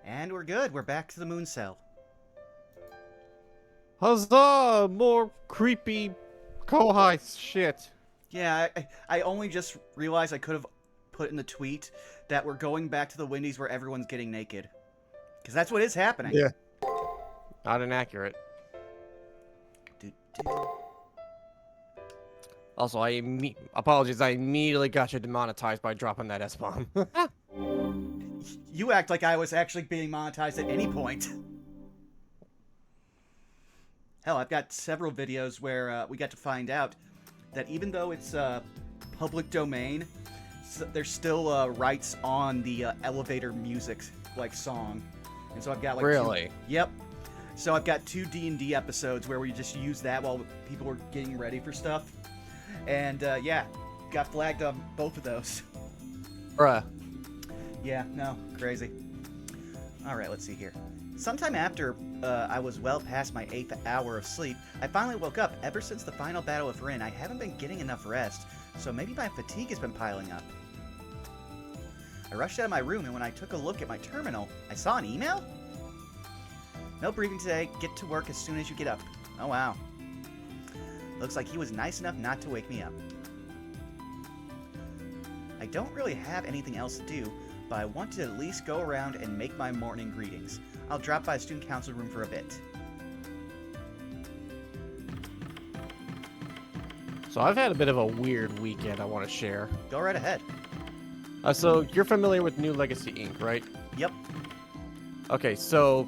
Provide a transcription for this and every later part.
And we're good. We're back to the moon cell. Huzzah! More creepy Kohai shit. Yeah, I only just realized I could have put in the tweet that we're going back to the Windies where everyone's getting naked. Because that's what is happening. Yeah. Not inaccurate. Also, apologies, I immediately got you demonetized by dropping that S-bomb. You act like I was actually being monetized at any point. Hell, I've got several videos where we got to find out that even though it's public domain, there's still rights on the elevator music like song. And so I've got like Really? Yep. So I've got 2 D&D episodes where we just use that while people were getting ready for stuff. And yeah, got flagged on both of those. Bruh. Yeah, no, crazy. Alright, let's see here. Sometime after I was well past my 8th hour of sleep, I finally woke up. Ever since the final battle with Rin, I haven't been getting enough rest, so maybe my fatigue has been piling up. I rushed out of my room, and when I took a look at my terminal, I saw an email? No briefing today. Get to work as soon as you get up. Oh, wow. Looks like he was nice enough not to wake me up. I don't really have anything else to do, but I want to at least go around and make my morning greetings. I'll drop by the student council room for a bit. So I've had a bit of a weird weekend I want to share. Go right ahead. So you're familiar with New Legacy Inc., right? Yep. Okay, so...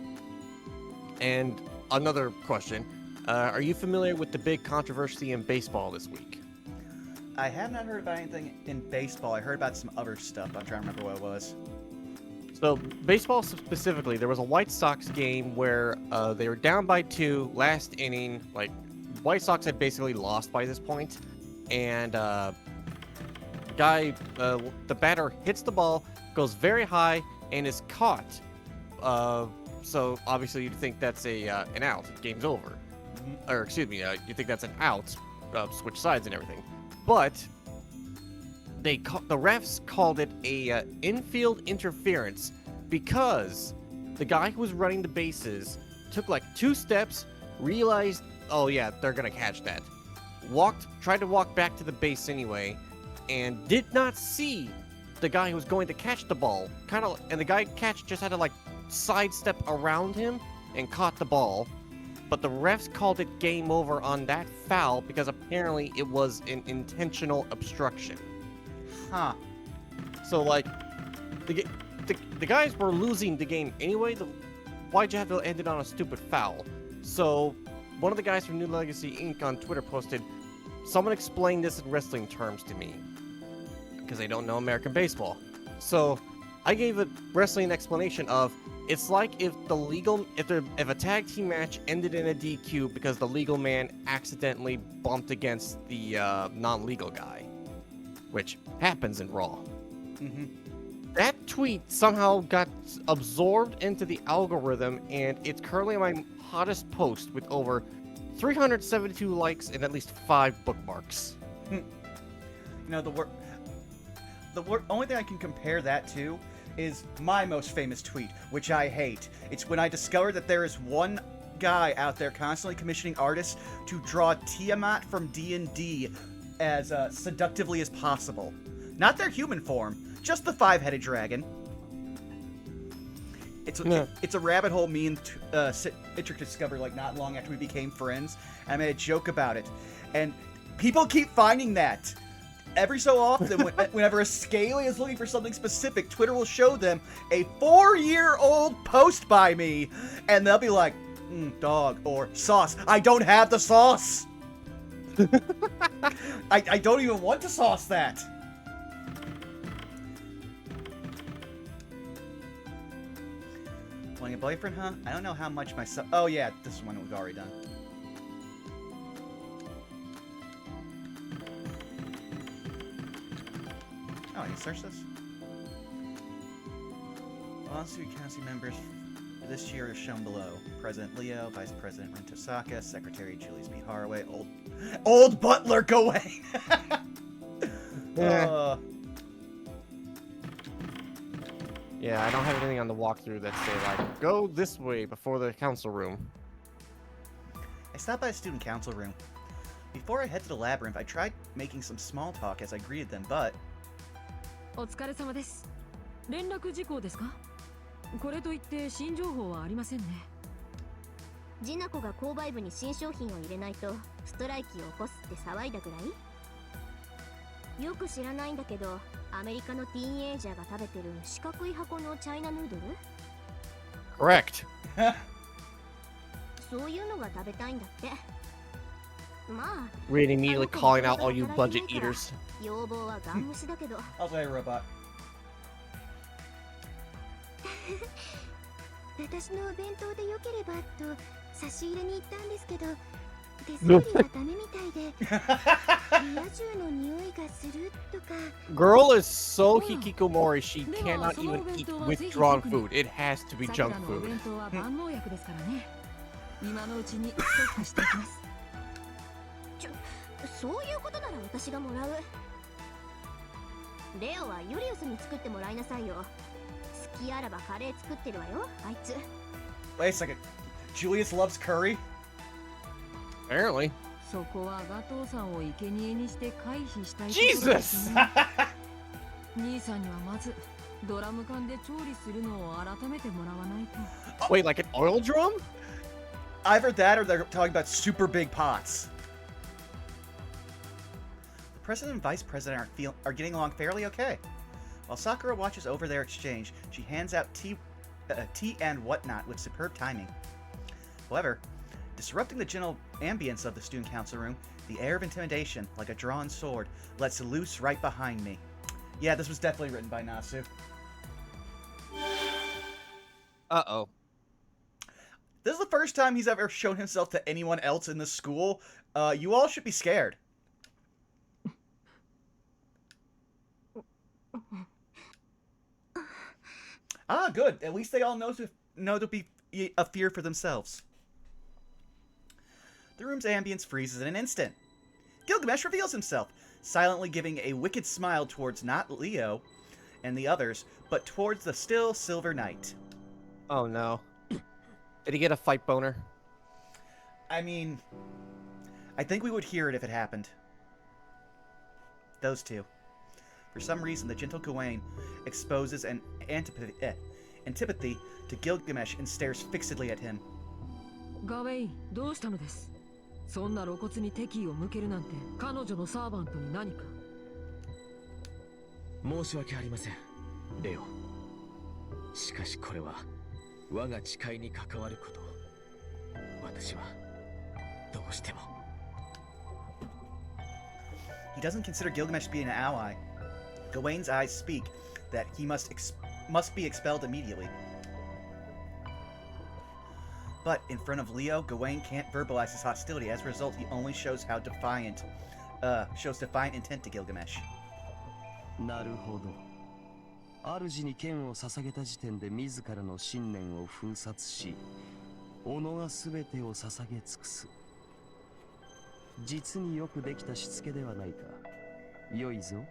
And another question. Are you familiar with the big controversy in baseball this week? I have not heard about anything in baseball. I heard about some other stuff. I'm trying to remember what it was. So, baseball specifically, there was a White Sox game where they were down by 2, last inning. Like, White Sox had basically lost by this point, and the batter hits the ball, goes very high, and is caught. So obviously you'd think that's an out. Game's over. Or excuse me, you think that's an out. Switch sides and everything. But the refs called it a infield interference because the guy who was running the bases took like 2 steps, realized, oh yeah, they're gonna catch that. Tried to walk back to the base anyway, and did not see the guy who was going to catch the ball. And the guy just had to like sidestep around him and caught the ball. But the refs called it game over on that foul because apparently it was an intentional obstruction. Huh. So like, the guys were losing the game anyway. Why'd you have to end it on a stupid foul? So one of the guys from New Legacy Inc. on Twitter posted, "Someone explain this in wrestling terms to me," because they don't know American baseball. So I gave a wrestling explanation of, it's like if a tag team match ended in a DQ because the legal man accidentally bumped against the non-legal guy, which happens in Raw. Mm-hmm. That tweet somehow got absorbed into the algorithm, and it's currently my hottest post with over 372 likes and at least 5 bookmarks. You know, the only thing I can compare that to is my most famous tweet, which I hate. It's when I discovered that there is one guy out there constantly commissioning artists to draw Tiamat from D&D as seductively as possible. Not their human form, just the 5-headed dragon. It's a rabbit hole me and Citric discovered like not long after we became friends. And I made a joke about it. And people keep finding that. Every so often, whenever a Scaly is looking for something specific, Twitter will show them a 4-year-old post by me, and they'll be like, dog, or sauce. I don't have the sauce! I don't even want to sauce that! Wanting a boyfriend, huh? I don't know how much myself... Oh yeah, this is one we've already done. Oh, I can search this? Lawsuit Council members for this year are shown below. President Leo, Vice President Rin Tosaka, Secretary Julius B. Haraway, Old Butler, go away! Yeah, I don't have anything on the walkthrough that say like, go this way before the council room. I stopped by the student council room. Before I head to the labyrinth, I tried making some small talk as I greeted them, but... お疲れ様です。連絡事項ですか？これといって新情報はありませんね。ジナコが購買部に新商品を入れないとストライキを起こすって騒いだぐらい？よく知らないんだけど、アメリカのティーンエイジャーが食べてる四角い箱のチャイナヌードル？ Correct. そういうのが食べたいんだって。まあ、 Really immediately calling out all you budget eaters. 要望はガン無視だけど。I'll play a robot. 私のお弁当でよければと差し入れに行ったんですけど、手作りはダメみたいで、リア充の匂いがするとか。Girl is so hikikomori, she cannot even eat withdrawn food. It has to be junk お food. 弁当は万能薬ですからね。今のうちにストックしていきます。そういうことなら私がもらう。レオはユリウスに作ってもらいなさいよ。好きあらばカレー作ってるわよ、あいつ。Wait a second. Julius loves curry? Apparently. そこはガトーさんを生贄にして回避したいところですね。兄さんにはまずドラム缶で調理するのを改めてもらわないと。Wait, like an oil drum? Either that or they're talking about super big pots. The president and vice president are getting along fairly okay. While Sakura watches over their exchange, she hands out tea and whatnot with superb timing. However, disrupting the general ambience of the student council room, the air of intimidation, like a drawn sword, lets loose right behind me. Yeah, this was definitely written by Nasu. Uh-oh. This is the first time he's ever shown himself to anyone else in the school. You all should be scared. Ah, good. At least they all know to be a fear for themselves. The room's ambience freezes in an instant. Gilgamesh reveals himself, silently giving a wicked smile towards not Leo and the others, but towards the still Silver Knight. Oh no. Did he get a fight boner? I mean, I think we would hear it if it happened. Those two. For some reason, the gentle Gawain exposes an antipathy to Gilgamesh and stares fixedly at him. ガウェイ、どうしたのです？そんな露骨に敵意を向けるなんて彼女のサーバントに何か。申し訳ありません、レオ。しかしこれは我が誓いに関わること。私はどうしても。He doesn't consider Gilgamesh to be an ally. Gawain's eyes speak that he must be expelled immediately. But in front of Leo, Gawain can't verbalize his hostility. As a result, he only shows defiant intent to Gilgamesh. なるほど。主に剣を捧げた時点で自らの信念を封殺し、己が全てを捧げ尽くす。実によくできたしつけではないか。良いぞ。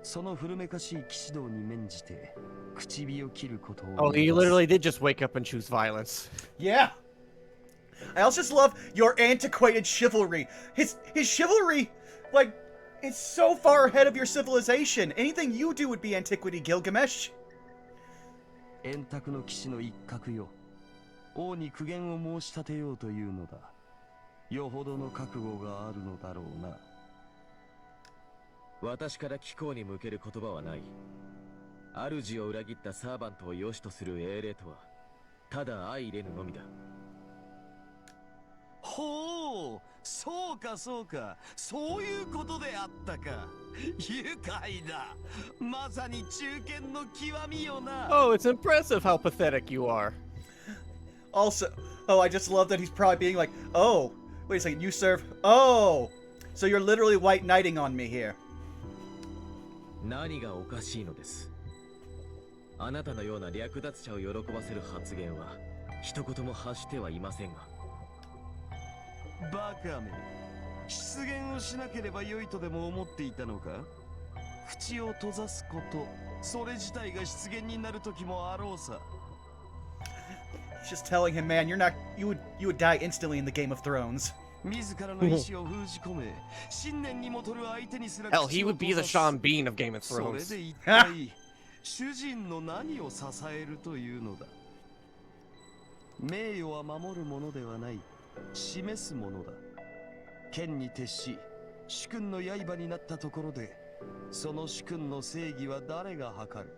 その古めかしい騎士道に免じて口火を切ることを。Oh, he literally did just wake up and choose violence. Yeah. I also just love your antiquated chivalry. His chivalry, like, it's so far ahead of your civilization. Anything you do would be antiquity, Gilgamesh. 円卓の騎士の一角よ。王に苦言を申し立てようというのだ。よほどの覚悟があるのだろうな。私から貴公に向ける言葉はない。主を裏切ったサーバントを良しとする英霊とは、ただ相入れぬのみだ。ほう、そうかそうか、そういうことであったか。愉快だ。まさに中堅の極みよな。Oh, it's impressive how pathetic you are. Also, I just love that he's probably being like, oh, wait a second, you serve, oh, so you're literally white knighting on me here. 何がおかしいのです。あなたのような略奪者を喜ばせる発言は一言も発してはいませんが。バカめ、失言をしなければ良いとでも思っていたのか。口を閉ざすこと、それ自体が出現になる時もあろうさ。 Just telling him, man, you would die instantly in the Game of Thrones. 自らの意志を封じ込め、信念にもとる相手にすら Hell, he would be the Sean Bean of Game of それ Thrones. で一体主人の何を支えるというのだ。名誉は守るものではない、示すものだ。剣に徹し主君の刃になったところで、その主君の正義は誰が測る。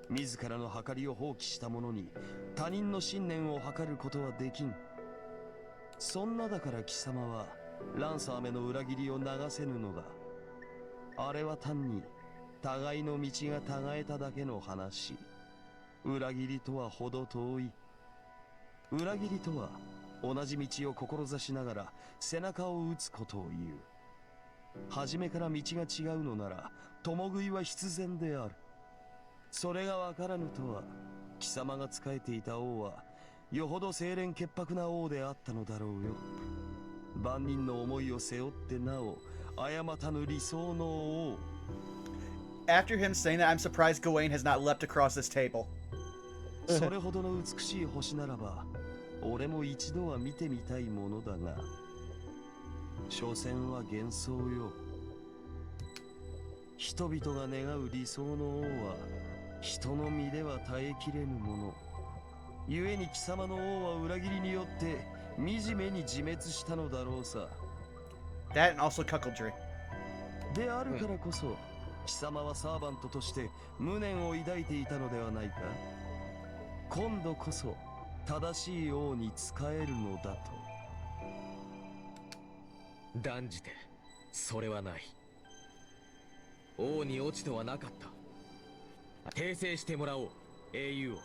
自らの計りを放棄した者に他人の信念を測ることはできん。そんなだから貴様はランサーめの裏切りを流せぬのだ。あれは単に互いの道が違えただけの話。裏切りとは程遠い。裏切りとは同じ道を志しながら背中を打つことを言う。初めから道が違うのなら共食いは必然である。それがわからぬとは、貴様が仕えていた王はよほど清廉潔白な王であったのだろうよ。万人の思いを背負ってなお誤たぬ理想の王。 After him saying that, I'm surprised Gawain has not leapt across this table. それほどの美しい星ならば俺も一度は見てみたいものだが、所詮は幻想よ。人々が願う理想の王は人の身では耐えきれぬもの。故に貴様の王は裏切りによって惨めに自滅したのだろうさ。 That and also cuckoldry. であるからこそ、貴様はサーバントとして無念を抱いていたのではないか。今度こそ正しい王に仕えるのだと。断じてそれはない。王に落ちとはなかった。訂正してもらおう、英雄王。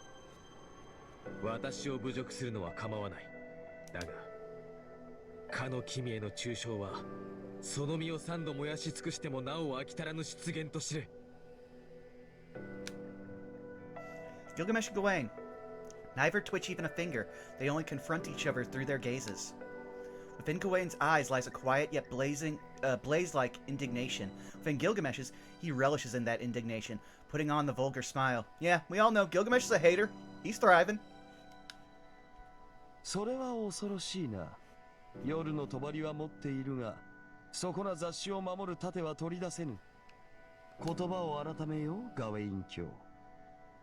私を侮辱するのは構わない。だがかの君への中傷はその身を三度燃やし尽くしてもなお飽き足らぬ失言と知れ。 Gilgamesh and Gawain. Neither twitch even a finger. They only confront each other through their gazes. Within Gawain's eyes lies a quiet yet blaze-like indignation. Within Gilgamesh's, he relishes in that indignation, putting on the vulgar smile. Yeah, we all know Gilgamesh is a hater. He's thriving. それは恐ろしいな。夜の帳は持っているが、そこな雑誌を守る盾は取り出せぬ。言葉を改めよう、ガウェイン卿。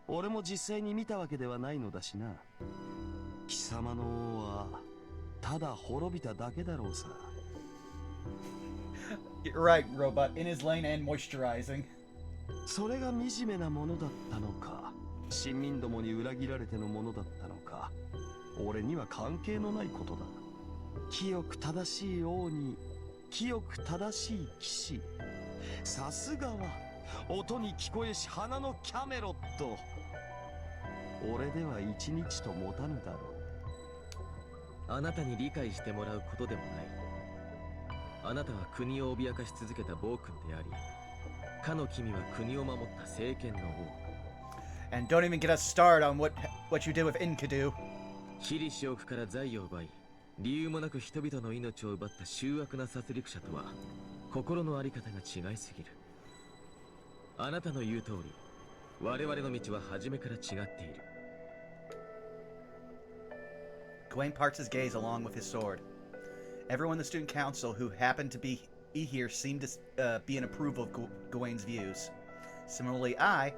俺も実際に見たわけではないのだしな。貴様の王はただ滅びただけだろうさ。 You're right, Robot. In his lane and moisturizing. それが惨めなものだったのか、親民どもに裏切られてのものだったのか、俺には関係のないことだ。清く正しい王に清く正しい騎士。さすがは音に聞こえし花のキャメロット。俺では一日と持たぬだろう。あなたに理解してもらうことでもない。あなたは国を脅かし続けた暴君であり、かの君は国を守った政権の王。 And don't even get us started on what you did with Enkidu. 私利私欲から財を奪い、理由もなく人々の命を奪った醜悪な殺戮者とは心の在り方が違いすぎる。あなたの言う通り、我々の道は初めから違っている。 Gawain parts his gaze along with his sword. Everyone in the student council who happened to be here seemed to be in approval of Gawain's views. Similarly, I...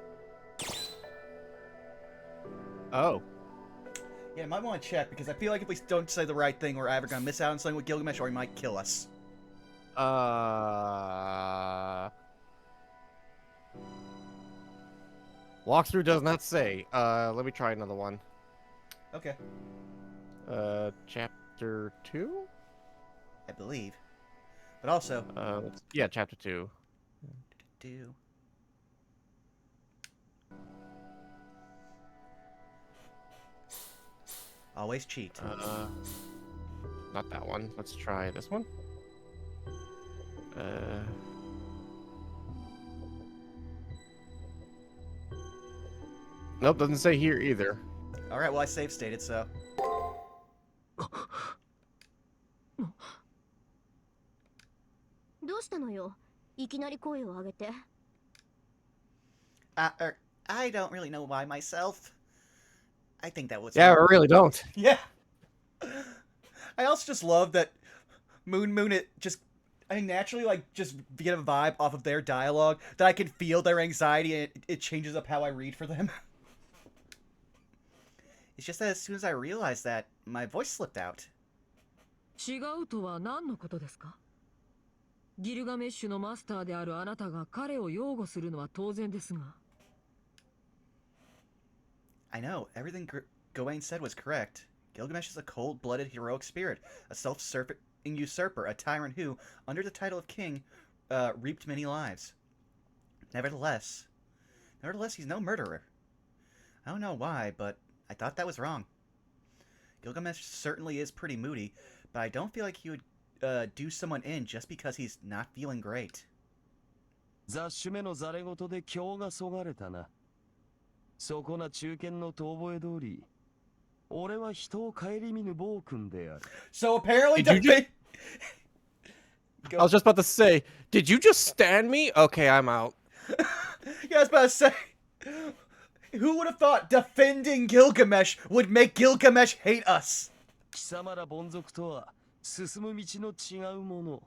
Oh. Yeah, might want to check, because I feel like if we don't say the right thing, we're either going to miss out on something with Gilgamesh, or he might kill us. Walkthrough does not say. Let me try another one. Okay. Chapter 2? I believe. But also... yeah, chapter 2. Always cheat. Not that one. Let's try this one. Nope, doesn't say here either. Alright, well I save stated, so... I don't really know why myself. I think that was... Yeah, I really don't. Yeah. I also just love that Moon it just... I naturally, like, just get a vibe off of their dialogue that I can feel their anxiety and it changes up how I read for them. It's just that as soon as I realized that, my voice slipped out. 違うとは何のことですか？ギルガメッシュのマスターであるあなたが彼を擁護するのは当然ですが。I know, everything Gawain said was correct. Gilgamesh is a cold-blooded heroic spirit, a self-serving usurper, a tyrant who, under the title of king, reaped many lives. Nevertheless, he's no murderer. I don't know why, but I thought that was wrong. Gilgamesh certainly is pretty moody, but I don't feel like he would do someone in just because he's not feeling great. 雑種目のザレ事で今日がそがれたな。そこな中堅の遠吠え通り、俺は人を顧みぬ暴君である。 So apparently, Did you I was just about to say, did you just stand me? Okay, I'm out. Yeah, I was about to say, who would have thought defending Gilgamesh would make Gilgamesh hate us? 貴様ら凡族とは進む道の違うもの。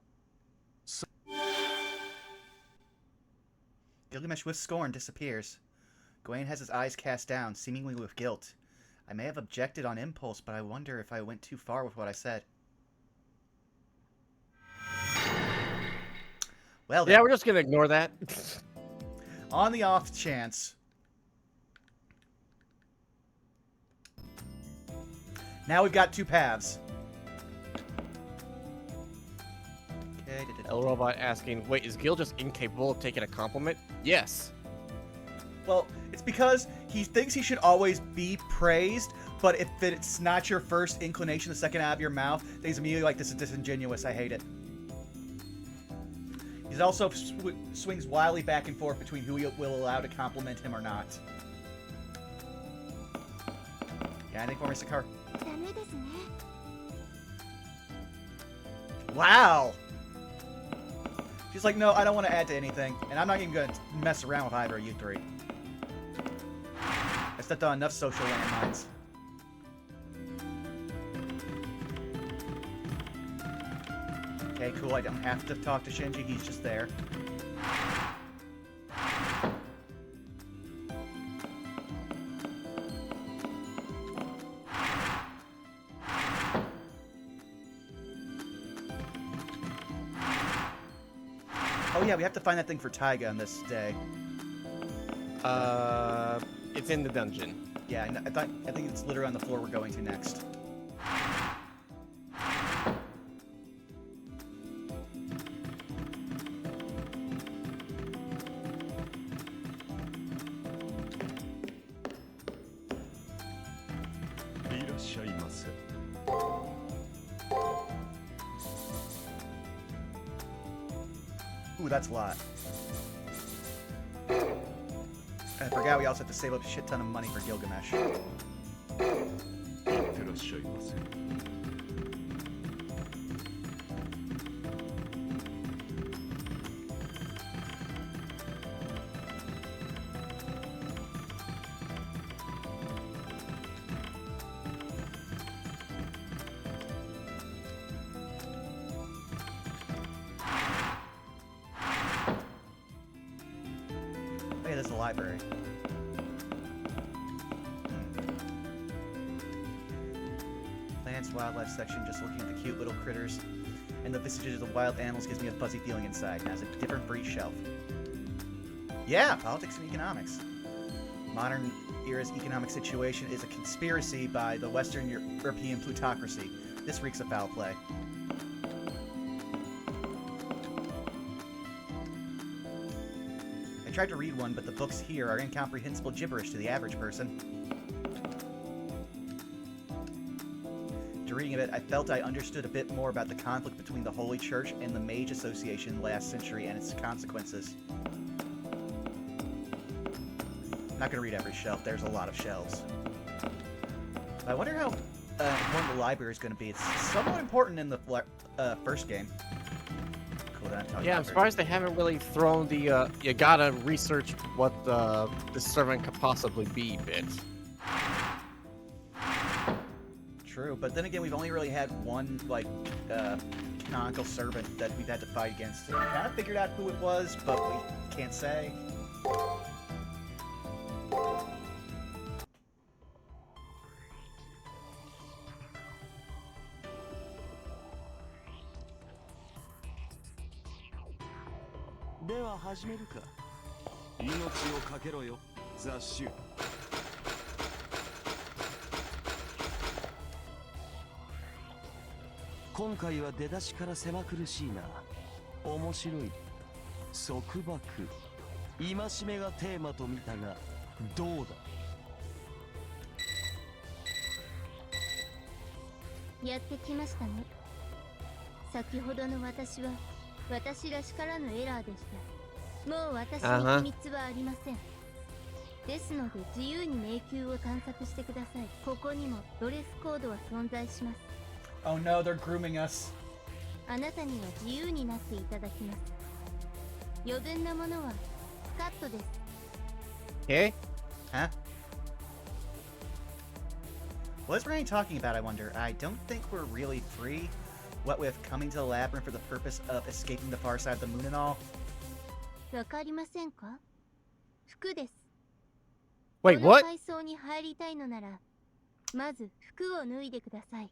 Gilgamesh with scorn disappears. Gawain has his eyes cast down, seemingly with guilt. I may have objected on impulse, but I wonder if I went too far with what I said. Well then, Yeah, we're just gonna ignore that. on the off chance. Now we've got two paths. Okay, El Robot asking, wait, is Gil just incapable of taking a compliment? Yes. Well, it's because he thinks he should always be praised, but if it's not your first inclination the second out of your mouth, then he's immediately like, this is disingenuous, I hate it. He also swings wildly back and forth between who he will allow to compliment him or not. Yeah, anything for me, Sakar? ダメですね。 Wow! She's like, no, I don't want to add to anything, and I'm not even going to mess around with either of you three. I stepped on enough social landmines. Okay, cool, I don't have to talk to Shinji, he's just there. Oh yeah, we have to find that thing for Taiga on this day. It's in the dungeon. Yeah, I think it's literally on the floor we're going to next. Ooh, that's a lot. I forgot we also have to save up a shit ton of money for Gilgamesh. Hey, there's a library. Plants, wildlife section, just looking at the cute little critters. And the visages of wild animals gives me a fuzzy feeling inside. It has a different for each shelf. Yeah, politics and economics. Modern era's economic situation is a conspiracy by the Western European plutocracy. This reeks of foul play. I tried to read one, but the books here are incomprehensible gibberish to the average person. After reading it, I felt I understood a bit more about the conflict between the Holy Church and the Mage Association last century and its consequences. I'm not going to read every shelf. There's a lot of shelves. I wonder how important the library is going to be. It's somewhat important in the first game. Cool. that I'm talking Yeah, I'm about. surprised they haven't really thrown the you gotta research what this servant could possibly be bit. True, but then again, we've only really had one, like, canonical servant that we've had to fight against. So we kind of figured out who it was, but we can't say. Deは始めるか。命をかけろよ、雑種。今回は出だしから狭苦しいな。面白い。束縛。戒めがテーマと見たが、どうだ。やってきましたね。先ほどの私は私らしからぬエラーでした。もう私に秘密はありません。ですので自由に迷宮を探索してください。ここにもドレスコードは存在します。Oh no, they're grooming us. あなたには自由になっていただきます。余分なものはカットです。Okay. Huh? What is Rani talking about, I wonder? I don't think we're really free. What with coming to the labyrinth for the purpose of escaping the far side of the moon and all? わかりませんか？服です。 Wait, この what? 階層に入りたいのなら、まず服を脱いでください。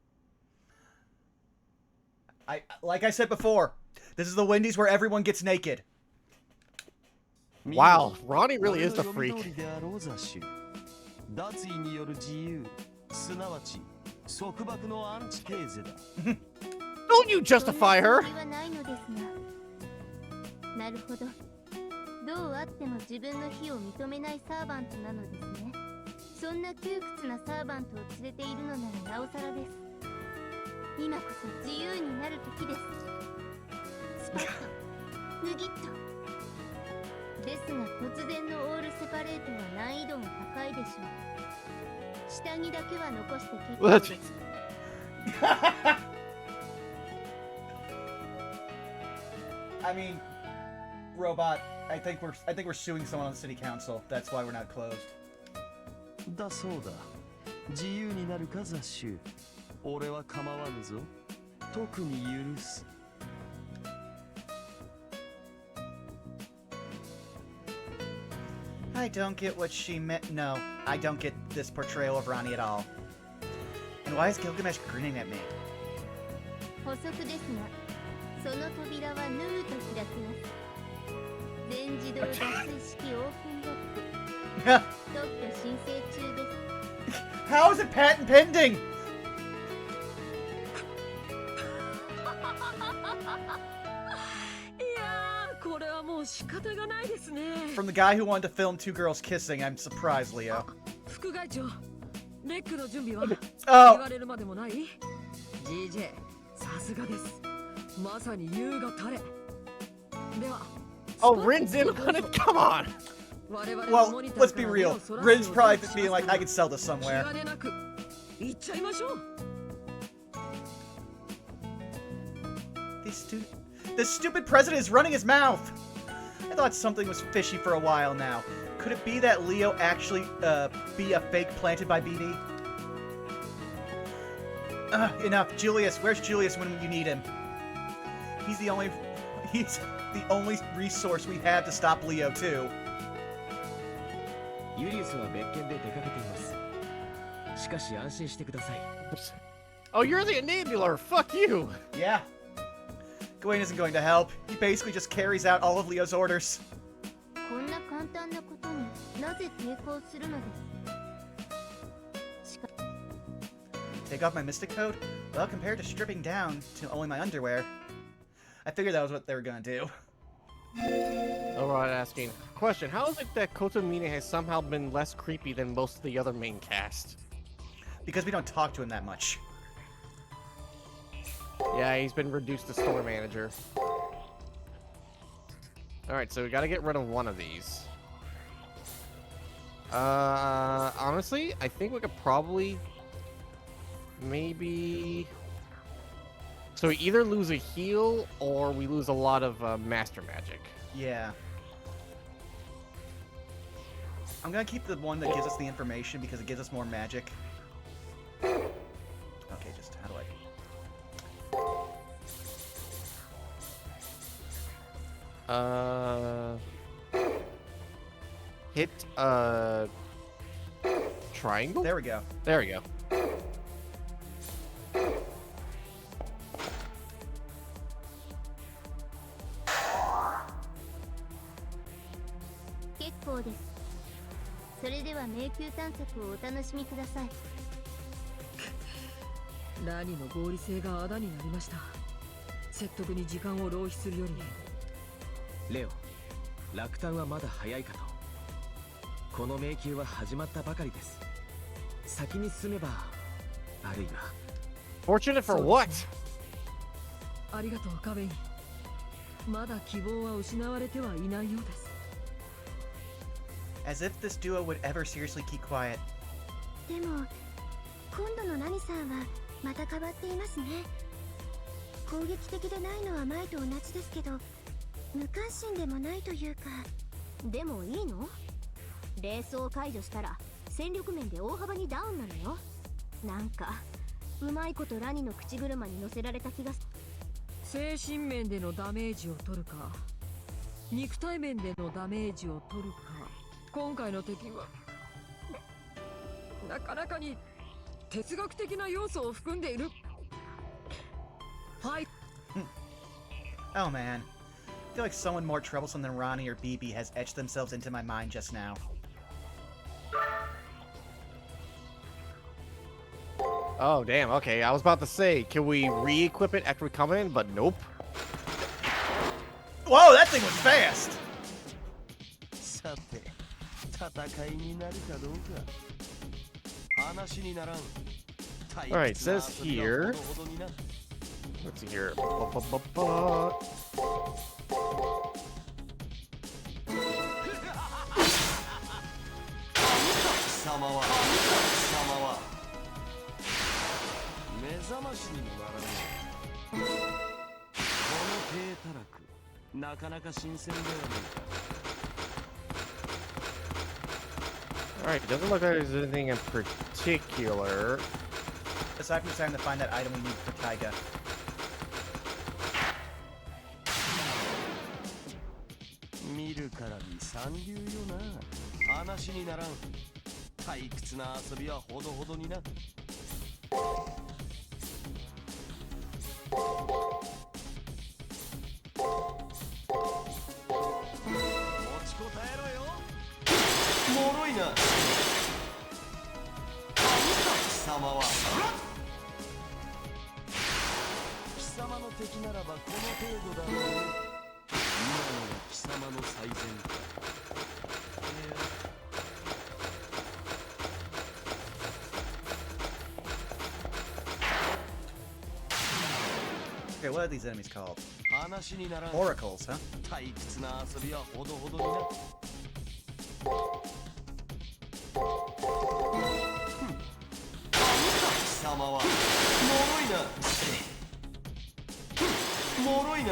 Like I said before, this is the Wendy's where everyone gets naked. Wow, Ronnie really is the freak. 脱衣による自由、すなわち束縛のアンチテーゼだ。Don't you justify her? そんなつもりはないのですが。なるほど。どうあっても自分の非を認めないサーバントなのですね。そんな窮屈なサーバントを連れているのならなおさらです。今こそ自由になる時です。スパッと、脱ぎっと。ですが突然のオールセパレートは難易度が高いでしょう。下着だけは残して結構です。I mean, robot. I think we're suing someone on the city council. That's why we're not closed. だそうだ。自由になるか雑種。俺は構わぬぞ。特に許す。I don't get what she meant. No, I don't get this portrayal of Rani at all. And why is Gilgamesh grinning at me? 補足ですが、その扉はヌーと開きます。全自動脱水式オープンロック。特許申請中です。How is it patent pending? いやー、これはもう仕方がないですね。 From the guy who wanted to film two girls kissing, I'm surprised, Leo. 副会長、レックの準備は言 Oh, われるまでもない？ GJ、さすがです。まさに優が垂れ。では。 Oh, Rin's in on it? Come on! well, let's be real. Rin's probably being like, I could sell this somewhere. 行っちゃいましょう。 The stupid president is running his mouth. I thought something was fishy for a while now. Could it be that Leo actually be a fake planted by BD? Enough. Julius, where's Julius when you need him? He's the only resource we have to stop Leo too. ユリウスは別件で出かけています。しかし安心してください。Oh, you're the enabler! Fuck you! Yeah. Gawain isn't going to help. He basically just carries out all of Leo's orders. こんな簡単なことになぜ抵抗するのです。 Take off my mystic coat? Well, compared to stripping down to only my underwear, I figured that was what they were gonna do. Alright, asking. Question, how is it that Kotomine has somehow been less creepy than most of the other main cast? Because we don't talk to him that much. Yeah, he's been reduced to store manager. Alright, so we gotta get rid of one of these. Honestly, I think we could probably... maybe... So we either lose a heal or we lose a lot of master magic. Yeah. I'm gonna keep the one that gives us the information because it gives us more magic. Okay, just how do I... Hit triangle? There we go. There we go. 結構です。それでは迷宮探索をお楽しみください。ラニの合理性があだになりました。説得に時間を浪費するより。レオ、落胆はまだ早いかと。この迷宮は始まったばかりです。先に進めば、あるいは。Fortunate for what? ありがとうカベイン。まだ希望は失われてはいないようです。As if this duo would ever seriously keep quiet. でも、今度のラニさんはまた変わっていますね。攻撃的でないのは前と同じですけど、無関心でもないというか。でもいいの？レースを解除したら戦力面で大幅にダウンなのよ。なんかうまいことラニの口車に乗せられた気がす。精神面でのダメージを取るか、肉体面でのダメージを取るか。今回の敵はなかなかに哲学的な要素を含んでいる。はい。Oh man. I feel like someone more troublesome than Rani or BB has etched themselves into my mind just now. Oh, damn. Okay, I was about to say, can we re-equip it after we come in? But nope. Whoa, that thing was fast! さて、戦いになるかどうか。話にならん。 Alright, it says here. Let's see here. Ba-ba-ba-ba. 貴様は目覚ましにもならない。この低たらく、なかなか新鮮ではないか。 Alright, it doesn't look like there's anything in particular. Aside from deciding to find that item we need for Taiga. 見るからに三流よな。話にならん。退屈な遊びはほどほどにな。持ちこたえろよ。脆いな。貴様は貴様の敵ならばこの程度だろう。今のが貴様の最善か。Okay, what are these enemies called? 話にならん。 Oracles, huh? 退屈な遊びはほどほどにな。貴様は脆いな。脆いな。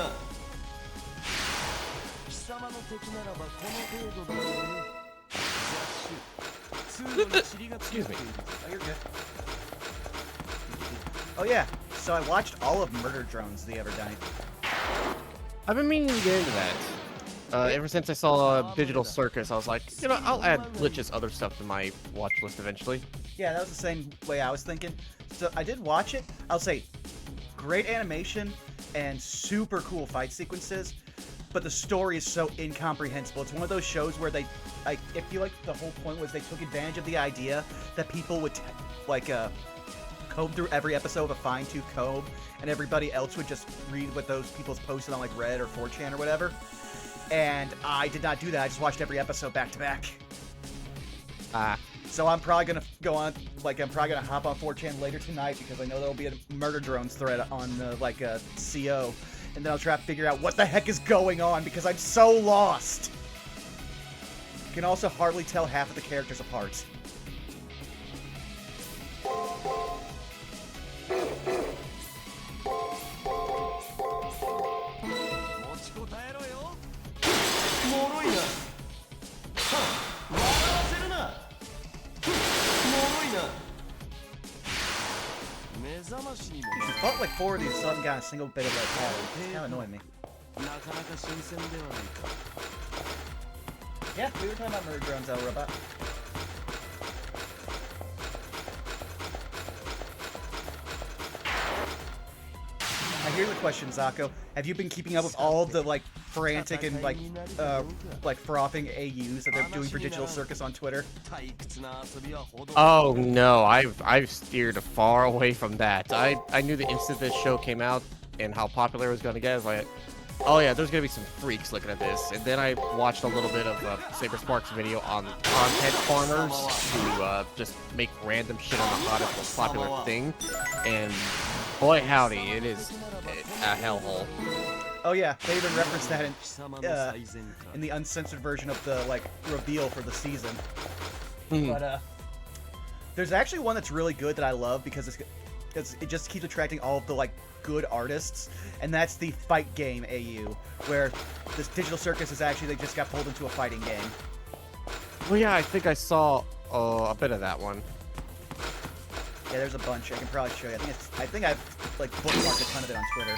貴様の敵ならばこの程度だろうね。雑種。通路に塵がついている。 Oh, you're good. Oh yeah, so I watched all of Murder Drones the other night. I've been meaning to get into that. Ever since I saw Digital Circus, I was like, you know, I'll add Glitch's other stuff to my watch list eventually. Yeah, that was the same way I was thinking. So I did watch it. I'll say, great animation and super cool fight sequences, but the story is so incomprehensible. It's one of those shows where I feel like the whole point was they took advantage of the idea that people would comb through every episode of a fine-tooth comb, and everybody else would just read what those people's posted on like Reddit or 4chan or whatever. And I did not do that. I just watched every episode back to back. So I'm probably gonna go on, I'm probably gonna hop on 4chan later tonight because I know there'll be a Murder Drones thread on CO, and then I'll try to figure out what the heck is going on because I'm so lost. Can also hardly tell half of the characters apart. She fought like 4 of these, so I haven't got a single bit of like power. It's kind of annoying me. Yeah, we were talking about murder drones, El Robot. I hear the question, Zako. Have you been keeping up with all of the like frantic and like frothing AUs that they're doing for Digital Circus on Twitter? Oh no, I've steered far away from that. I knew the instant this show came out and how popular it was going to get. I was like, oh yeah, there's going to be some freaks looking at this. And then I watched a little bit of Saber Sparks' video on content farmers who just make random shit on the hottest, most popular thing. And boy howdy, it is a hellhole. Oh yeah, they even referenced that in the uncensored version of the like reveal for the season. But there's actually one that's really good that I love because it just keeps attracting all of the like good artists, and that's the fight game AU, where this Digital Circus is actually, they just got pulled into a fighting game. Well, yeah, I think I saw a bit of that one. Yeah, there's a bunch. I can probably show you. I think I've like bookmarked a ton of it on Twitter.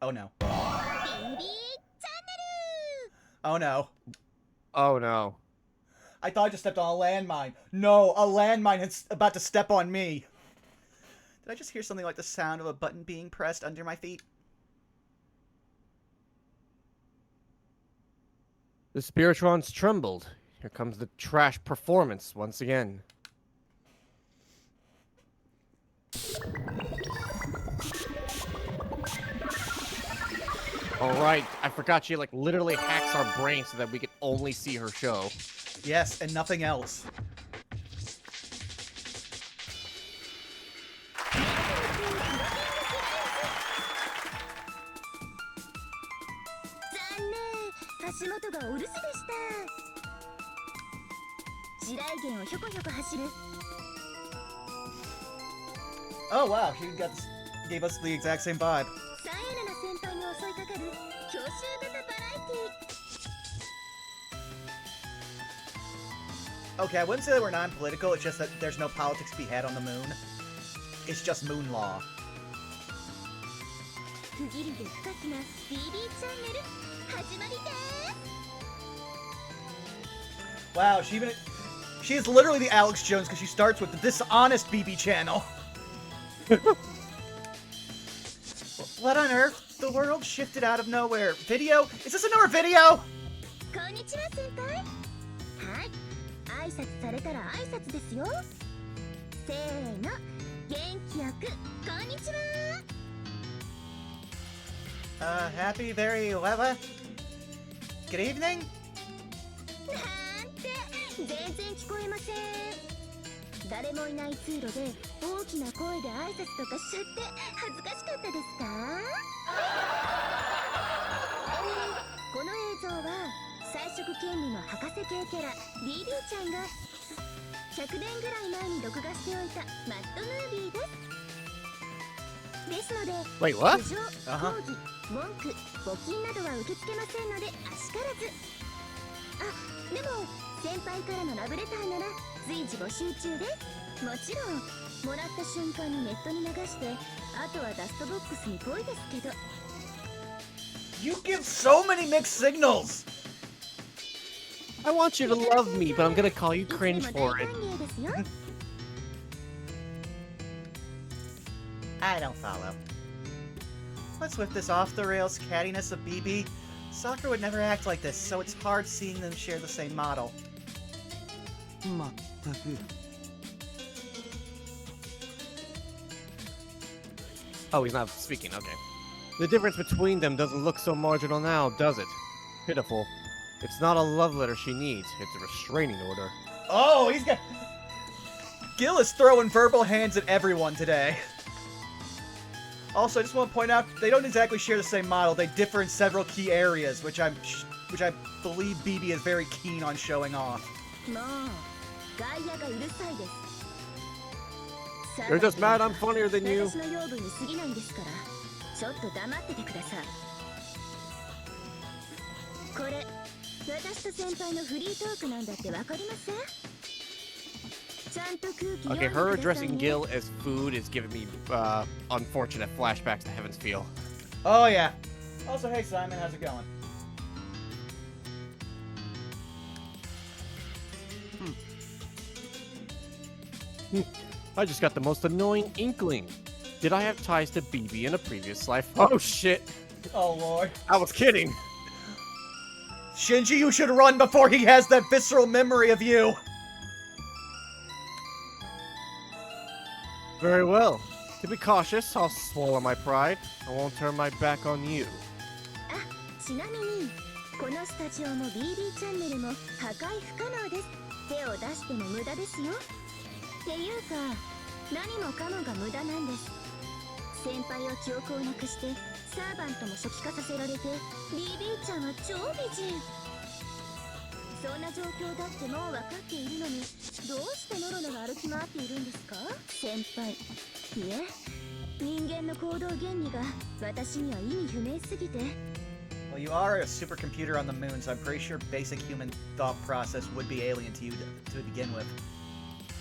Oh no. Oh no. Oh no. I thought I just stepped on a landmine. No, a landmine is about to step on me. Did I just hear something like the sound of a button being pressed under my feet? The Spiritrons trembled. Here comes the trash performance once again. Alright, I forgot she like literally hacks our brain so that we can only see her show. Yes, and nothing else. Oh wow, she gave us the exact same vibe. Okay, I wouldn't say that we're non-political, it's just that there's no politics to be had on the moon. It's just moon law. Wow, she is literally the Alex Jones because she starts with the dishonest BB channel. What on earth? The world shifted out of nowhere. Video? Is this another video? Happy very well. Good evening? Wait, what? Uh-huh. You give so many mixed signals! I want you to love me, but I'm gonna call you cringe for it. I don't follow. What's with this off-the-rails cattiness of BB? Soccer would never act like this, so it's hard seeing them share the same model. Oh, he's not speaking, okay. The difference between them doesn't look so marginal now, does it? Pitiful. It's not a love letter she needs, it's a restraining order. Oh, he's got... Gil is throwing verbal hands at everyone today. Also, I just want to point out, they don't exactly share the same model. They differ in several key areas, which I believe BB is very keen on showing off. You're just mad I'm funnier than you. 私の養分に過ぎないんですからちょっと黙っててくださいこれ私と先輩のフリートークなんだってわかりませんちゃんと空気 Okay, her addressing Gil as food is giving me unfortunate flashbacks to Heaven's Feel. Oh, yeah. Also, hey, Simon, how's it going? I just got the most annoying inkling. Did I have ties to BB in a previous life? Oh shit! Oh, Lord. I was kidding. Shinji, you should run before he has that visceral memory of you. Very well. To be cautious, I'll swallow my pride. I won't turn my back on you. ちなみにこのスタジオも BB チャンネルも破壊不可能です手を出しても無駄ですよっていうか何もかもが無駄なんです先輩は記憶をなくしてサーバントも初期化させられて BB ちゃんは超美人そんな状況だってもう分かっているのにどうしてノロノロ歩き回っているんですか先輩いえ人間の行動原理が私には意味不明すぎて Well, you are a supercomputer on the moon, so I'm pretty sure basic human thought process would be alien to you to begin with.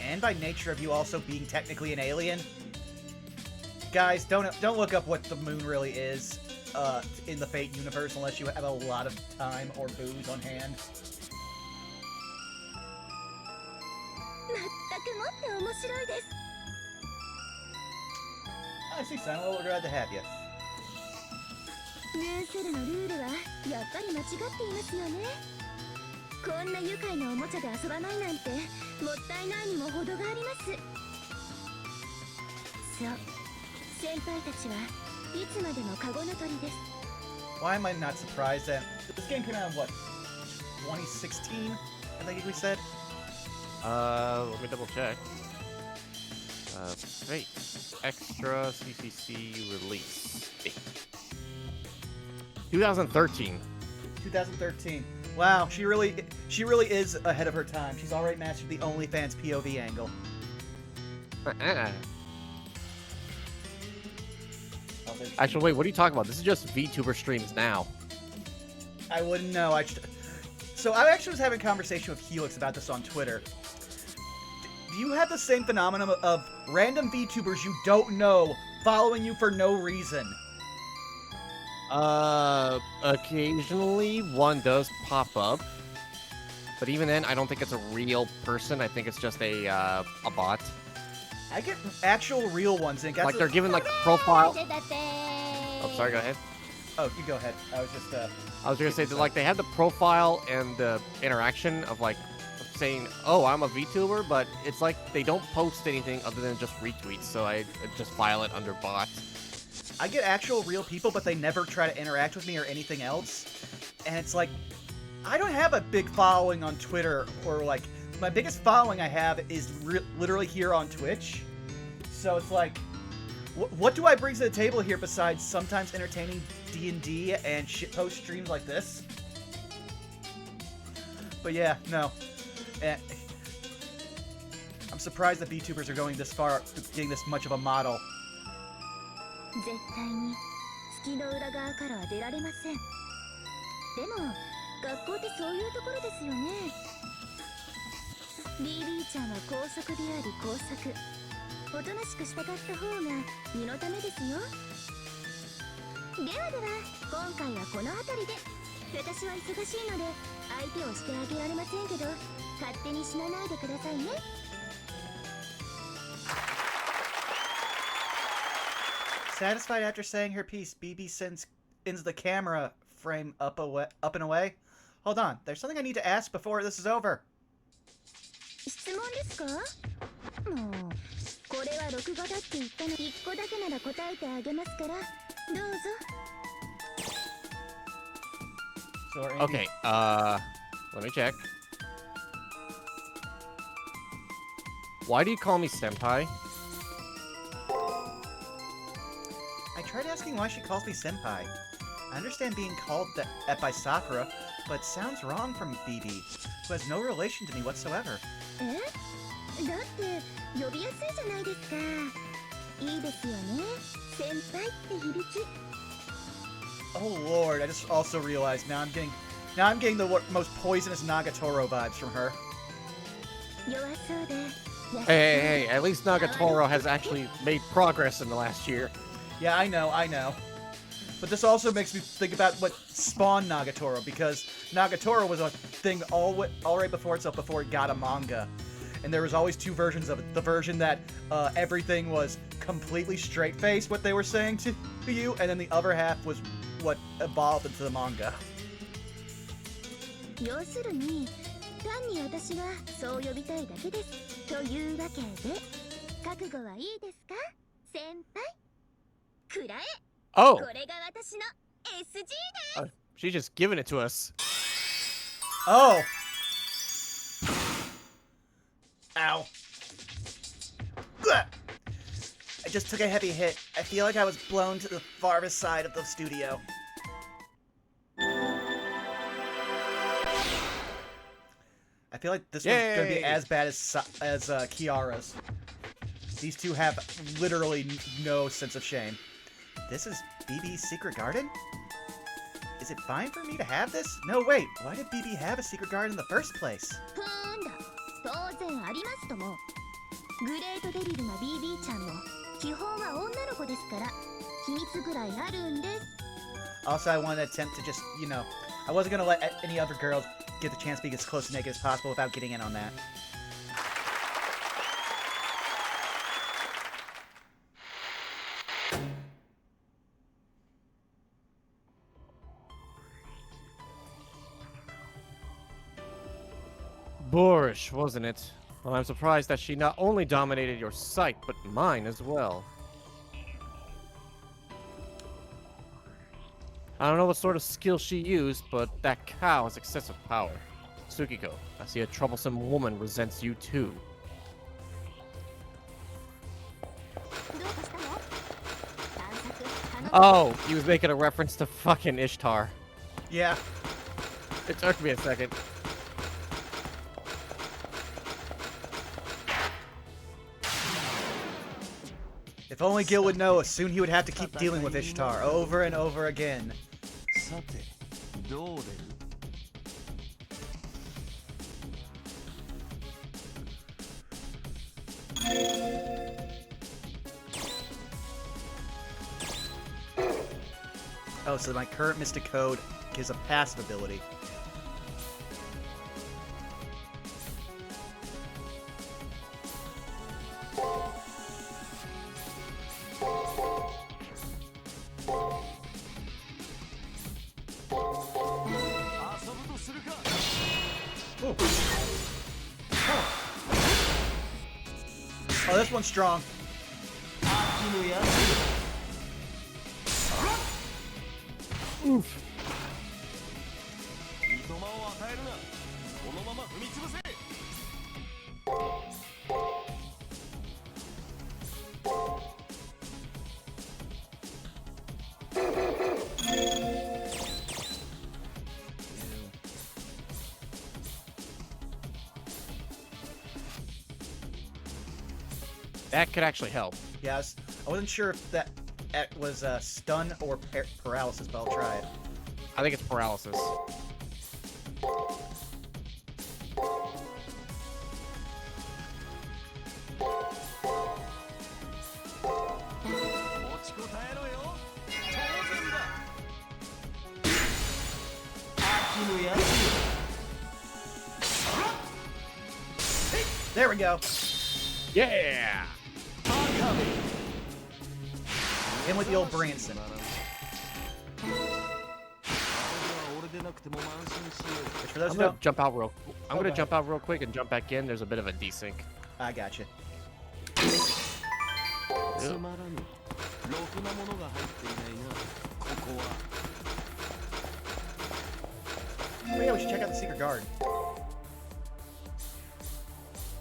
And by nature of you also being technically an alien. Guys, don't look up what the moon really is in the Fate universe unless you have a lot of time or booze on hand. まったくもって面白いです I see, Simon. Well, we're glad to have you. ムーンセルのルールはやっぱり間違っていますよねこんな愉快なおもちゃで遊ばないなんてもったいないにも程がありますそう先輩たちはいつまでもカゴの鳥です Why am I not surprised that this game came out in what, 2016? I think we said. Let me double check. Wait. Extra CCC release date. 2013. 2013. Wow, she really is ahead of her time. She's already mastered the OnlyFans POV angle. Actually, wait, what are you talking about? This is just VTuber streams now. I wouldn't know. So I actually was having a conversation with Helix about this on Twitter. Do you have the same phenomenon of random VTubers you don't know following you for no reason? Occasionally one does pop up, but even then, I don't think it's a real person. I think it's just a bot. I get actual real ones. And Like they're given like profile. Oh, sorry. Go ahead. Oh, you go ahead. I was just gonna say that like they have the profile and the interaction of like saying, "Oh, I'm a VTuber," but it's like they don't post anything other than just retweets. So I just file it under bot. I get actual real people, but they never try to interact with me or anything else. And it's like, I don't have a big following on Twitter, or like, my biggest following I have is literally here on Twitch. So it's like, what do I bring to the table here besides sometimes entertaining D&D and shitpost streams like this? But yeah, no. I'm surprised that VTubers are going this far, getting this much of a model. 絶対に月の裏側からは出られませんでも学校ってそういうところですよね BB ちゃんは校則であり工作おとなしく従った方が身のためですよではでは今回はこの辺りで私は忙しいので相手をしてあげられませんけど勝手に死なないでくださいね Satisfied after saying her piece, BB ends the camera frame up and away. Hold on, there's something I need to ask before this is over. 質問ですかもうこれは録画だって言ったの1個だけなら答えてあげますからどうぞ So Okay, let me check. Why do you call me senpai? I tried asking why she calls me senpai. I understand being called that by Sakura, but it sounds wrong from BB, who has no relation to me whatsoever. えだって呼びやすいじゃないですか。いいですよね。先輩って響き。 Oh lord, I just also realized now I'm getting the most poisonous Nagatoro vibes from her. 弱そうで優しそう。 Hey, at least Nagatoro has actually made progress in the last year. Yeah, I know. But this also makes me think about what spawned Nagatoro, because Nagatoro was a thing all right before itself, before it got a manga. And there was always two versions of it. The version that everything was completely straight-faced, what they were saying to you, and then the other half was what evolved into the manga. 要するに単に私がそう呼びたいだけです。というわけで覚悟はいいですか先輩。くらえ。 Oh, これが私の SG です。 she's just giving it to us. Oh! Ow. Ugh. I just took a heavy hit. I feel like I was blown to the farthest side of the studio. I feel like this one's gonna be Yay! as bad as Kiara's. These two have literally no sense of shame. This is BB's secret garden? Is it fine for me to have this? No, wait. Why did BB have a secret garden in the first place? ふーんだ。当然ありますとも。グレートデビルな BB ちゃんも基本は女の子ですから秘密ぐらいあるんです。 Also, I wanted to attempt to just, I wasn't gonna let any other girls get the chance to be as close to naked as possible without getting in on that. Boorish, wasn't it? Well, I'm surprised that she not only dominated your sight, but mine as well. I don't know what sort of skill she used, but that cow has excessive power. Tsukiko, I see a troublesome woman resents you too. どうかしたの？探索頼む。 Oh, he was making a reference to fucking Ishtar. Yeah. It took me a second. If only Gil would know, soon he would have to keep dealing with Ishtar over and over again. さてどう出る？ Oh, so my current Mystic Code gives a passive ability. Ooh. Oh, this one's strong. Oof. いとまを与えるな。このまま踏み潰せ。 That could actually help. Yes. I wasn't sure if that was stun or paralysis, but I'll try it. I think it's paralysis. 持ちこたえろよ。当然だ。秋のやつ。 There we go. Yeah! In with the old Branson. 俺でなくても安心しよう。 Which for those I'm who gonna don't, jump out real. I'm gonna Okay. jump out real quick and jump back in. There's a bit of a desync. I got you. つまらぬ。ろくなものが入っていないな。ここは。 Oh yeah, we should check out the secret garden.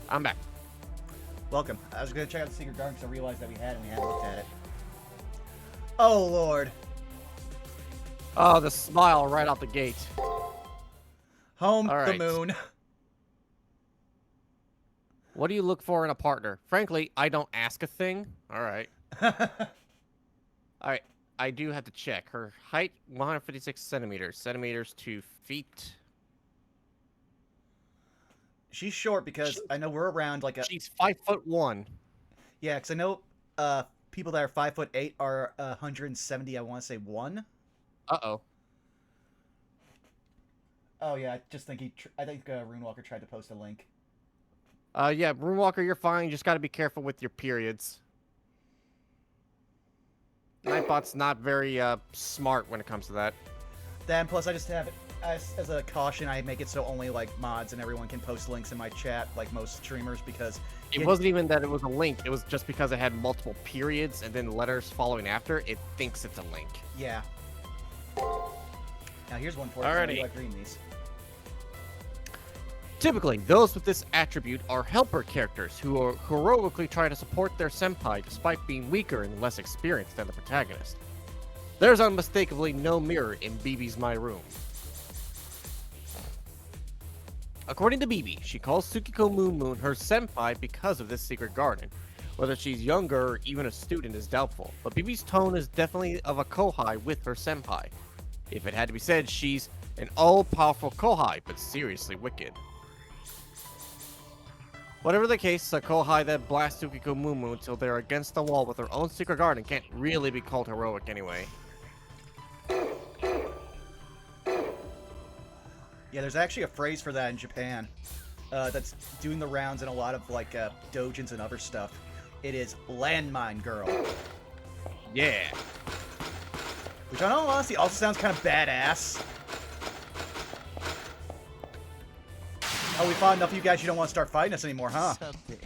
I'm back. Welcome. I was gonna check out the secret garden because I realized that we hadn't looked at it. Oh lord. Oh, the smile right out the gate. Home All the right. moon. What do you look for in a partner? Frankly, I don't ask a thing. All right. I do have to check. Her height, 156 centimeters. Centimeters to feet. She's short because I know we're around like a... She's 5'1". Yeah, because I know people that are 5'8" are 170, I want to say, 1. Uh-oh. Oh, yeah, I just think I think Runewalker tried to post a link. Yeah, Runewalker, you're fine. You just got to be careful with your periods. Nightbot's not very smart when it comes to that. Then, plus, I just have it as a caution. I make it so only like mods and everyone can post links in my chat, like most streamers, because it wasn't even that it was a link. It was just because it had multiple periods and then letters following after. It thinks it's a link. Yeah. Now here's one for you. Alrighty. I like reading these. Typically, those with this attribute are helper characters who are heroically try to support their senpai despite being weaker and less experienced than the protagonist. There's unmistakably no mirror in BB's My Room. According to BB, she calls Tsukiko Moon her senpai because of this secret garden. Whether she's younger or even a student is doubtful, but BB's tone is definitely of a kohai with her senpai. If it had to be said, she's an all-powerful kohai, but seriously wicked. Whatever the case, a kohai that blasts Tsukiko Mumu until they're against the wall with her own secret garden can't really be called heroic anyway. Yeah, there's actually a phrase for that in Japan that's doing the rounds in a lot of like dojins and other stuff. It is landmine girl. Yeah. Which, in all honesty, also sounds kind of badass. Oh, we found enough of you guys you don't want to start fighting us anymore, huh? さて、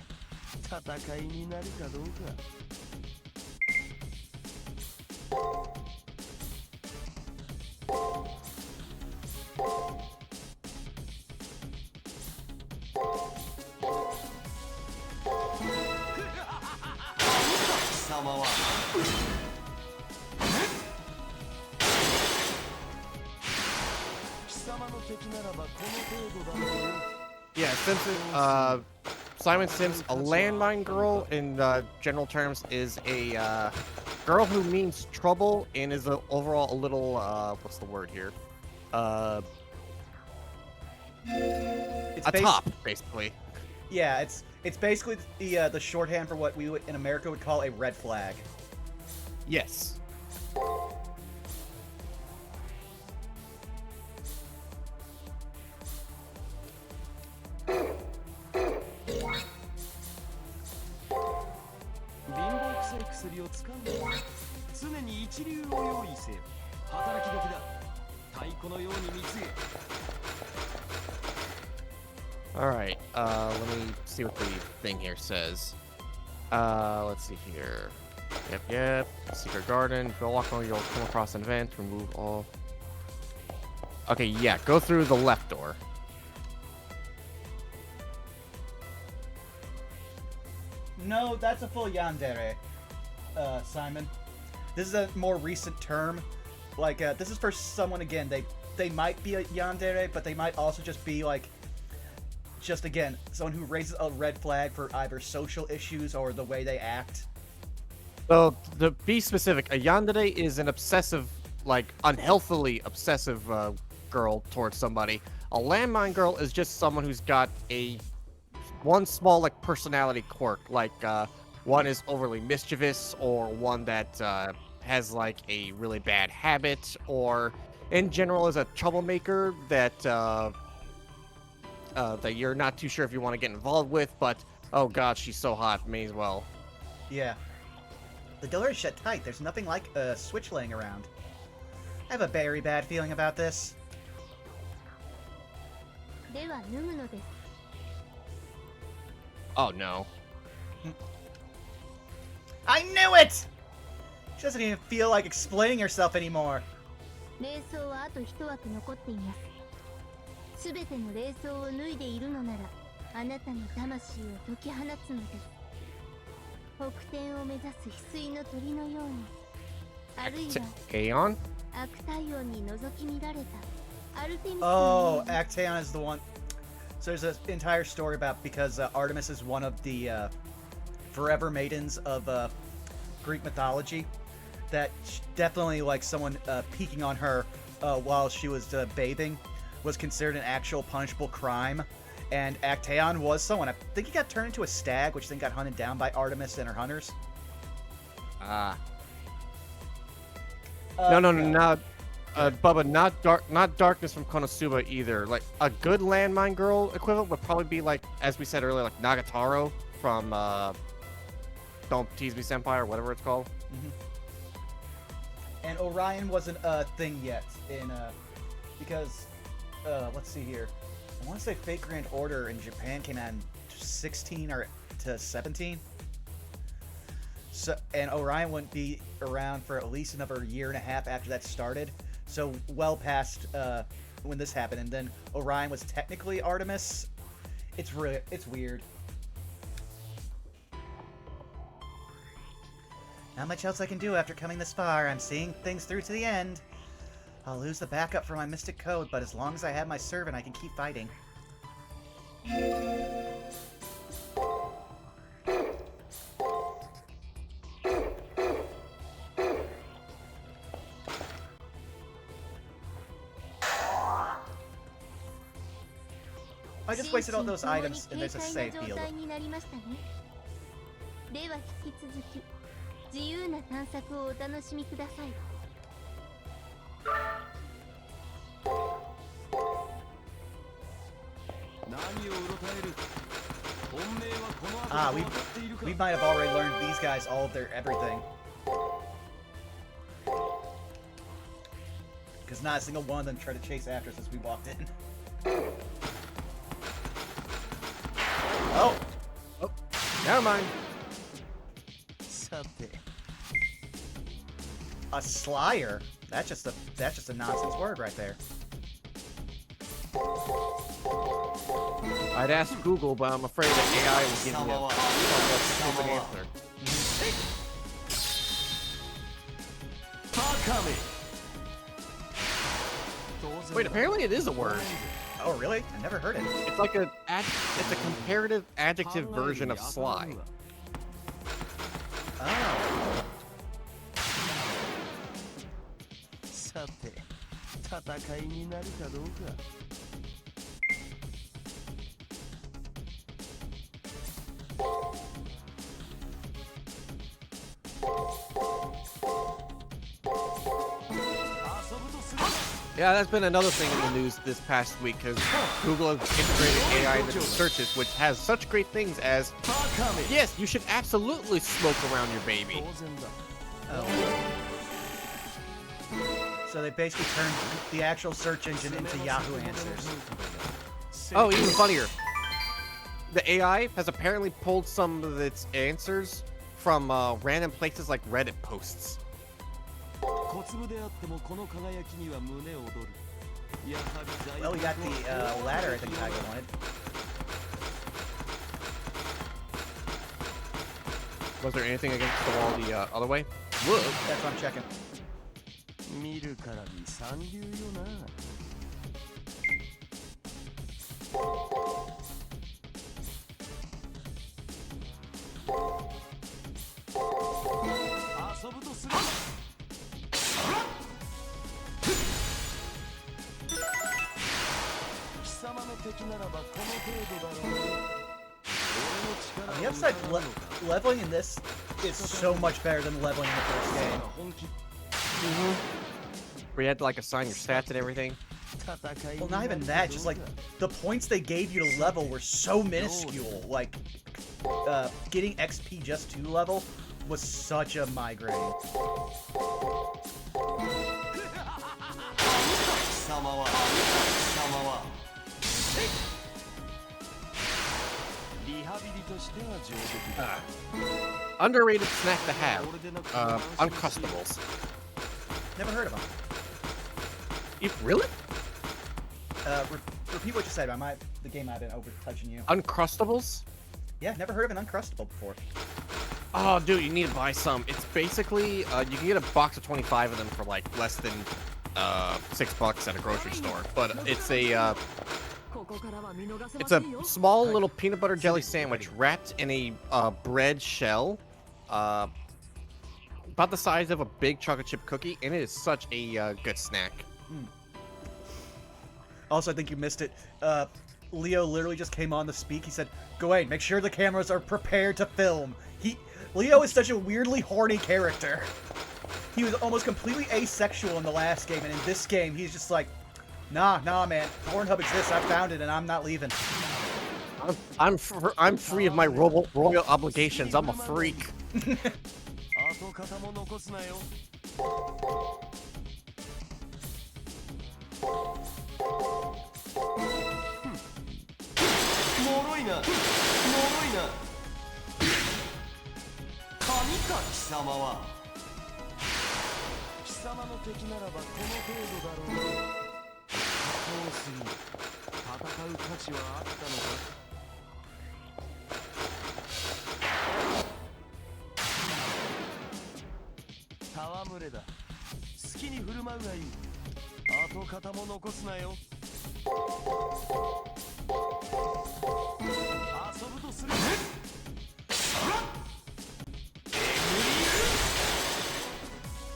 戦いになるかどうか。貴様は。貴様の敵ならばこの程度だろう。 Yeah, since Simon Sims, a landmine girl in general terms is a girl who means trouble and is overall a little what's the word here? It's a top, basically. Yeah, it's basically the shorthand for what we would, in America would call a red flag. Yes. Alright, let me see what the thing here says. Let's see here. Yep. Secret garden. If you walk on, you'll come across an event. Remove all. Okay, yeah, go through the left door. No, that's a full yandere, Simon. This is a more recent term. Like, this is for someone, again, they might be a yandere, but they might also just be, like, just, again, someone who raises a red flag for either social issues or the way they act. So, to be specific, a yandere is an obsessive, like, unhealthily obsessive girl towards somebody. A landmine girl is just someone who's got one small, like, personality quirk. Like, one is overly mischievous, or one that has, like, a really bad habit, or, in general, is a troublemaker that that you're not too sure if you want to get involved with, but, oh god, she's so hot, may as well. Yeah. The door is shut tight. There's nothing like a switch laying around. I have a very bad feeling about this. では脱ぐのです。 Oh no. I knew it! She doesn't even feel like explaining herself anymore. 霊装はあと一枠残っています。すべての霊装を脱いでいるのなら、あなたの魂を解き放つのです。北天を目指す翡翠の鳥のように、あるいは Aeon? 悪体温に覗き見られたアルテミス Oh, のように Actaeon is the one. So there's an entire story about because Artemis is one of the forever maidens of Greek mythology. That definitely like someone peeking on her while she was bathing was considered an actual punishable crime. And Actaeon was someone. I think he got turned into a stag, which then got hunted down by Artemis and her hunters. No, Bubba, not darkness from Konosuba either. Like a good landmine girl equivalent would probably be like, as we said earlier, like Nagatoro from Don't Tease Me Senpai or whatever it's called. Mm-hmm. And Orion wasn't a thing yet in because let's see here. I want to say Fate Grand Order in Japan came out in 16 or to 17. So, and Orion wouldn't be around for at least another year and a half after that started. So well past when this happened, and then Orion was technically Artemis. It's weird. Not much else I can do after coming this far. I'm seeing things through to the end. I'll lose the backup for my Mystic Code, but as long as I have my servant, I can keep fighting. I just wasted all those items, and there's a save field. では引き続き自由な探索をお楽しみください。Ah, we might have already learned these guys all of their everything. Because not a single one of them tried to chase after us as we walked in. Oh! Oh, never mind. A slyer? That's just a nonsense word right there. I'd ask Google, but I'm afraid that AI will give me a stupid answer. Wait, apparently it is a word. Oh, really? I never heard it. It's like it's a comparative adjective version of sly. Oh. さて、戦いになるかどうか。Yeah, that's been another thing in the news this past week because Google has integrated AI into searches, which has such great things as, yes, you should absolutely smoke around your baby. Oh. So they basically turned the actual search engine into Yahoo Answers. Oh, even funnier. The AI has apparently pulled some of its answers from random places like Reddit posts. Well, we got the ladder I think Tiger wanted. Was there anything against the wall the other way? Whoa. That's what I'm checking. 見るからに三流よな。遊ぶとする。貴様の敵ならばこの程度だろう。 On the upside, leveling in this is so much better than leveling in the first game. Where you had to like assign your stats and everything. Well, not even that, just like the points they gave you to level were so minuscule. Like, getting XP just to level was such a migraine. Underrated snack to have. Uncrustables. Never heard of them. Really? Repeat what you said. The game might have been over touching you. Uncrustables? Yeah, never heard of an Uncrustable before. Oh, dude, you need to buy some. It's basically you can get a box of 25 of them for like less than $6 at a grocery store. But it's a It's a small little peanut butter jelly sandwich wrapped in a bread shell, about the size of a big chocolate chip cookie, and it is such a good snack. Also, I think you missed it. Leo literally just came on to speak. He said, "Gawain, make sure the cameras are prepared to film." Leo is such a weirdly horny character. He was almost completely asexual in the last game, and in this game, he's just like, nah, man. Pornhub exists. I found it, and I'm not leaving. I'm free of my royal obligations. I'm a freak.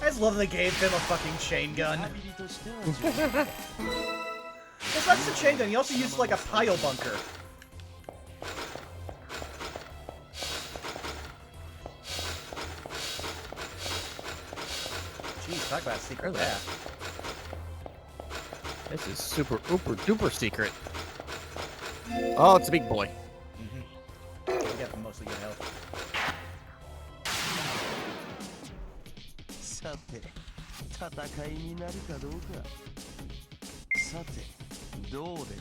I just love they gave him a fucking chain gun. It's not just a chain gun, he also used like a pile bunker. Jeez, talk about a secret path. This is super ooper duper secret. Oh, it's a big boy. We got mostly good health. さて、戦いになるかどうか。さて、どう出る？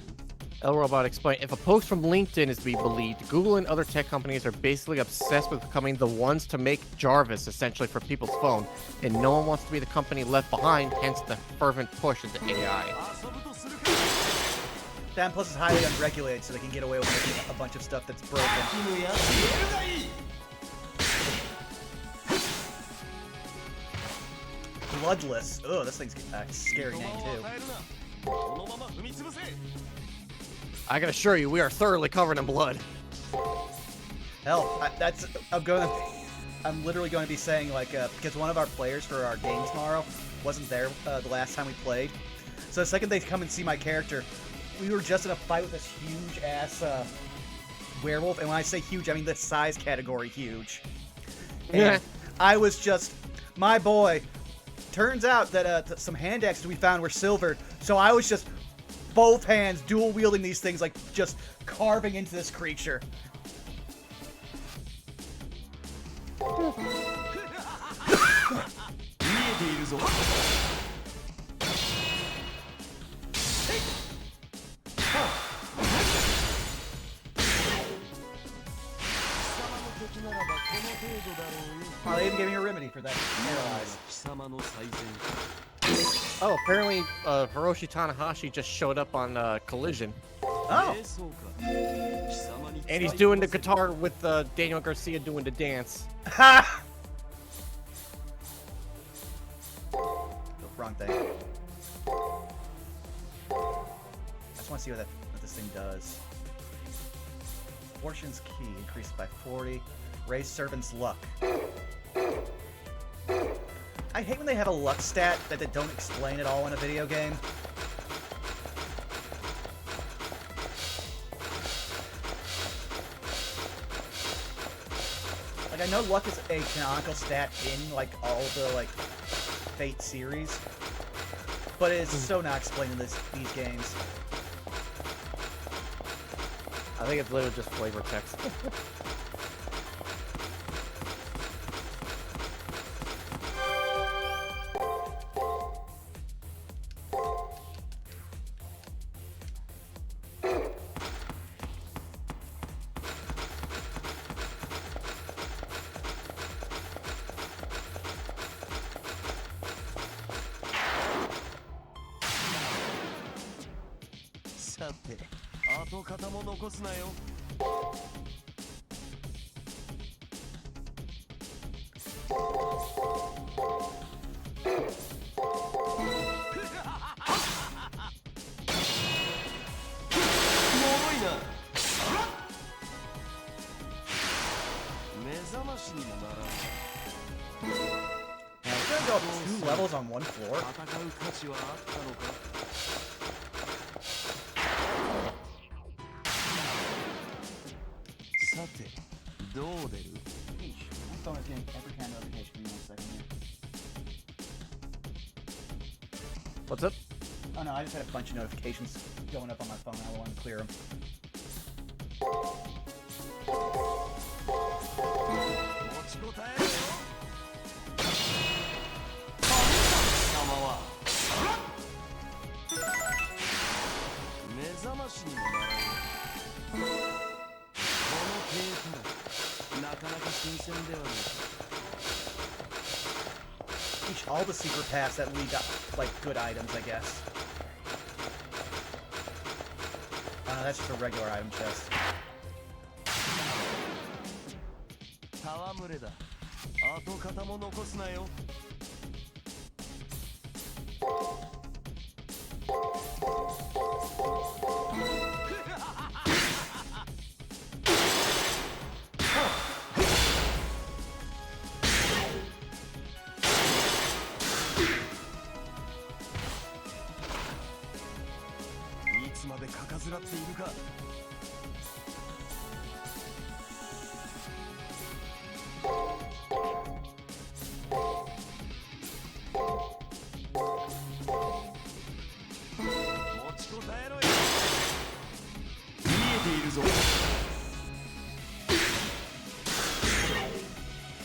El Robot explained, if a post from LinkedIn is to be believed, Google and other tech companies are basically obsessed with becoming the ones to make Jarvis essentially for people's phone, and no one wants to be the company left behind, hence the fervent push into AI. Dan Plus is highly unregulated, so they can get away with making a bunch of stuff that's broken. Bloodless. Ugh, this thing's a scary name too. I can assure you, we are thoroughly covered in blood. Hell, I'm literally going to be saying, like, because one of our players for our game tomorrow wasn't there the last time we played. So the second they come and see my character, we were just in a fight with this huge-ass werewolf. And when I say huge, I mean the size category huge. And Yeah. I was just, my boy, turns out that some hand axes we found were silvered. So I was just both hands dual-wielding these things, like, just carving into this creature. Oh, they even gave me a remedy for that. Paralyzed. Oh, apparently Hiroshi Tanahashi just showed up on Collision. Oh! And he's doing the guitar with Daniel Garcia doing the dance. Ha! Oh, wrong thing. I just want to see what this thing does. Fortune's key increased by 40. Raise servant's luck. I hate when they have a luck stat that they don't explain at all in a video game. Like, I know luck is a canonical stat in, like, all the, like, Fate series, but it's so not explained in these games. I think it's literally just flavor text. go up 2 levels on 1 floor? 戦う価値はあったのか。さて、どう出る？ My phone is getting every kind of notification. Give me 1 second here. What's up? Oh no, I just had a bunch of notifications going up on my phone. I want to clear them. 持ちこたえろよ。貴様は目覚ましにもならない。この軽トラなかなか新鮮ではないか。 All the secret paths that lead to, like, good items, I guess. Oh no, that's just a regular item chest. 戯れだ。跡形も残すなよ。いつまでかかずらっているか。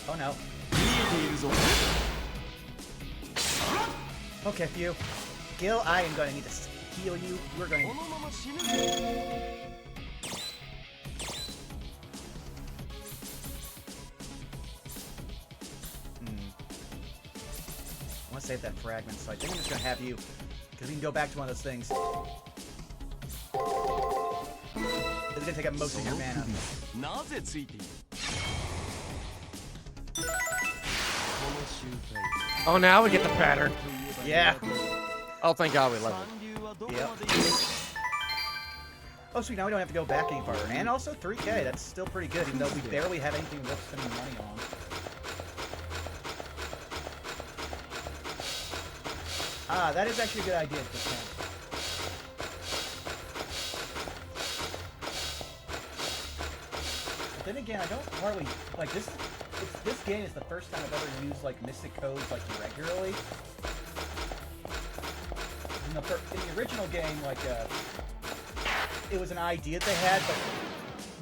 Oh no. Okay, Phew. Gil, I am going to need to heal you. We're going to... I want to save that fragment, so I think I'm just going to have you... Because we can go back to one of those things. It's going to take up most of your mana. Oh, now we get the pattern. Yeah. Oh, thank God we leveled. Yep. Oh, sweet. Now we don't have to go back any farther. And also 3K. That's still pretty good, even though we barely have anything worth spending money on. Ah, that is actually a good idea. But then again, I don't hardly... Like, this game is the first time I've ever used, like, Mystic Codes, like, regularly. In the original game, like, it was an idea they had, but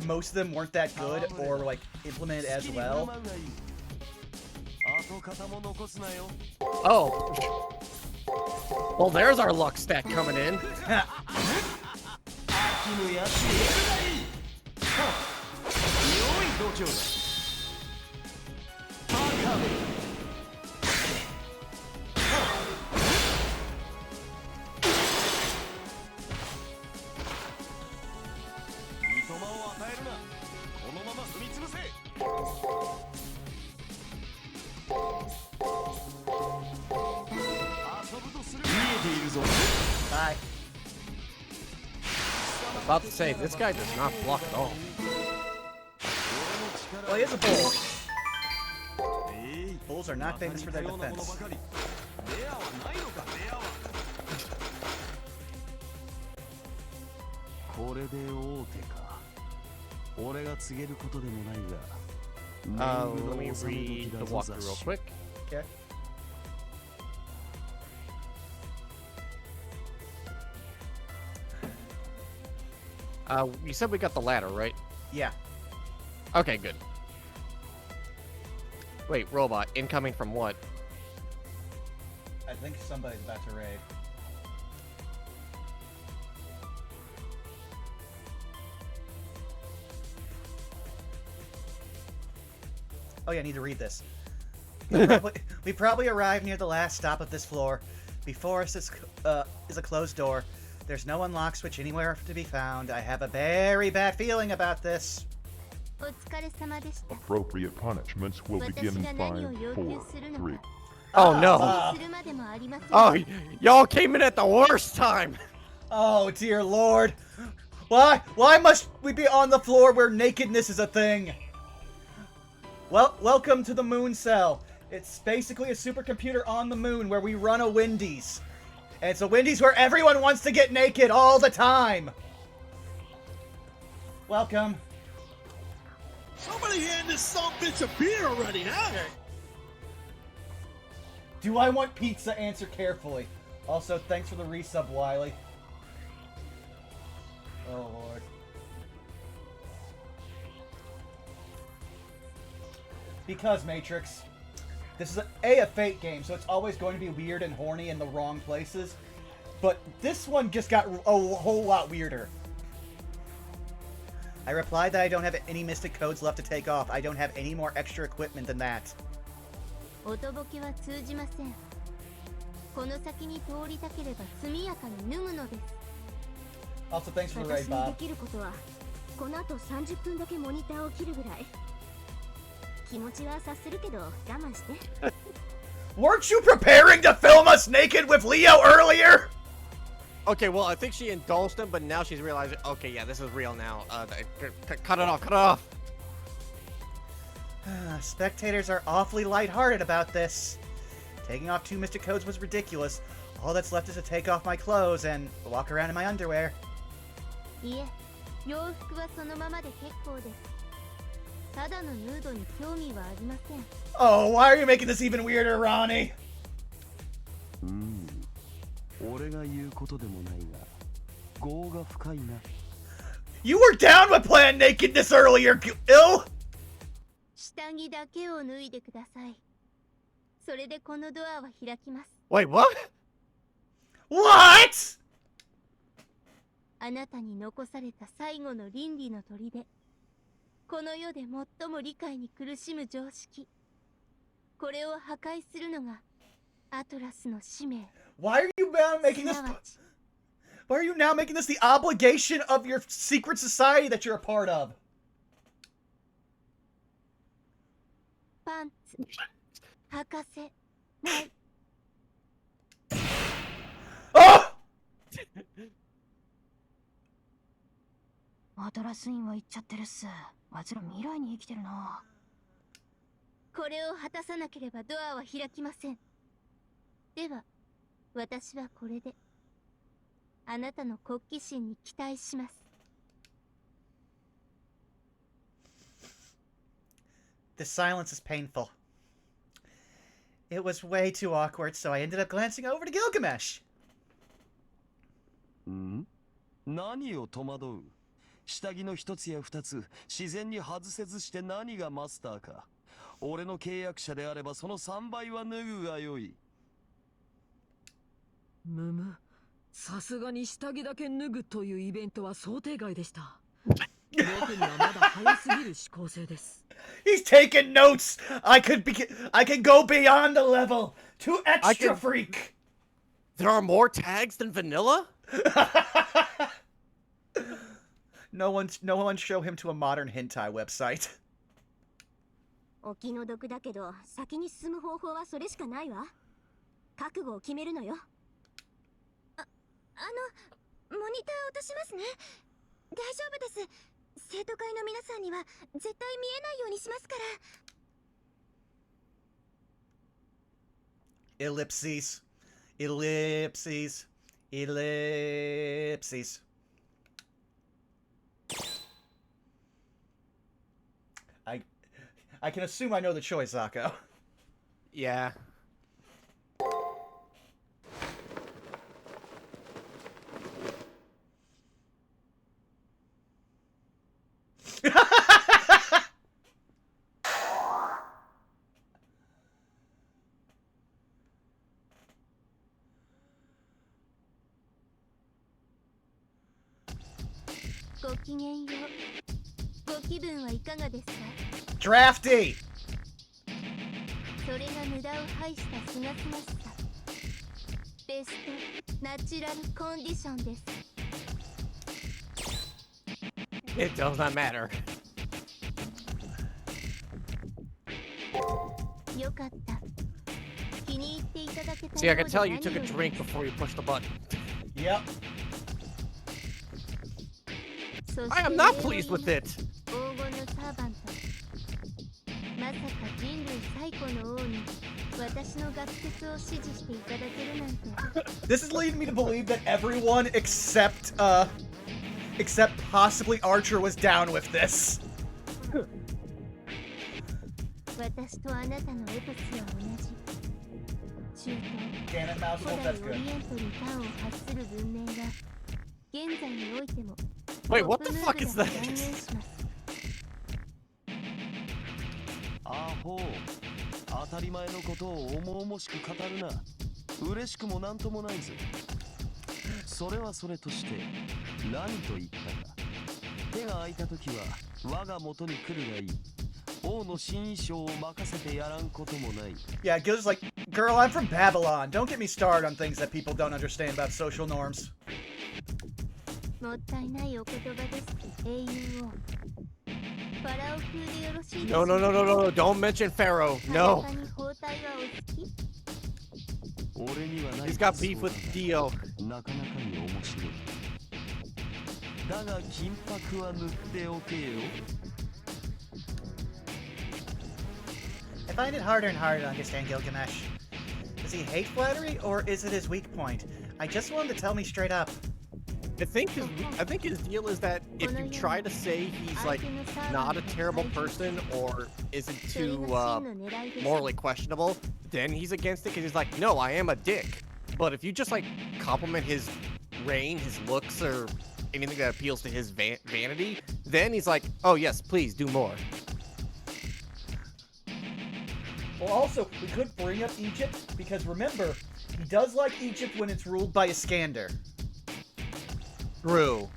most of them weren't that good or, like, implemented as well. Oh. Well, there's our luck stat coming in. Bye. About to say, this guy does not block at all. Well, he is a bull. Bulls are not famous for their defense. Let me read the walkthrough real quick. Okay. You said we got the ladder, right? Yeah. Okay, good. Wait, robot, incoming from what? I think somebody's about to raid. Oh yeah, I need to read this. We probably arrived near the last stop of this floor. Before us is a closed door. There's no unlock switch anywhere to be found. I have a very bad feeling about this. Appropriate punishments will begin in 5, 4, 3. Oh no! Oh, y'all came in at the worst time! Oh dear lord! Why must we be on the floor where nakedness is a thing? Well, welcome to the moon cell. It's basically a supercomputer on the moon where we run a Wendy's. And it's a Wendy's where everyone wants to get naked all the time. Welcome. Somebody hand this son bitch a beer already, huh? Do I want pizza? Answer carefully. Also, thanks for the resub, Wiley. Oh, Lord. Because, Matrix, this is a Fate game, so it's always going to be weird and horny in the wrong places. But this one just got a whole lot weirder. I replied that I don't have any mystic codes left to take off. I don't have any more extra equipment than that. Also, thanks for the raid, Bob. Weren't you preparing to film us naked with Leo earlier? Okay, well, I think she indulged him, but now she's realizing, okay, yeah, this is real now. Cut it off, cut it off. Spectators are awfully lighthearted about this. Taking off 2 mystic codes was ridiculous. All that's left is to take off my clothes and walk around in my underwear. Oh, why are you making this even weirder, Ronnie? You were down with planned nakedness earlier, Ill? Wait, what? What? あなたに残された最後の倫理の砦、この世で最も理解に苦しむ常識、これを破壊するのがアトラスの使命。 Why are you now making this? Why are you now making this the obligation of your secret society that you're a part of? パンツ、履かせない。 Oh! アトラス院は行っちゃってるっす。あいつら未来に生きてるな。これを果たさなければドアは開きません。では、私はこれであなたの好奇心に期待します。 The silence is painful. It was way too awkward, so I ended up glancing over to Gilgamesh. 何を戸惑う？下着の一つや二つ自然に外せずして何がマスターか。俺の契約者であればその3倍は脱ぐがよい。むむ、さすがに下着だけ脱ぐというイベントは想定外でした。僕にはまだ早すぎる思考性です。 He's taking notes. I can go beyond the level to extra freak. There are more tags than vanilla? No one show him to a modern hentai website. お気の毒だけど先に進む方法はそれしかないわ。覚悟を決めるのよ。モニター落としますね。大丈夫です。生徒会の皆さんには絶対見えないようにしますから。 Ellipses. Ellipses. Ellipses. I can assume I know the choice, Zako. Yeah. Drafty! それが無駄を排したすがすがしさ。ベストナチュラルコンディションです。 It does not matter. よかった。気に入っていただけた See, I can tell you took a drink before you pushed the button. Yep. I am not pleased with it. 黄金のサーバント。まさか人類最古の王に私の学説を支持していただけるなんて。 This is leading me to believe that everyone except possibly Archer was down with this. 私とあなたのエトスは同じ。中 Damn it, 東 Mousewolf, 古代 that's オリ good. エントに端を発する文明が現在においても Wait, トッ what プ the ムー fuck ブ is だ that? と断言します。アホ、当たり前のことを重々しく語るな。嬉しくもなんともないぜ。それはそれとして何と言ったか。手が空いた時は我が元に来るがいい。王の新衣装を任せてやらんこともない。 Yeah, Gil's like, girl, I'm from Babylon. Don't get me started on things that people don't understand about social norms. もったいないお言葉です。英雄王。ファラオ風でよろしいです No, no, no, no, no, don't mention Pharaoh. あ No. なたに包帯はお好き？俺にはない。 He's got beef with Dio. なかなかに面白い。だが金箔は塗っておけよ。 I find it harder and harder to understand Gilgamesh. Does he hate flattery, or is it his weak point? I just want him to tell me straight up. I think his deal is that if you try to say he's like not a terrible person or isn't too morally questionable, then he's against it because he's like, no, I am a dick. But if you just like compliment his reign, his looks, or anything that appeals to his vanity, then he's like, oh yes, please do more. Well, also, we could bring up Egypt, because remember, he does like Egypt when it's ruled by Iskander. True.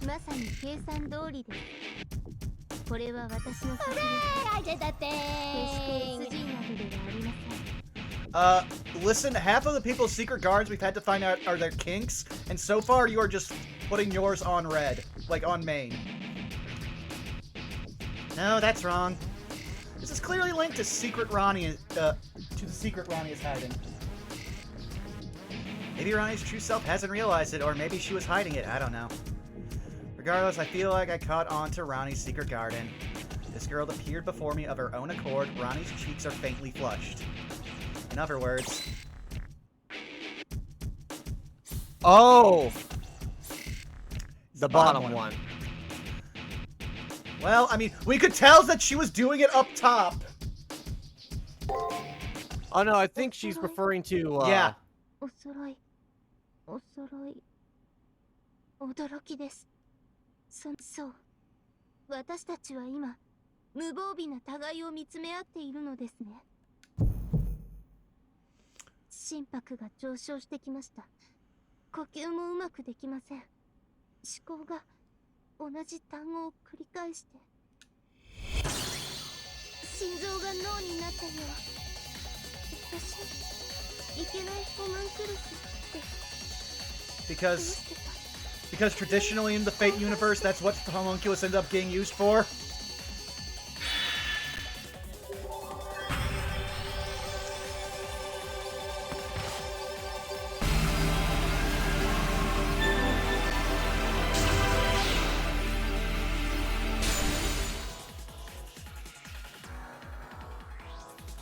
まさに計算通りです。これは私の作品。決して SG などではありません。 Listen, half of the people's secret guards we've had to find out are their kinks, and so far you are just putting yours on red, like on main. No, that's wrong. This is clearly linked to secret Rani, to the secret Rani is hiding. Maybe Rani's true self hasn't realized it, or maybe she was hiding it, I don't know. Regardless, I feel like I caught on to Rani's secret garden. This girl appeared before me of her own accord. Rani's cheeks are faintly flushed. In other words... Oh! The bottom one. Well, I mean, we could tell that she was doing it up top. Oh no, I think she's referring to, Yeah. お揃い。お揃い。驚きです。そう。私たちは今、無防備な互いを見つめ合っているのですね。心拍が上昇してきました。呼吸もうまくできません。思考が同じ単語を繰り返して。心臓が脳になったよ。私、いけないホムンクルスって。 Because traditionally in the Fate universe, that's what the homunculus ended up getting used for.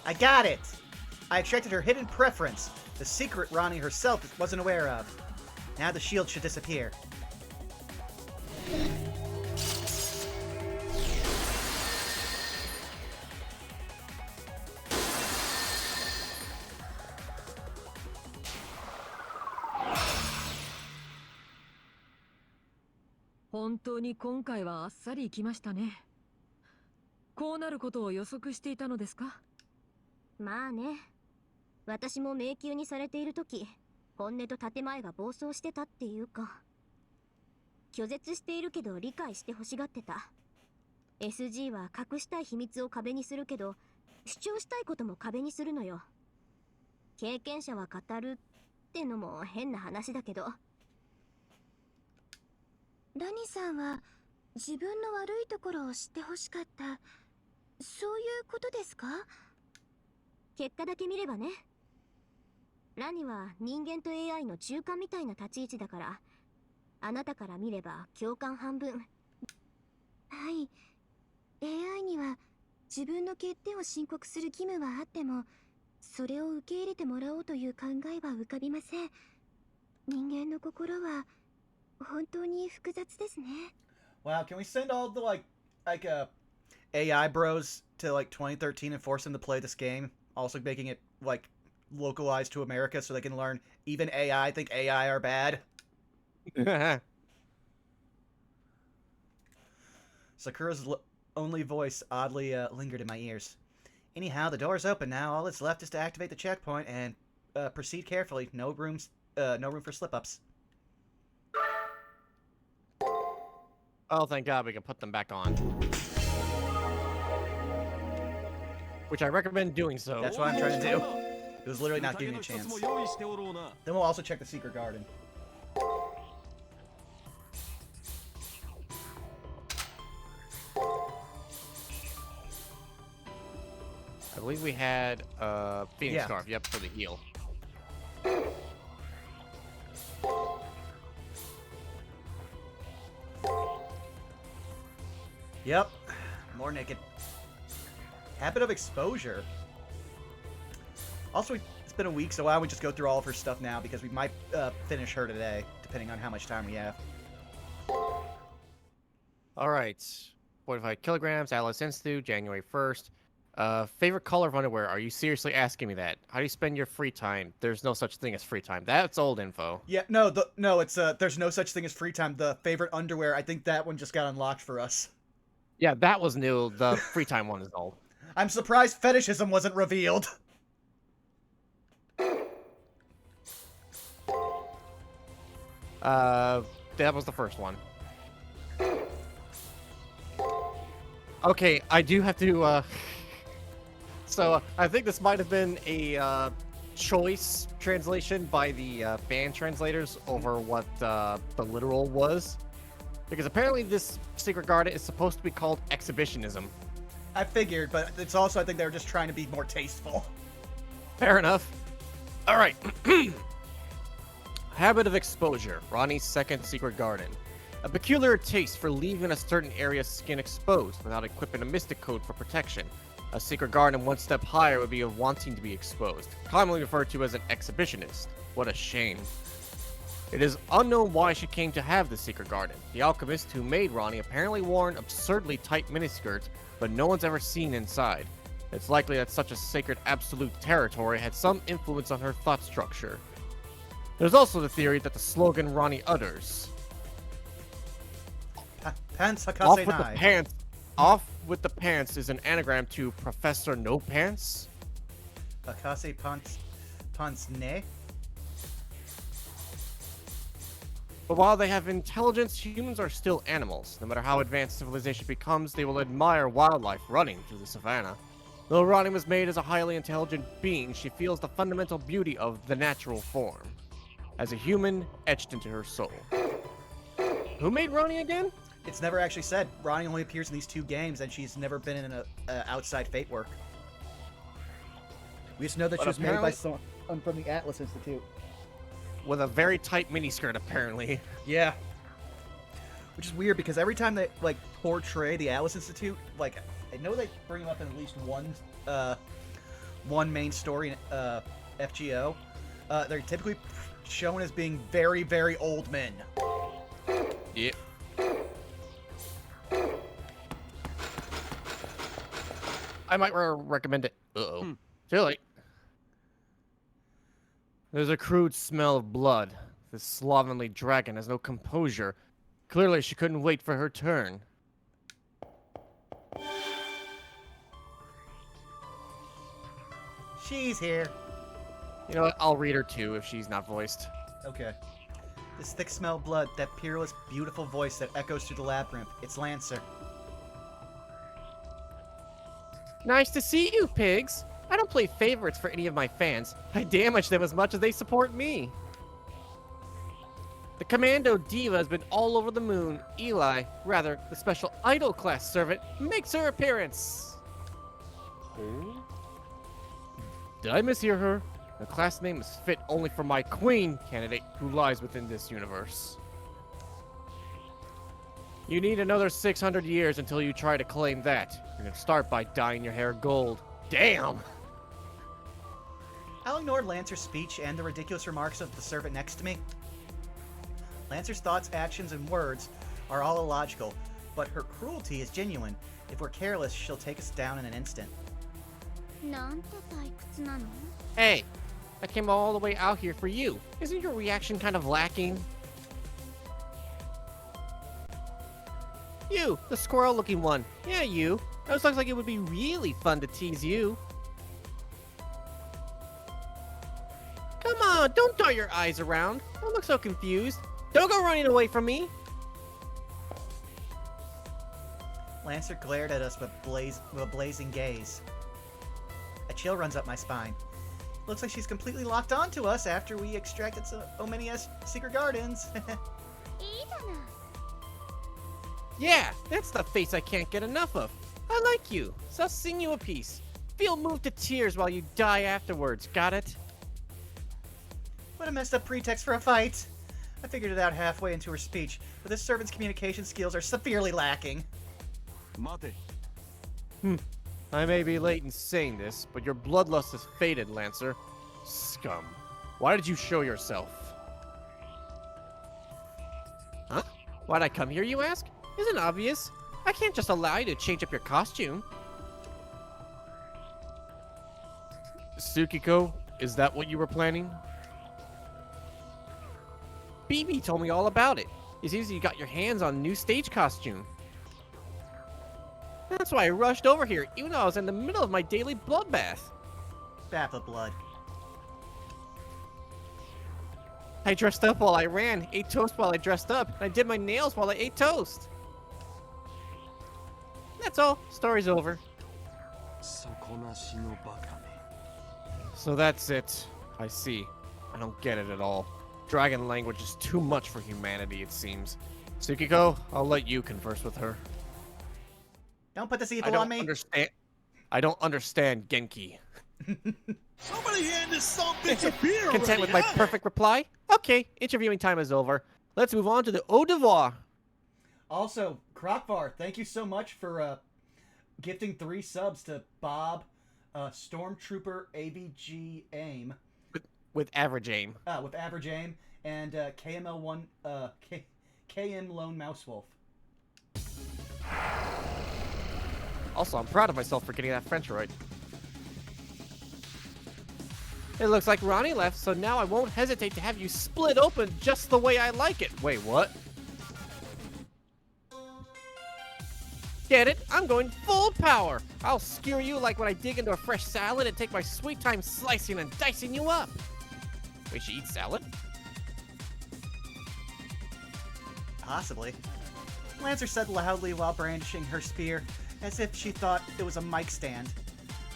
I got it! I extracted her hidden preference, the secret Rani herself wasn't aware of. Now the shield should disappear. Hontou今回はあっさりいきましたね。こうなることを予測していたのですか？まあね。私も迷宮にされているとき、本音と建前が暴走してたっていうか。拒絶しているけど理解して欲しがってた。SG は隠したい秘密を壁にするけど、主張したいことも壁にするのよ。経験者は語るってのも変な話だけど。ラニさんは自分の悪いところを知って欲しかった。そういうことですか？結果だけ見ればね。ラニは人間と AI の中間みたいな立ち位置だから、あなたから見れば共感半分。はい。AI には自分の欠点を申告する義務はあっても、それを受け入れてもらおうという考えは浮かびません。人間の心は本当に複雑ですね。Wow, can we send all the AI bros to 2013 and force them to play this game? Also making it localized to America so they can learn even AI think AI are bad. Sakura's only voice oddly lingered in my ears. Anyhow, the door's open now. All that's left is to activate the checkpoint and proceed carefully. No room for slip-ups. Oh, thank God we can put them back on. Which I recommend doing so. That's what I'm trying to do. It was literally not giving me a chance. Then we'll also check the secret garden. I believe we had Phoenix Scarf, yep, for the heal. Yep, more naked. Habit of exposure. Also, it's been a week, so why don't we just go through all of her stuff now, because we might finish her today, depending on how much time we have. Alright. 45 kilograms, Atlas Institute, January 1st. Favorite color of underwear? Are you seriously asking me that? How do you spend your free time? There's no such thing as free time. That's old info. Yeah, no, it's there's no such thing as free time. The favorite underwear, I think that one just got unlocked for us. Yeah, that was new. The free time one is old. I'm surprised fetishism wasn't revealed. That was the first one. Okay, I do have to, So, I think this might have been a, choice translation by the, fan translators over what, the literal was. Because apparently this secret garden is supposed to be called exhibitionism. I figured, but it's also, I think they were just trying to be more tasteful. Fair enough. Alright. Habit of exposure. Rani's second secret garden. A peculiar taste for leaving a certain area's skin exposed without equipping a mystic code for protection. A secret garden one step higher would be of wanting to be exposed, commonly referred to as an exhibitionist. What a shame. It is unknown why she came to have the secret garden. The alchemist who made Rani apparently wore an absurdly tight miniskirt, but no one's ever seen inside. It's likely that such a sacred absolute territory had some influence on her thought structure. There's also the theory that the slogan Rani utters, Pants off Hakase with the Nai. pants, off with the pants, is an anagram to Professor No Pants? Hakase Pants Ne? But while they have intelligence, humans are still animals. No matter how advanced civilization becomes, they will admire wildlife running through the savannah. Though Rani was made as a highly intelligent being, she feels the fundamental beauty of the natural form, as a human etched into her soul. Who made Rani again? It's never actually said. Rani only appears in these 2 games, and she's never been in a outside Fate work. We just know that But she was made by apparently- someone from the Atlas Institute. With a very tight miniskirt, apparently. Yeah. Which is weird, because every time they, portray the Atlas Institute, I know they bring them up in at least one main story in FGO. They're typically shown as being very, very old men. Yep. I might recommend it. Uh-oh. Too late. There's a crude smell of blood. This slovenly dragon has no composure. Clearly, she couldn't wait for her turn. She's here. You know what? I'll read her too if she's not voiced. Okay. This thick smell of blood, that peerless, beautiful voice that echoes through the labyrinth. It's Lancer. Nice to see you, pigs. I don't play favorites for any of my fans. I damage them as much as they support me. The Commando Diva has been all over the moon. Eli, rather, the special idol class servant, makes her appearance. Oh? Did I mishear her? The class name is fit only for my queen candidate who lies within this universe. You need another 600 years until you try to claim that. You're gonna start by dyeing your hair gold. Damn! I'll ignore Lancer's speech and the ridiculous remarks of the servant next to me. Lancer's thoughts, actions, and words are all illogical, but her cruelty is genuine. If we're careless, she'll take us down in an instant. なんて退屈なの？ Hey, I came all the way out here for you. Isn't your reaction kind of lacking? You, the squirrel-looking one. Yeah, you. That looks like it would be really fun to tease you. Come on, don't dart your eyes around. Don't look so confused. Don't go running away from me. Lancer glared at us with a blazing gaze. A chill runs up my spine. Looks like she's completely locked onto us after we extracted so many secret gardens. いいじゃない。 Yeah, that's the face I can't get enough of. I like you, so I'll sing you a piece. Feel moved to tears while you die afterwards, got it? What a messed up pretext for a fight. I figured it out halfway into her speech, but this servant's communication skills are severely lacking. 待て。 I may be late in saying this, but your bloodlust has faded, Lancer. Scum. Why did you show yourself? Huh? Why'd I come here, you ask? Isn't obvious. I can't just allow you to change up your costume. Tsukiko, is that what you were planning? BB told me all about it. It seems you got your hands on a new stage costume. That's why I rushed over here, even though I was in the middle of my daily bloodbath. Bath of blood. I dressed up while I ran, ate toast while I dressed up, and I did my nails while I ate toast. That's all. Story's over. 底なしのバカめ。 So that's it. I see. I don't get it at all. Dragon language is too much for humanity, it seems. Tsukiko, I'll let you converse with her. Don't put this I evil don't on me. understand. I don't understand Genki. Somebody hand this son bitch a beer already. Content with my huh? perfect reply? Okay, interviewing time is over. Let's move on to the au devoir. Also, Krokvar, thank you so much for gifting 3 subs to Bob, Stormtrooper AVG AIM, With average aim. with average aim, and KML1, KM Lone Mousewolf. Also, I'm proud of myself for getting that French right. It looks like Rani left, so now I won't hesitate to have you split open just the way I like it. Wait, what? Get it? I'm going full power. I'll skewer you like when I dig into a fresh salad and take my sweet time slicing and dicing you up. Wait, she eats salad? Possibly. Lancer said loudly while brandishing her spear, as if she thought it was a mic stand.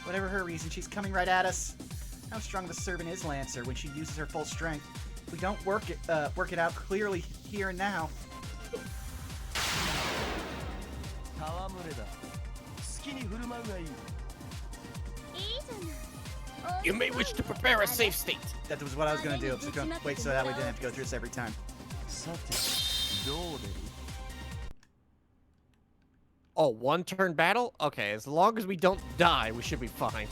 Whatever her reason, she's coming right at us. How strong the servant is, Lancer, when she uses her full strength. If we don't work it out clearly here and now. 戯れだ。好きに振る舞うがいい。いいじゃない。 You may wish to prepare a safe state. That was what I was going to do. I was going to wait so that we didn't have to go through this every time. さて、どう出る？ Oh, one-turn battle? Okay, as long as we don't die, we should be fine.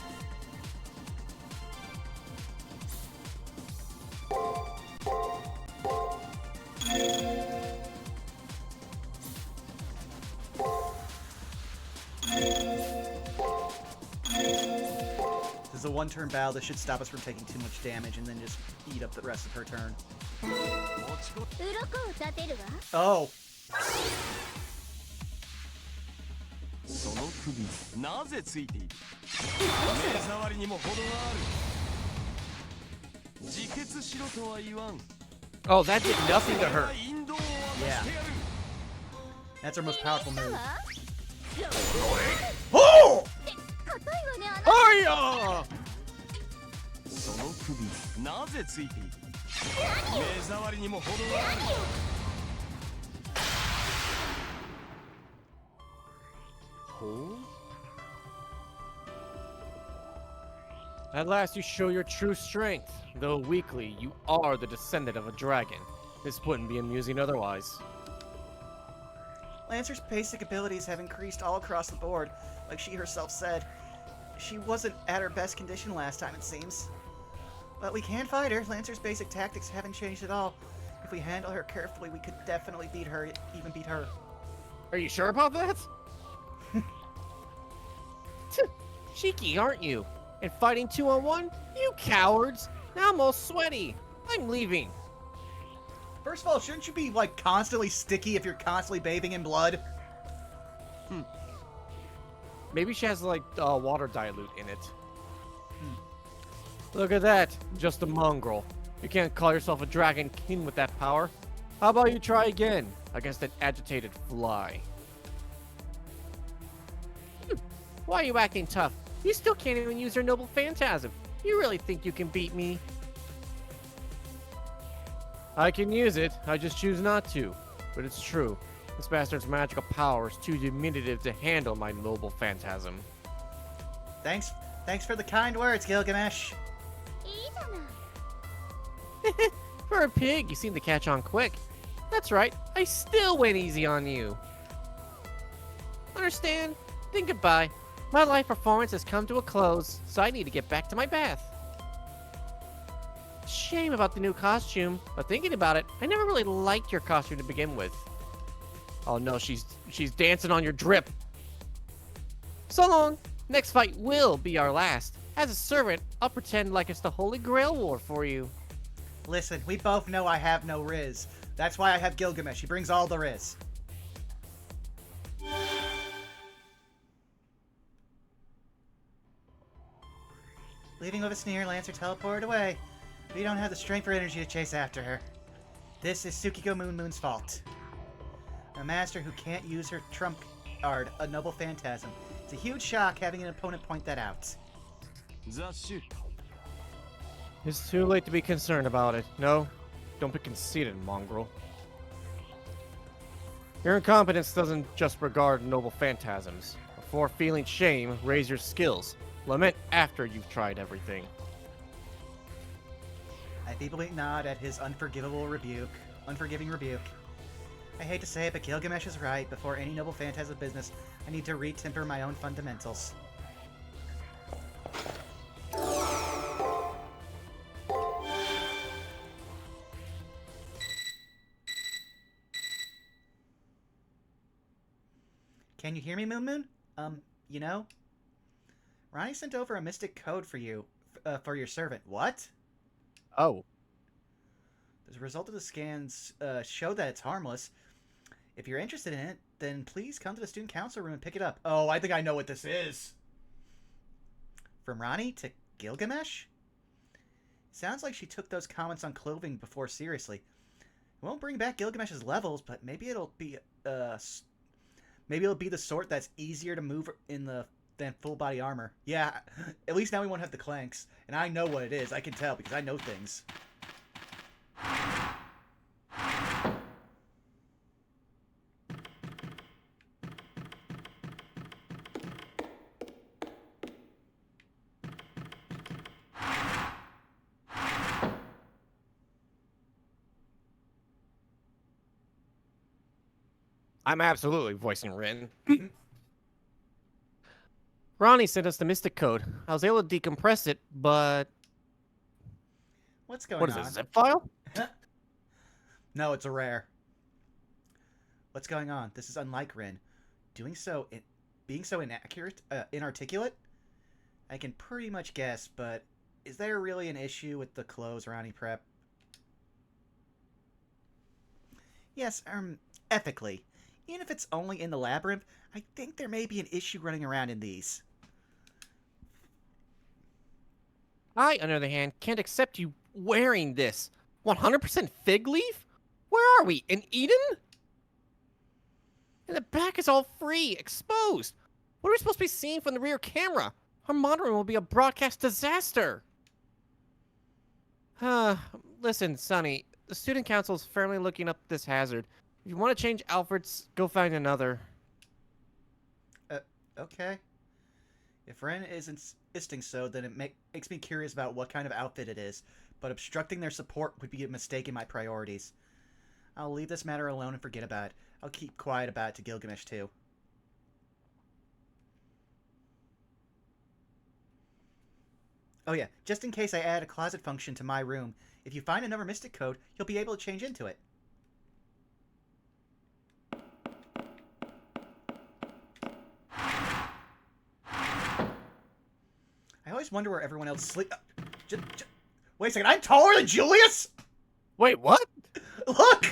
This is a one-turn battle that should stop us from taking too much damage and then just eat up the rest of her turn. 鱗を立てるわ。 Oh! その首、なぜついている？目障りにも程がある。自決しろとは言わん。 Oh, that did nothing to her. 引導を渡してやる。 That's our most powerful move. 硬 Oh! いわね、あなた。 Hiya! その首、なぜついている？目障りにも程がある。 At last you show your true strength. Though weakly, you are the descendant of a dragon. This wouldn't be amusing otherwise. Lancer's basic abilities have increased all across the board, like she herself said. She wasn't at her best condition last time, it seems. But we can fight her. Lancer's basic tactics haven't changed at all. If we handle her carefully, we could definitely beat her, even beat her. Are you sure about that? Cheeky, aren't you? And fighting 2-on-1? You cowards! Now I'm all sweaty. I'm leaving. First of all, shouldn't you be, like, constantly sticky if you're constantly bathing in blood? Maybe she has, like, water dilute in it. Look at that. Just a mongrel. You can't call yourself a dragon king with that power. How about you try again against an agitated fly? Why are you acting tough? You still can't even use your noble phantasm. You really think you can beat me? I can use it, I just choose not to. But it's true. This bastard's magical power is too diminutive to handle my noble phantasm. Thanks for the kind words, Gilgamesh. For a pig, you seem to catch on quick. That's right, I still went easy on you. Understand? Then goodbye. My live performance has come to a close, so I need to get back to my bath. Shame about the new costume, but thinking about it, I never really liked your costume to begin with. Oh no, she's dancing on your drip. So long. Next fight will be our last. As a servant, I'll pretend like it's the Holy Grail War for you. Listen, we both know I have no Riz. That's why I have Gilgamesh. He brings all the Riz. Leaving with a sneer, Lancer teleported away. We don't have the strength or energy to chase after her. This is Tsukiko Moon's fault. A master who can't use her trump card, a noble phantasm. It's a huge shock having an opponent point that out. It's too late to be concerned about it. No, don't be conceited, mongrel. Your incompetence doesn't just regard noble phantasms. Before feeling shame, raise your skills. Lament after you've tried everything. I feebly nod at his unforgiving rebuke. I hate to say it, but Gilgamesh is right. Before any noble phantasm business, I need to retemper my own fundamentals. Can you hear me, Moon? You know? Rani sent over a mystic code for you, for your servant. What? Oh. The result of the scans show that it's harmless. If you're interested in it, then please come to the student council room and pick it up. Oh, I think I know what this is. From Rani to Gilgamesh? Sounds like she took those comments on clothing before seriously. It won't bring back Gilgamesh's levels, but maybe it'll be the sort that's easier to move than full body armor. Yeah, at least now we won't have the clanks. And I know what it is. I can tell because I know things. I'm absolutely voicing Rin. Rani sent us the Mystic Code. I was able to decompress it, but... What's going on? What is this, a zip file? No, it's a rare. What's going on? This is unlike Rin. Being so inaccurate, inarticulate? I can pretty much guess, but is there really an issue with the clothes Rani prep? Yes, ethically. Even if it's only in the labyrinth, I think there may be an issue running around in these. I, on the other hand, can't accept you wearing this. 100% fig leaf? Where are we? In Eden? And the back is all free, exposed. What are we supposed to be seeing from the rear camera? Our monitoring will be a broadcast disaster. Listen, Sonny, the student council is firmly looking up this hazard. If you want to change outfits, go find another. Okay. If Ren is insisting so, then it makes me curious about what kind of outfit it is, but obstructing their support would be a mistake in my priorities. I'll leave this matter alone and forget about it. I'll keep quiet about it to Gilgamesh, too. Oh yeah, just in case I add a closet function to my room, if you find another mystic code, you'll be able to change into it. I always wonder where everyone else sleeps. Wait a second, I'm taller than Julius? Wait, what? Look!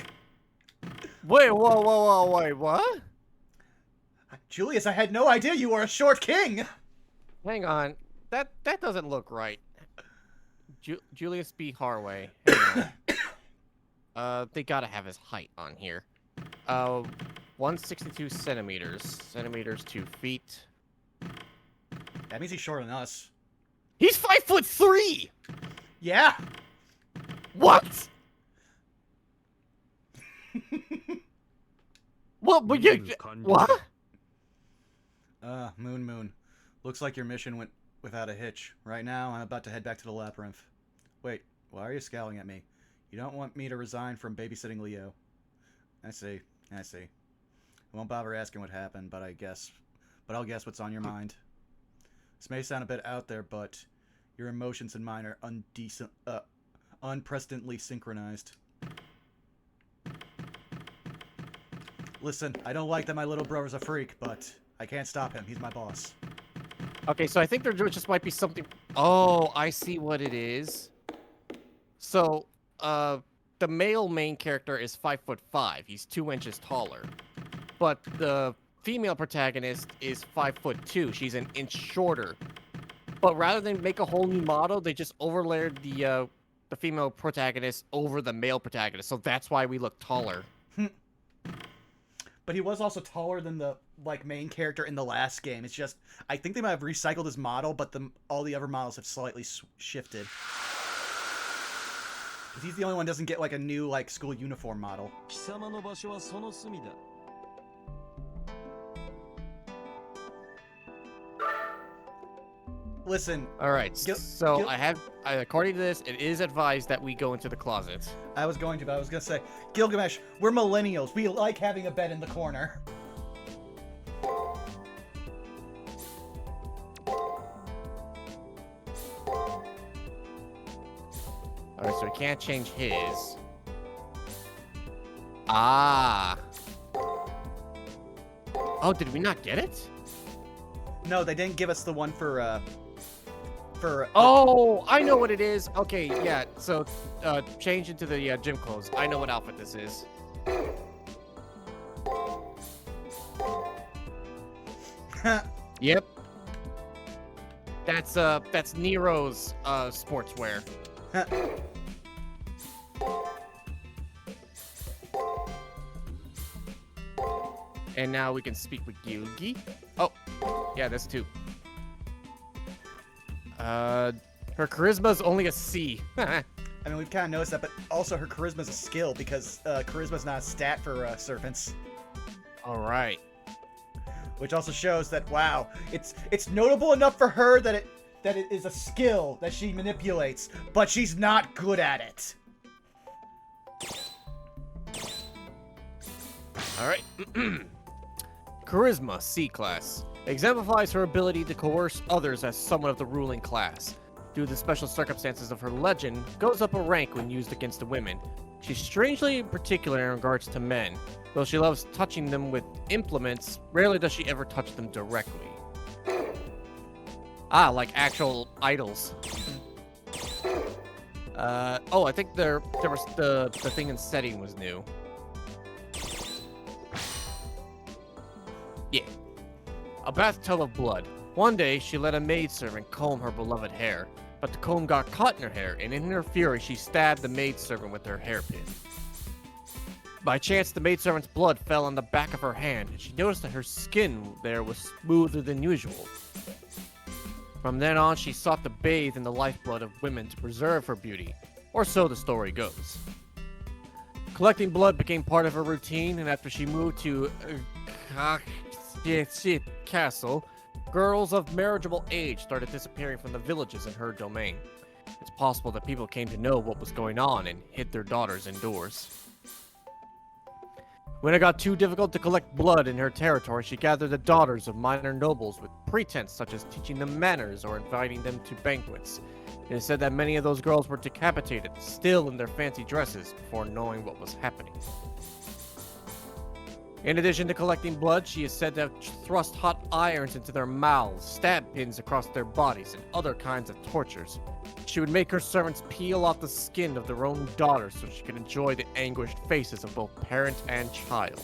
Wait, wait, what? Julius, I had no idea you were a short king! Hang on. That doesn't look right. Julius B. Harway. Hang on. They gotta have his height on here. 162 centimeters. Centimeters to feet. That means he's shorter than us. He's 5'3". Yeah! What? What? But you, what? Moon. Looks like your mission went without a hitch. Right now, I'm about to head back to the labyrinth. Wait, why are you scowling at me? You don't want me to resign from babysitting Leo. I see. I won't bother asking what happened, but I'll guess what's on your mind. This may sound a bit out there, but your emotions and mine are unprecedentedly synchronized. Listen, I don't like that my little brother's a freak, but I can't stop him. He's my boss. Okay, so I think there just might be something... Oh, I see what it is. So, the male main character is 5'5". He's 2 inches taller. But the female protagonist is 5'2". She's an inch shorter. But rather than make a whole new model, they just overlaid the female protagonist over the male protagonist. So that's why we look taller. But he was also taller than the main character in the last game. It's just I think they might have recycled his model, but all the other models have slightly shifted. 'Cause he's the only one who doesn't get a new school uniform model. Listen. All right. So according to this, it is advised that we go into the closet. I was going to say, Gilgamesh, we're millennials. We like having a bed in the corner. All right, so we can't change his. Ah. Oh, did we not get it? No, they didn't give us the one for. Oh, I know what it is. Okay, yeah. So, change into the gym clothes. I know what outfit this is. Yep. That's Nero's sportswear. And now we can speak with Gilgi. Oh, yeah, this too. Her charisma's only a C. I mean, we've kind of noticed that, but also her charisma's a skill because charisma's not a stat for servants. All right. Which also shows that wow, it's notable enough for her that it is a skill that she manipulates, but she's not good at it. All right. Charisma, C class. Exemplifies her ability to coerce others as someone of the ruling class. Due to the special circumstances of her legend, goes up a rank when used against the women. She's strangely particular in regards to men. Though she loves touching them with implements, rarely does she ever touch them directly. Ah, like actual idols. Oh, I think there was the thing in setting was new. Yeah. A bathtub of blood. One day, she let a maidservant comb her beloved hair, but the comb got caught in her hair, and in her fury, she stabbed the maidservant with her hairpin. By chance, the maidservant's blood fell on the back of her hand, and she noticed that her skin there was smoother than usual. From then on, she sought to bathe in the lifeblood of women to preserve her beauty, or so the story goes. Collecting blood became part of her routine, and after she moved to Castle, girls of marriageable age started disappearing from the villages in her domain. It's possible that people came to know what was going on and hid their daughters indoors. When it got too difficult to collect blood in her territory, she gathered the daughters of minor nobles with pretense such as teaching them manners or inviting them to banquets. It is said that many of those girls were decapitated, still in their fancy dresses, before knowing what was happening. In addition to collecting blood, she is said to have thrust hot irons into their mouths, stab pins across their bodies, and other kinds of tortures. She would make her servants peel off the skin of their own daughters so she could enjoy the anguished faces of both parent and child.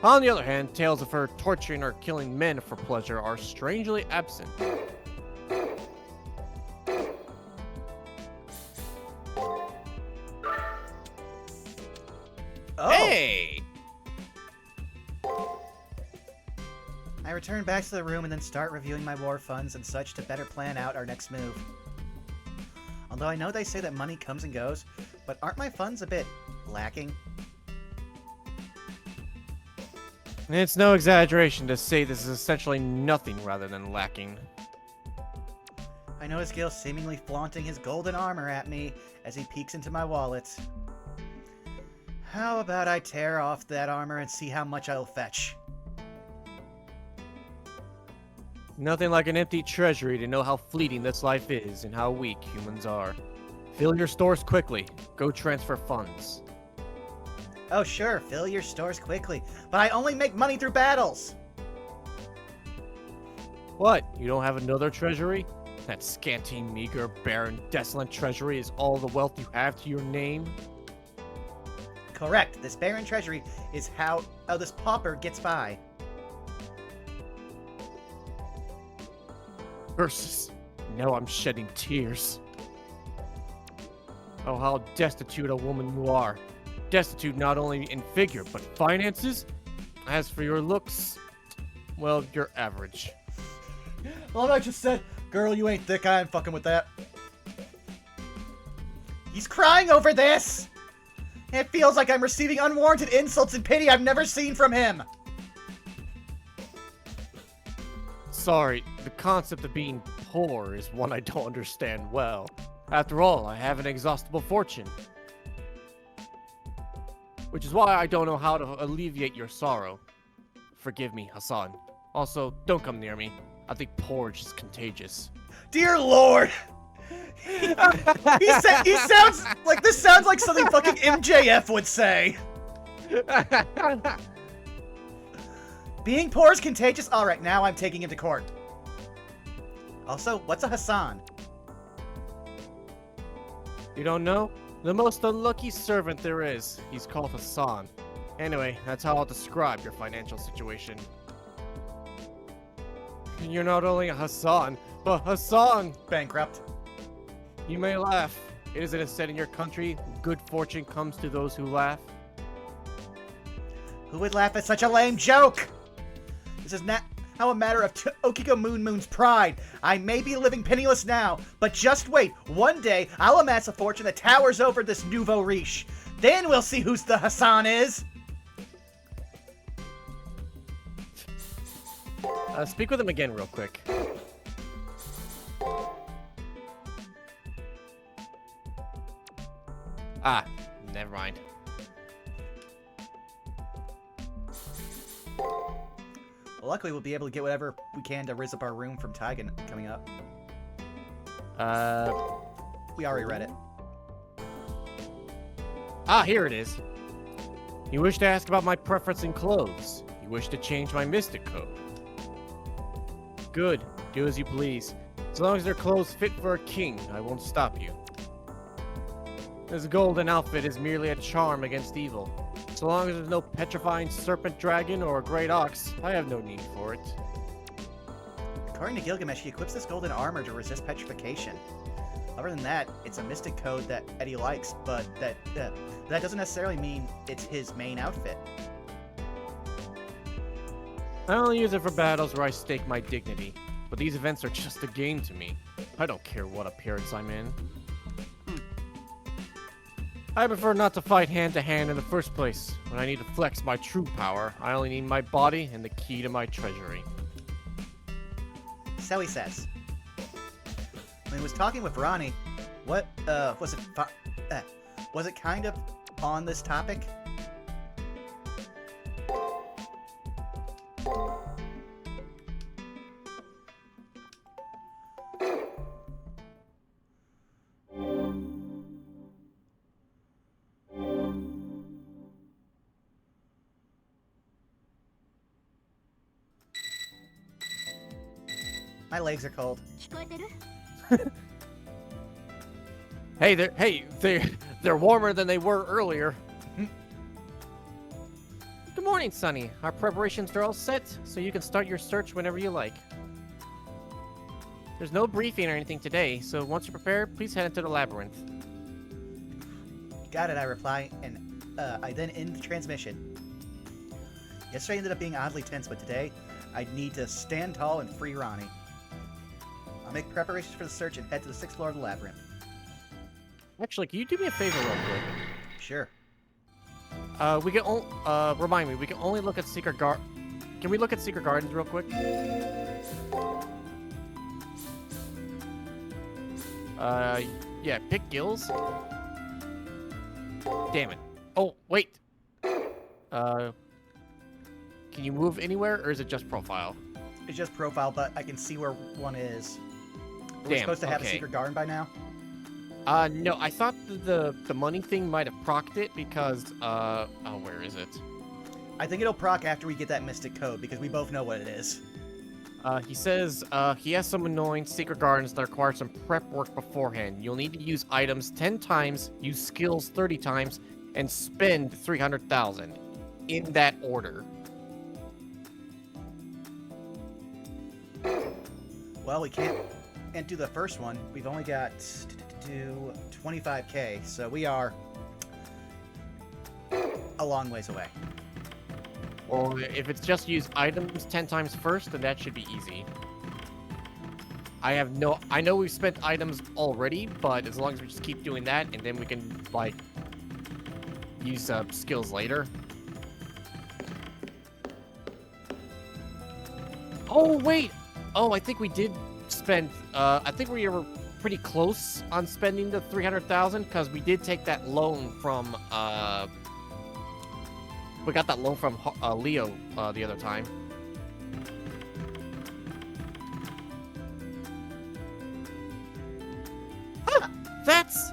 On the other hand, tales of her torturing or killing men for pleasure are strangely absent. Oh. Hey! I return back to the room and then start reviewing my war funds and such to better plan out our next move. Although I know they say that money comes and goes, but aren't my funds a bit lacking? It's no exaggeration to say this is essentially nothing rather than lacking. I notice Gil seemingly flaunting his golden armor at me as he peeks into my wallet. How about I tear off that armor and see how much I'll fetch? Nothing like an empty treasury to know how fleeting this life is and how weak humans are. Fill your stores quickly. Go transfer funds. Oh sure, fill your stores quickly, but I only make money through battles! What? You don't have another treasury? That scanty, meager, barren, desolate treasury is all the wealth you have to your name? Correct, this barren treasury is how this pauper gets by. Curses. Now I'm shedding tears. Oh, how destitute a woman you are. Destitute not only in figure, but finances? As for your looks, well, you're average. Well, I just said, girl, you ain't thick, I ain't fucking with that. He's crying over this! It feels like I'm receiving unwarranted insults and pity I've never seen from him! Sorry, the concept of being poor is one I don't understand well. After all, I have an inexhaustible fortune. Which is why I don't know how to alleviate your sorrow. Forgive me, Hassan. Also, don't come near me. I think porridge is contagious. Dear Lord! he sounds like, this sounds like something fucking MJF would say. Being poor is contagious? Alright, now I'm taking him to court. Also, what's a Hassan? You don't know? The most unlucky servant there is. He's called Hassan. Anyway, that's how I'll describe your financial situation. You're not only a Hassan, but Hassan! Bankrupt. You may laugh. Isn't it said in your country, good fortune comes to those who laugh? Who would laugh at such a lame joke? This is now a matter of Okiko Moon's pride. I may be living penniless now, but just wait. One day, I'll amass a fortune that towers over this nouveau riche. Then we'll see who's the Hassan is. Speak with him again real quick. Ah, never mind. Well, luckily, we'll be able to get whatever we can to rizz up our room from Taigen coming up. We already read it. Ah, here it is. You wish to ask about my preference in clothes. You wish to change my mystic code. Good. Do as you please. As long as their clothes fit for a king, I won't stop you. This golden outfit is merely a charm against evil. So long as there's no petrifying serpent dragon or a great ox, I have no need for it. According to Gilgamesh, he equips this golden armor to resist petrification. Other than that, it's a mystic code that Eddie likes, but that doesn't necessarily mean it's his main outfit. I only use it for battles where I stake my dignity, but these events are just a game to me. I don't care what appearance I'm in. I prefer not to fight hand-to-hand in the first place. When I need to flex my true power, I only need my body and the key to my treasury. So he says. When he was talking with Rani, what, was it kind of on this topic? My legs are cold. 聞こえてる？ They're warmer than they were earlier. Good morning, Sonny. Our preparations are all set, so you can start your search whenever you like. There's no briefing or anything today, so once you're prepared, please head into the labyrinth. Got it, I reply, and I then end the transmission. Yesterday ended up being oddly tense, but today I need to stand tall and free Rani. I'll make preparations for the search and head to the 6th floor of the labyrinth. Actually, can you do me a favor real quick? Sure. We can remind me, we can only look at Secret Can we look at Secret Gardens real quick? Yeah, pick gills. Damn it. Oh, wait. Can you move anywhere, or is it just profile? It's just profile, but I can see where one is. Are we Damn, supposed to have a okay. secret garden by now? No, I thought the money thing might have procced it because, oh, where is it? I think it'll proc after we get that mystic code, because we both know what it is. He says, he has some annoying secret gardens that require some prep work beforehand. You'll need to use items 10 times, use skills 30 times, and spend 300,000. In that order. Well, we can't do the first one. We've only got to do 25k, so we are a long ways away. Well, if it's just use items 10 times first, then that should be easy. I know we've spent items already, but as long as we just keep doing that, and then we can, like, use skills later. Oh, wait! Oh, I think we did spend, I think we were pretty close on spending the 300,000, because we did take that loan from, we got that loan from Leo the other time. Ah, that's...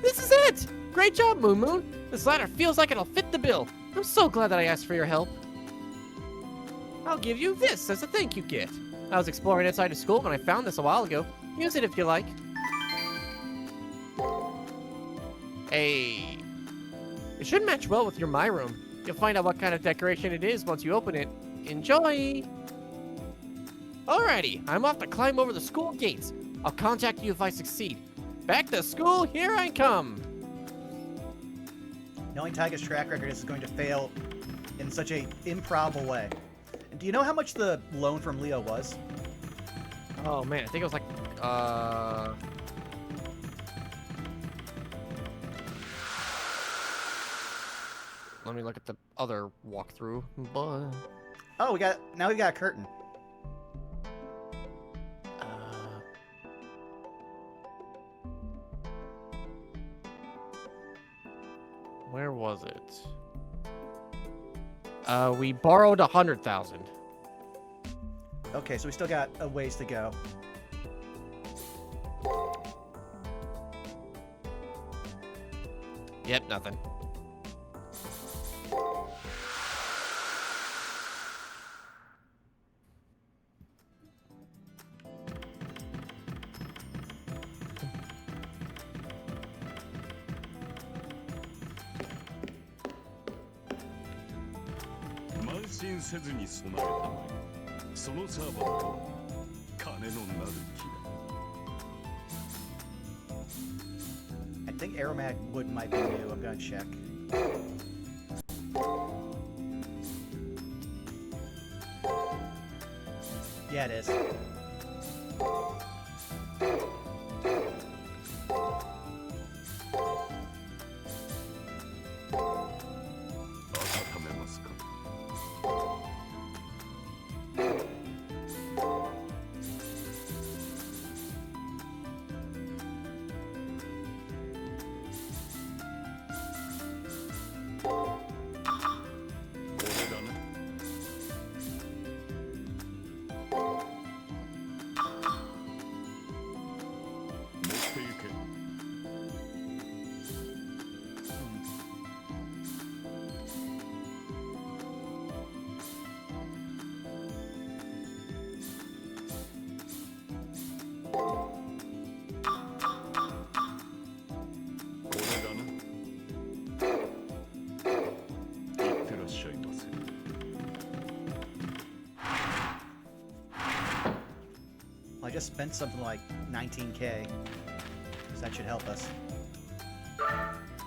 This is it! Great job, Moon Moon! This ladder feels like it'll fit the bill. I'm so glad that I asked for your help. I'll give you this as a thank you gift. I was exploring inside the school when I found this a while ago. Use it if you like. Hey. It should match well with your my room. You'll find out what kind of decoration it is once you open it. Enjoy! Alrighty, I'm off to climb over the school gates. I'll contact you if I succeed. Back to school, here I come! Knowing Taiga's track record, this is going to fail in such a improbable way. And do you know how much the loan from Leo was? Oh man, I think it was like, let me look at the other walkthrough. But... Oh, now we got a curtain. Where was it? We borrowed 100,000. Okay, so we still got a ways to go. Yep, nothing. I think aromatic wood might be new. I'm gonna check. Yeah, it is. I just spent something like 19k. So that should help us.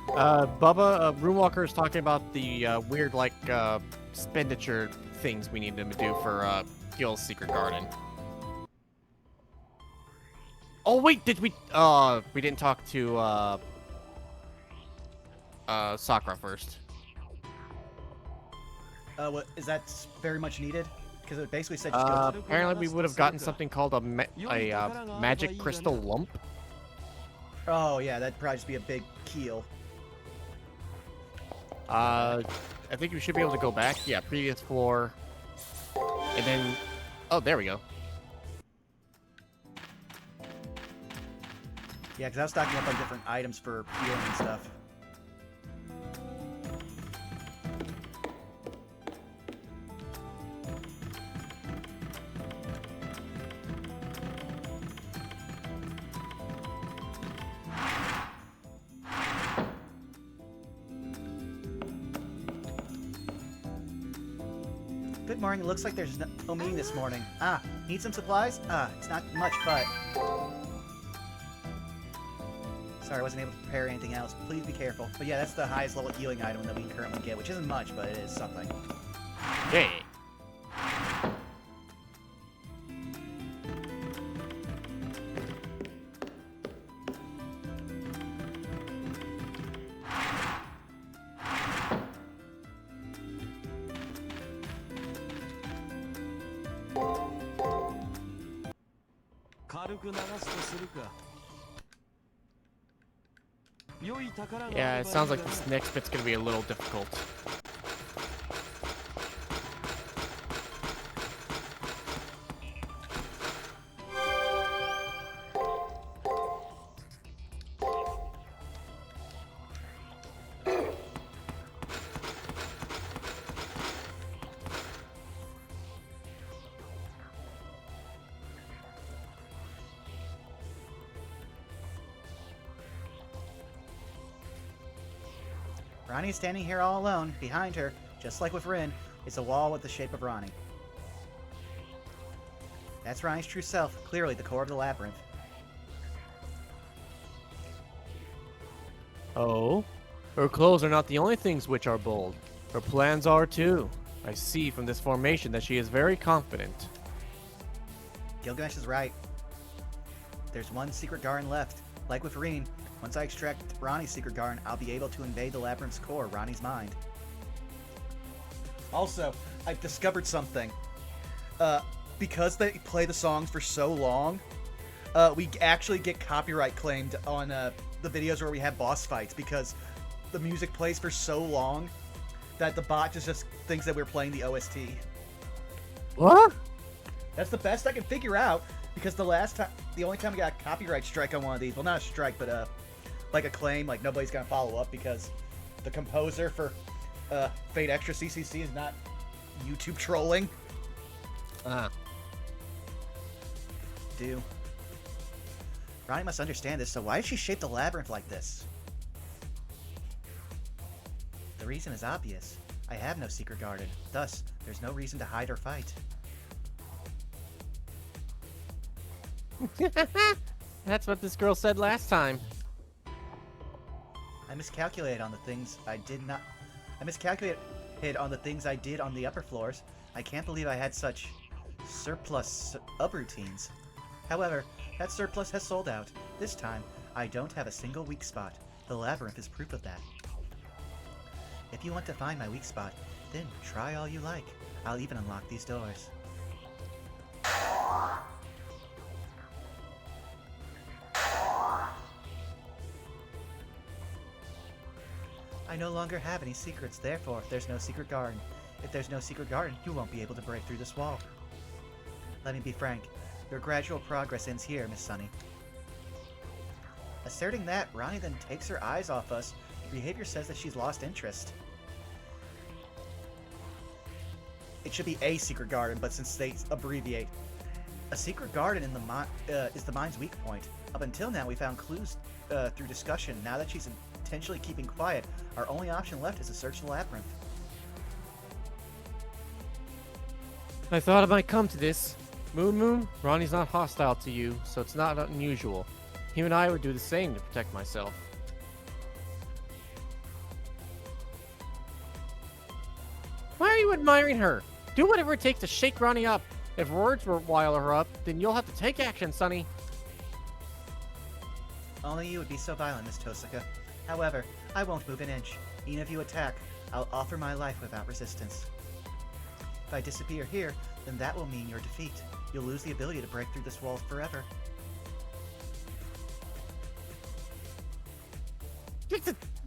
Bubba, Roomwalker is talking about the weird, like, expenditure things we need to do for Gil's Secret Garden. Oh, wait, did we didn't talk to, Sakura first. What, is that very much needed? Because it basically said just go to... Apparently we would have gotten something called a magic crystal lump. Oh, yeah, that'd probably just be a big keel. I think we should be able to go back. Yeah, previous floor. And then... Oh, there we go. Yeah, because I was stocking up on different items for healing and stuff. Good morning. It looks like there's no meeting this morning. Ah, need some supplies? Ah, it's not much, but... Sorry, I wasn't able to prepare anything else. Please be careful. But yeah, that's the highest level healing item that we can currently get, which isn't much, but it is something. Yay! Yeah, it sounds like this next bit's gonna be a little difficult. Rani is standing here all alone. Behind her, just like with Rin, is a wall with the shape of Rani. That's Rani's true self, clearly the core of the labyrinth. Oh? Her clothes are not the only things which are bold. Her plans are too. I see from this formation that she is very confident. Gilgamesh is right. There's one secret garden left. Like with Rin, once I extract Rani's secret garden, I'll be able to invade the labyrinth's core, Rani's mind. Also, I've discovered something. Because they play the songs for so long, we actually get copyright claimed on the videos where we have boss fights because the music plays for so long that the bot just thinks that we're playing the OST. What? That's the best I can figure out because the only time we got a copyright strike on one of these, well, not a strike, but like a claim, like nobody's gonna follow up because the composer for Fate Extra CCC is not YouTube trolling. Do. Rani must understand this, so why did she shape the labyrinth like this? The reason is obvious. I have no secret garden. Thus, there's no reason to hide or fight. That's what this girl said last time. I miscalculated on the things I did not... I miscalculated on the things I did on the upper floors. I can't believe I had such surplus routines. However, that surplus has sold out. This time, I don't have a single weak spot. The labyrinth is proof of that. If you want to find my weak spot, then try all you like. I'll even unlock these doors. I no longer have any secrets, therefore there's no secret garden. If there's no secret garden, you won't be able to break through this wall. Let me be frank. Your gradual progress ends here, Miss Sunny. Asserting that, Rani then takes her eyes off us. Her behavior says that she's lost interest. It should be a secret garden, but since they abbreviate. A secret garden in the is the mind's weak point. Up until now, we found clues through discussion. Now that she's intentionally keeping quiet, our only option left is to search the labyrinth. I thought it might come to this. Moon, Ronnie's not hostile to you, so it's not unusual. Him and I would do the same to protect myself. Why are you admiring her? Do whatever it takes to shake Ronnie up. If words will rile her up, then you'll have to take action, Sonny. Only you would be so violent, Miss Tosaka. However, I won't move an inch. Even if you attack, I'll offer my life without resistance. If I disappear here, then that will mean your defeat. You'll lose the ability to break through this wall forever. You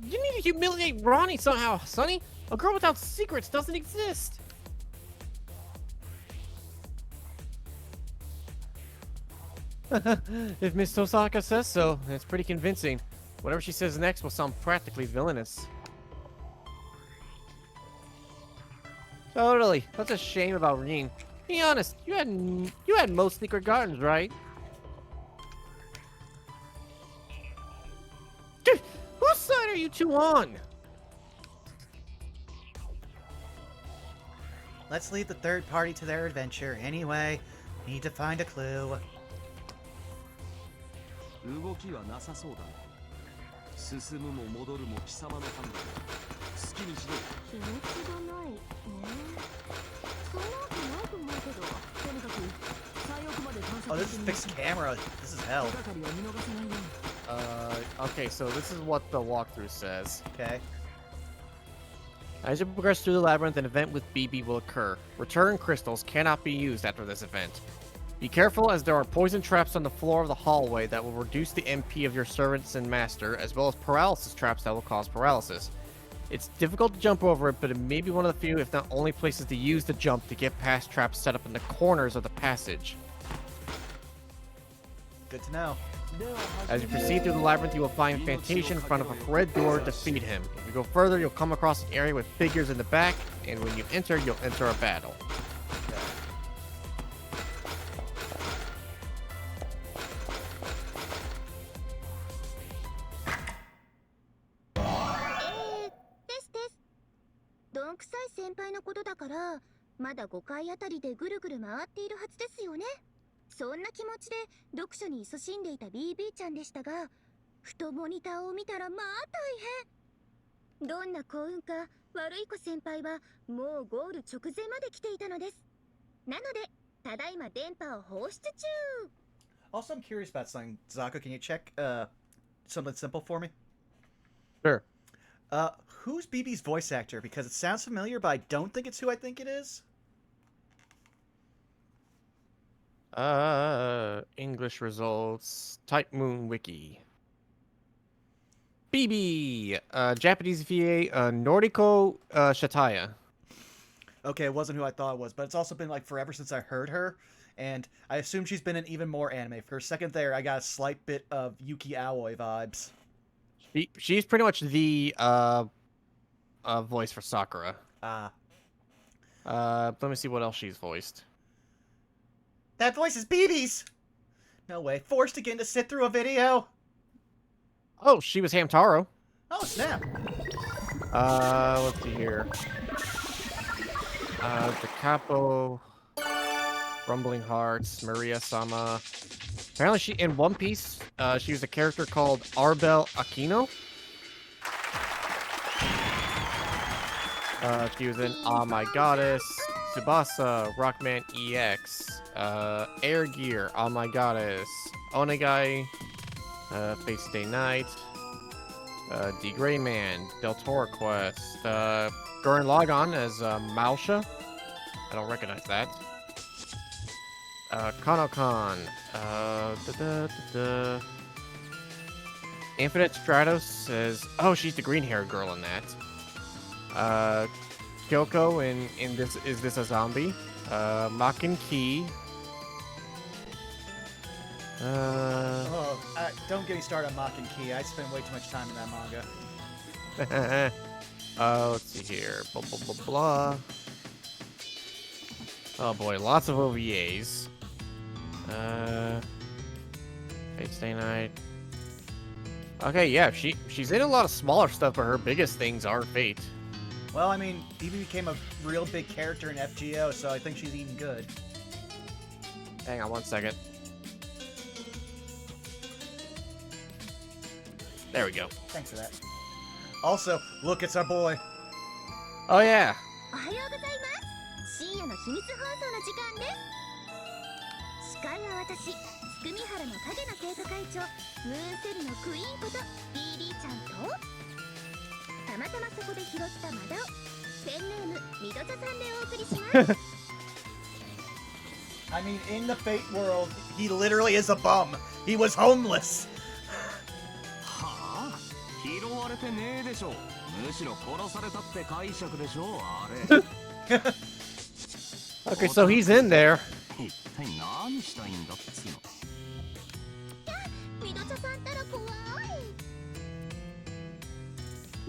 need to humiliate Ronnie somehow, Sonny. A girl without secrets doesn't exist. If Miss Tosaka says so, it's pretty convincing. Whatever she says next will sound practically villainous. Totally. That's a shame about Reen. Be honest, you had most secret gardens, right? Dude, whose side are you two on? Let's leave the third party to their adventure. Anyway, need to find a clue. 動きはなさそうだ。進むも戻るも貴様の判断。好きにしろ。気持ちがないね。そんなわけないと思うけど、とにかく最奥まで探 Oh, 索 this is fixed camera. This is hell. 手がかりを見逃さないように。 Okay, so this is what the walkthrough says. Okay. As you progress through the labyrinth, an event with BB will occur. Return crystals cannot be used after this event. Be careful, as there are poison traps on the floor of the hallway that will reduce the MP of your servants and master, as well as paralysis traps that will cause paralysis. It's difficult to jump over it, but it may be one of the few, if not only, places to use the jump to get past traps set up in the corners of the passage. Good to know. As you proceed through the labyrinth, you will find Fantasia in front of a red door. Defeat him. If you go further, you'll come across an area with figures in the back, and when you enter, you'll enter a battle.ですどんくさい先輩のことだからまだ5階あたりでぐるぐる回っているはずですよね。そんな気持ちで読書に勤しんでいた BB ちゃんでしたが、ふとモニターを見たらまあ大変。どんな幸運か悪い子先輩はもうゴール直前まで来ていたのです。なのでただいま電波を放出中。 Also, I'm curious about something. Zako, can you check something simple for me? Sure. Who's BB's voice actor? Because it sounds familiar, but I don't think it's who I think it is. English results. Type Moon Wiki. BB. Japanese VA. Noriko Shataya. Okay, it wasn't who I thought it was, but it's also been like forever since I heard her, and I assume she's been in even more anime. For a second there, I got a slight bit of Yuki Aoi vibes. She's pretty much the voice for Sakura. Let me see what else she's voiced. That voice is BB's! No way. Forced again to sit through a video? Oh, she was Hamtaro. Oh, snap. Let's see here. The Capo, Rumbling Hearts, Maria Sama. Apparently, she in One Piece, she was a character called Arbel Aquino. She was in Ah My Goddess, Tsubasa, Rockman EX, Air Gear, Ah My Goddess, Onegai, Face Day Night, D Gray Man, Del Toro Quest, Gurren Lagann as Malsha. I don't recognize that. Konokan, Infinite Stratos says, oh, she's the green-haired girl in that. Kyoko in this, is this a zombie? Makin Ki. Don't get me started on Makin Ki. I spent way too much time in that manga. Let's see here. Blah, blah, blah, blah. Oh boy, lots of OVAs. Fate Stay Night. Okay, yeah, she's in a lot of smaller stuff, but her biggest things are Fate. Well, I mean, BB became a real big character in FGO, so I think she's eating good. Hang on 1 second. There we go. Thanks for that. Also, look, it's our boy. Oh yeah. おはようございます深夜の秘密放送の時間です司会は私つくみはるの影の生徒会長ムーンセルのクイーンこと BB ちゃんとたまたまそこで拾ったマダオペンネームミドチャさんでお送りします I mean, in the Fate world, he literally is a bum. He was homeless. はあ拾われてねえでしょむしろ殺されたって解釈でしょあれ Okay, so he's in there. 一体何したいんだっつうのミドチャさんったら怖い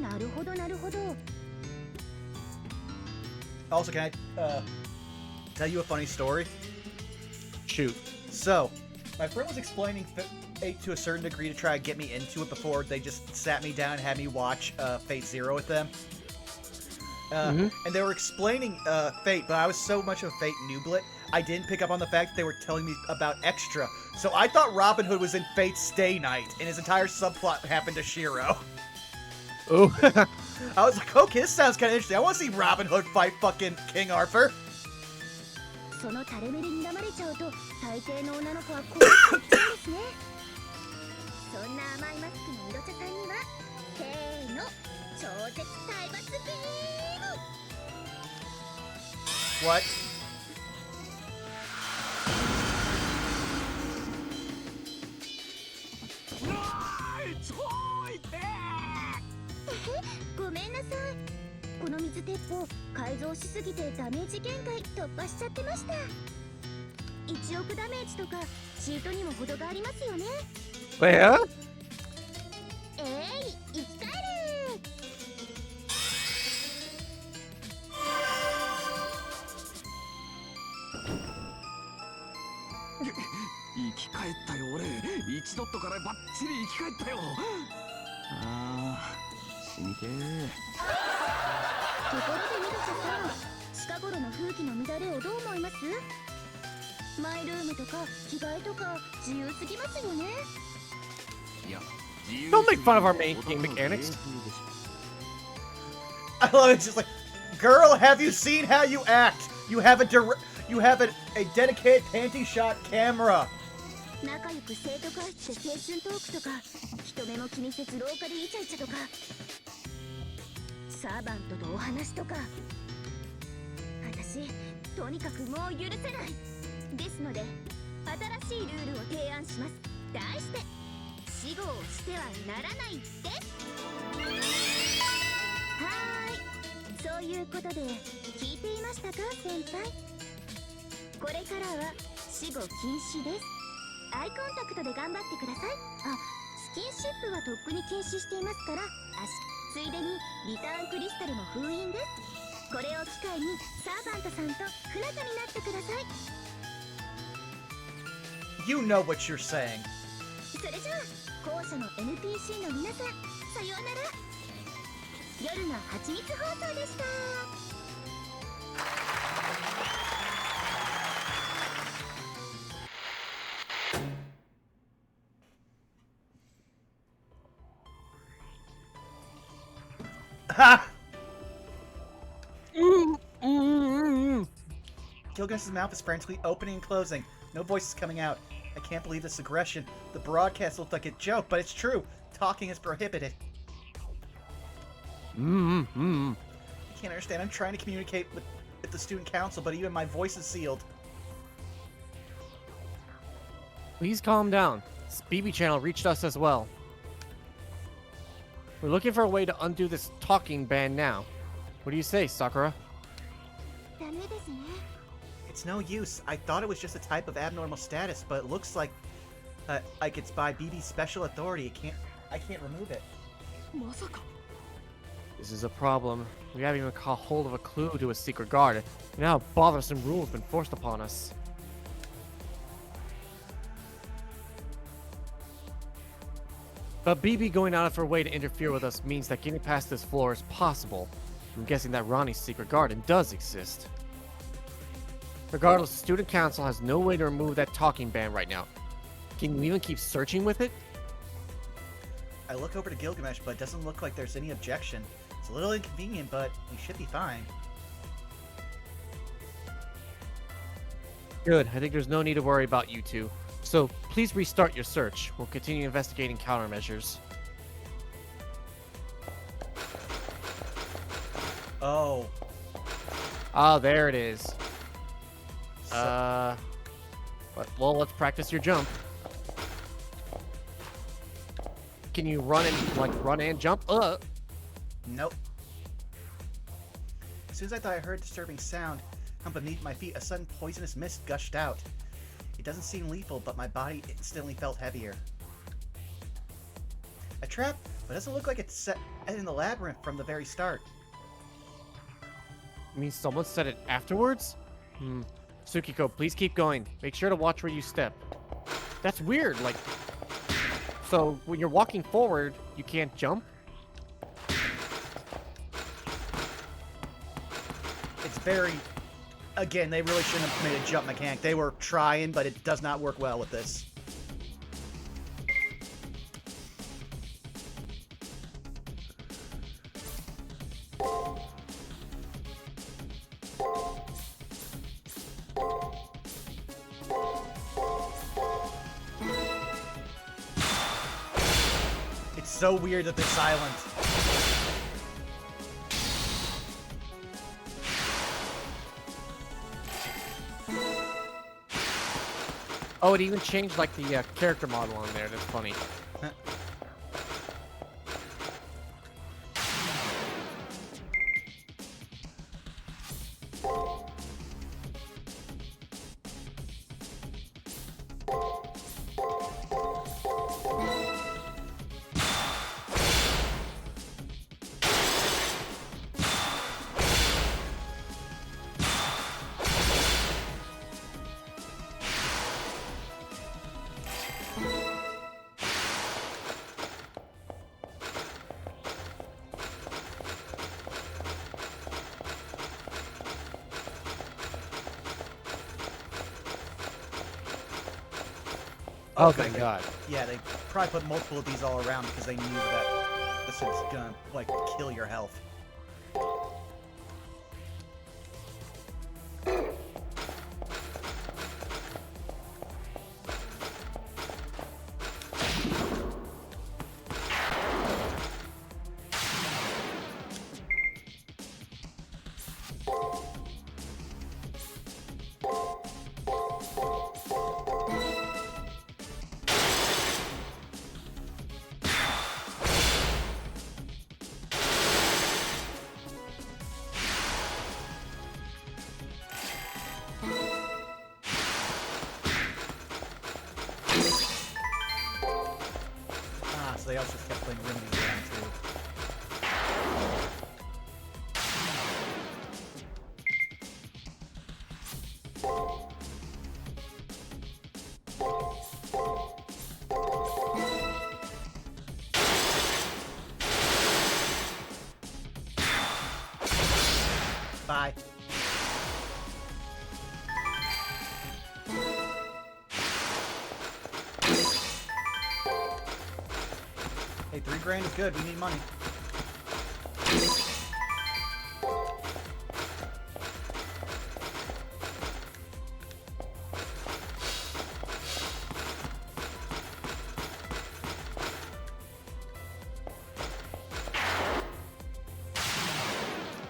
なるほどなるほど Also, can I tell you a funny story? Shoot. So, my friend was explaining Fate to a certain degree to try to get me into it before they just sat me down and had me watch Fate Zero with them. And they were explaining Fate, but I was so much of a Fate nooblet, I didn't pick up on the fact that they were telling me about Extra. So I thought Robin Hood was in Fate's Stay Night, and his entire subplot happened to Shiro. Ooh. I was like, okay, this sounds kind of interesting. I want to see Robin Hood fight fucking King Arthur. その垂れ目で睨まれちゃうと大抵の女の子はこう言っちゃうんですねそんな甘いマスクのミドチャさんにはせーの超絶体罰ビーム What? Eh? ごめんなさいこの水鉄砲改造しすぎてダメージ限界突破しちゃってました1億ダメージとかチートにも程がありますよね Where? 生き返れ生き返ったよ俺1ドットからバッチリ生き返ったよあー死にてーところでミドチャさん近頃の風紀の乱れをどう思いますマイルームとか着替えとか自由すぎますよね Don't make fun of our main game mechanics. I love it. It's just like, girl, have you seen how you act? You have a dedicated panty shot camera. 仲良く生徒会室で青春トークとか人目も気にせず廊下でイチャイチャとかサーバントとお話とか私とにかくもう許せないですので新しいルールを提案します題して死後をしてはならないですはーいそういうことで聞いていましたか先輩これからは死後禁止ですアイコンタクトで頑張ってくださいあスキンシップはとっくに禁止していますからついでにリターンクリスタルも封印ですこれを機会にサーバントさんと不仲になってください You know what you're saying. それじゃあ校舎の NPC の皆さんさようなら夜の蜂蜜放送でした Ha! Gilgamesh' mouth is frantically opening and closing. No voices coming out. I can't believe this aggression. The broadcast looked like a joke, but it's true. Talking is prohibited. I can't understand. I'm trying to communicate with the student council, but even my voice is sealed. Please calm down. This BB channel reached us as well. We're looking for a way to undo this talking ban now. What do you say, Sakura? ダメですね It's no use. I thought it was just a type of abnormal status, but it looks like it's by BB's special authority. I can't remove it. まさか This is a problem. We haven't even caught hold of a clue to a secret guard. And now a bothersome rule has been forced upon us. But BB going out of her way to interfere with us means that getting past this floor is possible. I'm guessing that Rani's secret garden does exist. Regardless, student council has no way to remove that talking ban right now. Can you even keep searching with it? I look over to Gilgamesh, but it doesn't look like there's any objection. It's a little inconvenient, but we should be fine. Good. I think there's no need to worry about you two. So please restart your search. We'll continue investigating countermeasures. Oh. Ah, there it is. Well, let's practice your jump. Can you run and jump? Nope. As soon as I thought I heard a disturbing sound come beneath my feet, a sudden poisonous mist gushed out. It doesn't seem lethal, but my body instantly felt heavier. A trap, but it doesn't look like it's set in the labyrinth from the very start. You mean someone said it afterwards? Tsukiko, please keep going. Make sure to watch where you step. That's weird, like... So, when you're walking forward, you can't jump? It's very... Again, they really shouldn't have made a jump mechanic. They were trying, but it does not work well with this. It's so weird that they're silent. Oh, it even changed, like, the character model on there. That's funny. Oh, thank God. Yeah, they probably put multiple of these all around because they knew that this was gonna, like, kill your health. They also kept playing Rani around too. Bye. Hey, $3,000 is good. We need money.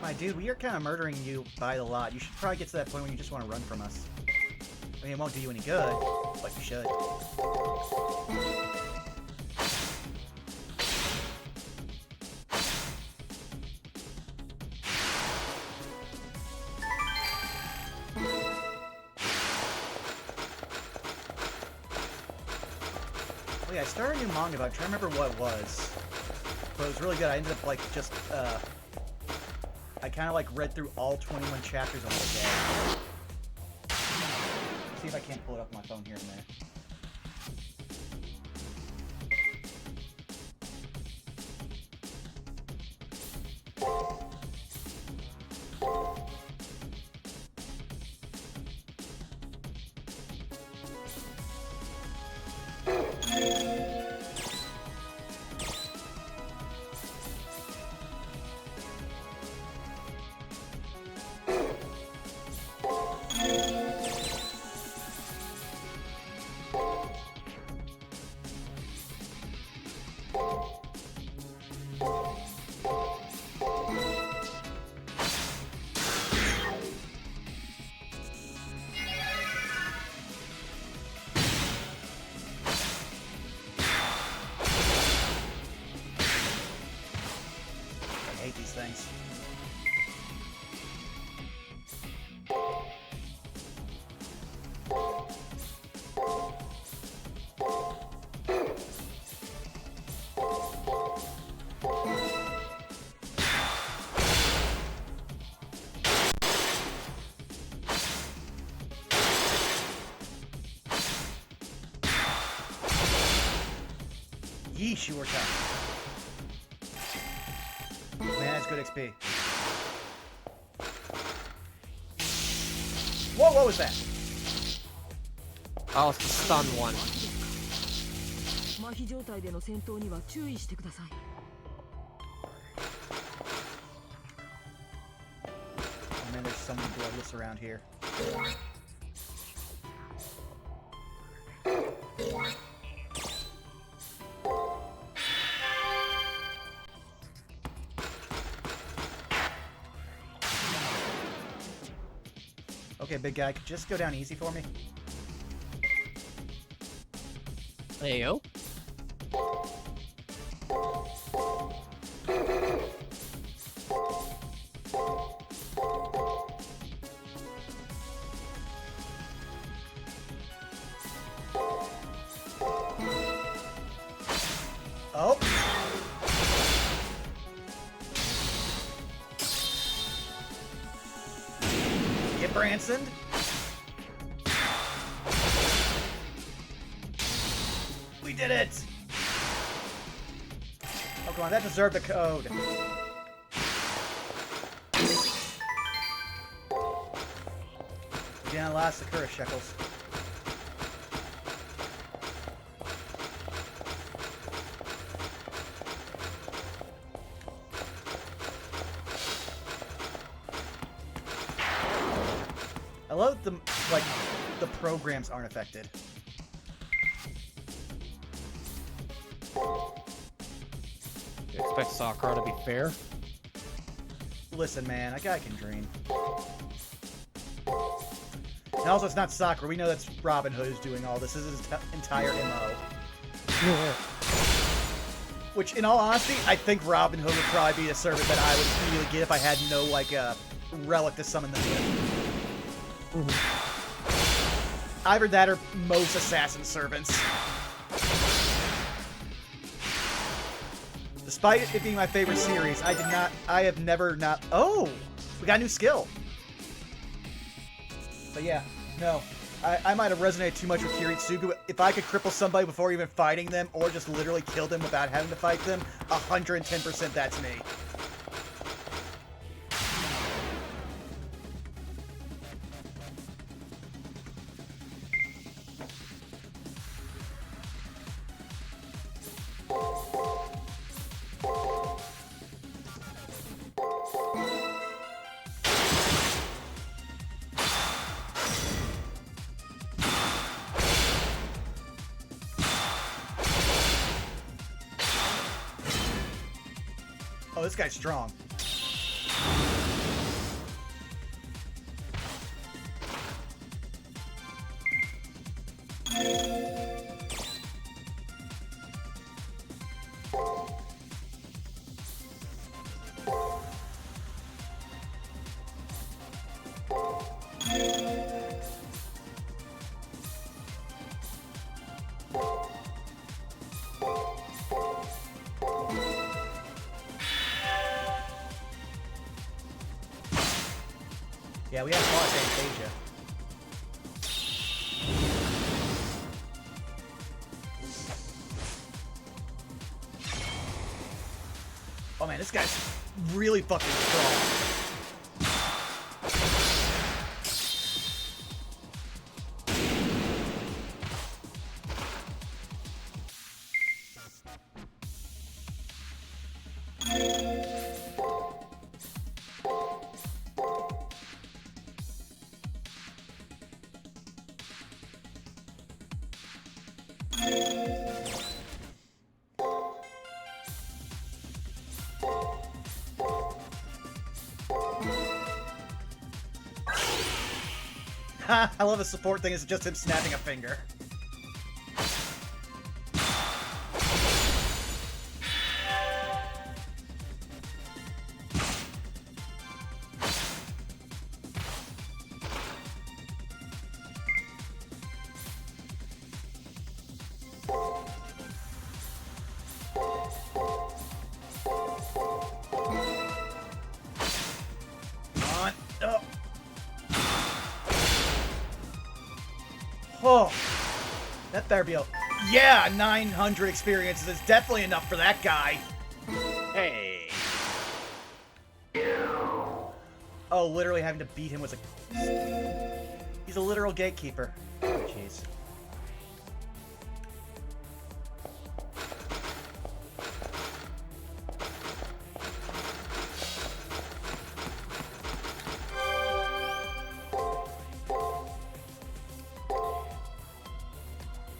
My dude, we are kind of murdering you by the lot. You should probably get to that point when you just want to run from us. I mean, it won't do you any good, but you should. Oh yeah, I started a new manga, but I'm trying to remember what it was. But it was really good. I ended up, like, just, I kind of, like, read through all 21 chapters on the day. See if I can't pull it up on my phone here in a minute. I hate these things. Yeesh, you were tough. Man, that's good XP. Whoa, what was that? Oh, it's the stun one. 麻痺状態での戦闘には注意してください。 Oh man, there's so many bloodless around here. Okay, big guy, could you just go down easy for me? Heyo. Oh! Get Branson. We did it! Oh, come on, that deserved a code. Again, I lost the curse, Shekels. I love the, like, the programs aren't affected. You expect Sakura to be fair? Listen, man, a guy can dream. And also, it's not Sakura. We know that's Robin Hood who's doing all this. This is his entire MO. Which, in all honesty, I think Robin Hood would probably be a servant that I would immediately get if I had no, like, relic to summon them with. Either that or most assassin servants. Despite it being my favorite series, I have never not... Oh! We got a new skill! But yeah, no. I might have resonated too much with Kiritsugu. If I could cripple somebody before even fighting them, or just literally kill them without having to fight them, 110% that's me. Oh, this guy's strong. Yeah, we have fought Fantasia. Oh man, this guy's really fucking strong. Ha! I love the support thing. It's just him snapping a finger. Oh, that better be a... Yeah, 900 experiences is definitely enough for that guy. Hey. Oh, literally having to beat him was a... He's a literal gatekeeper. Oh, jeez.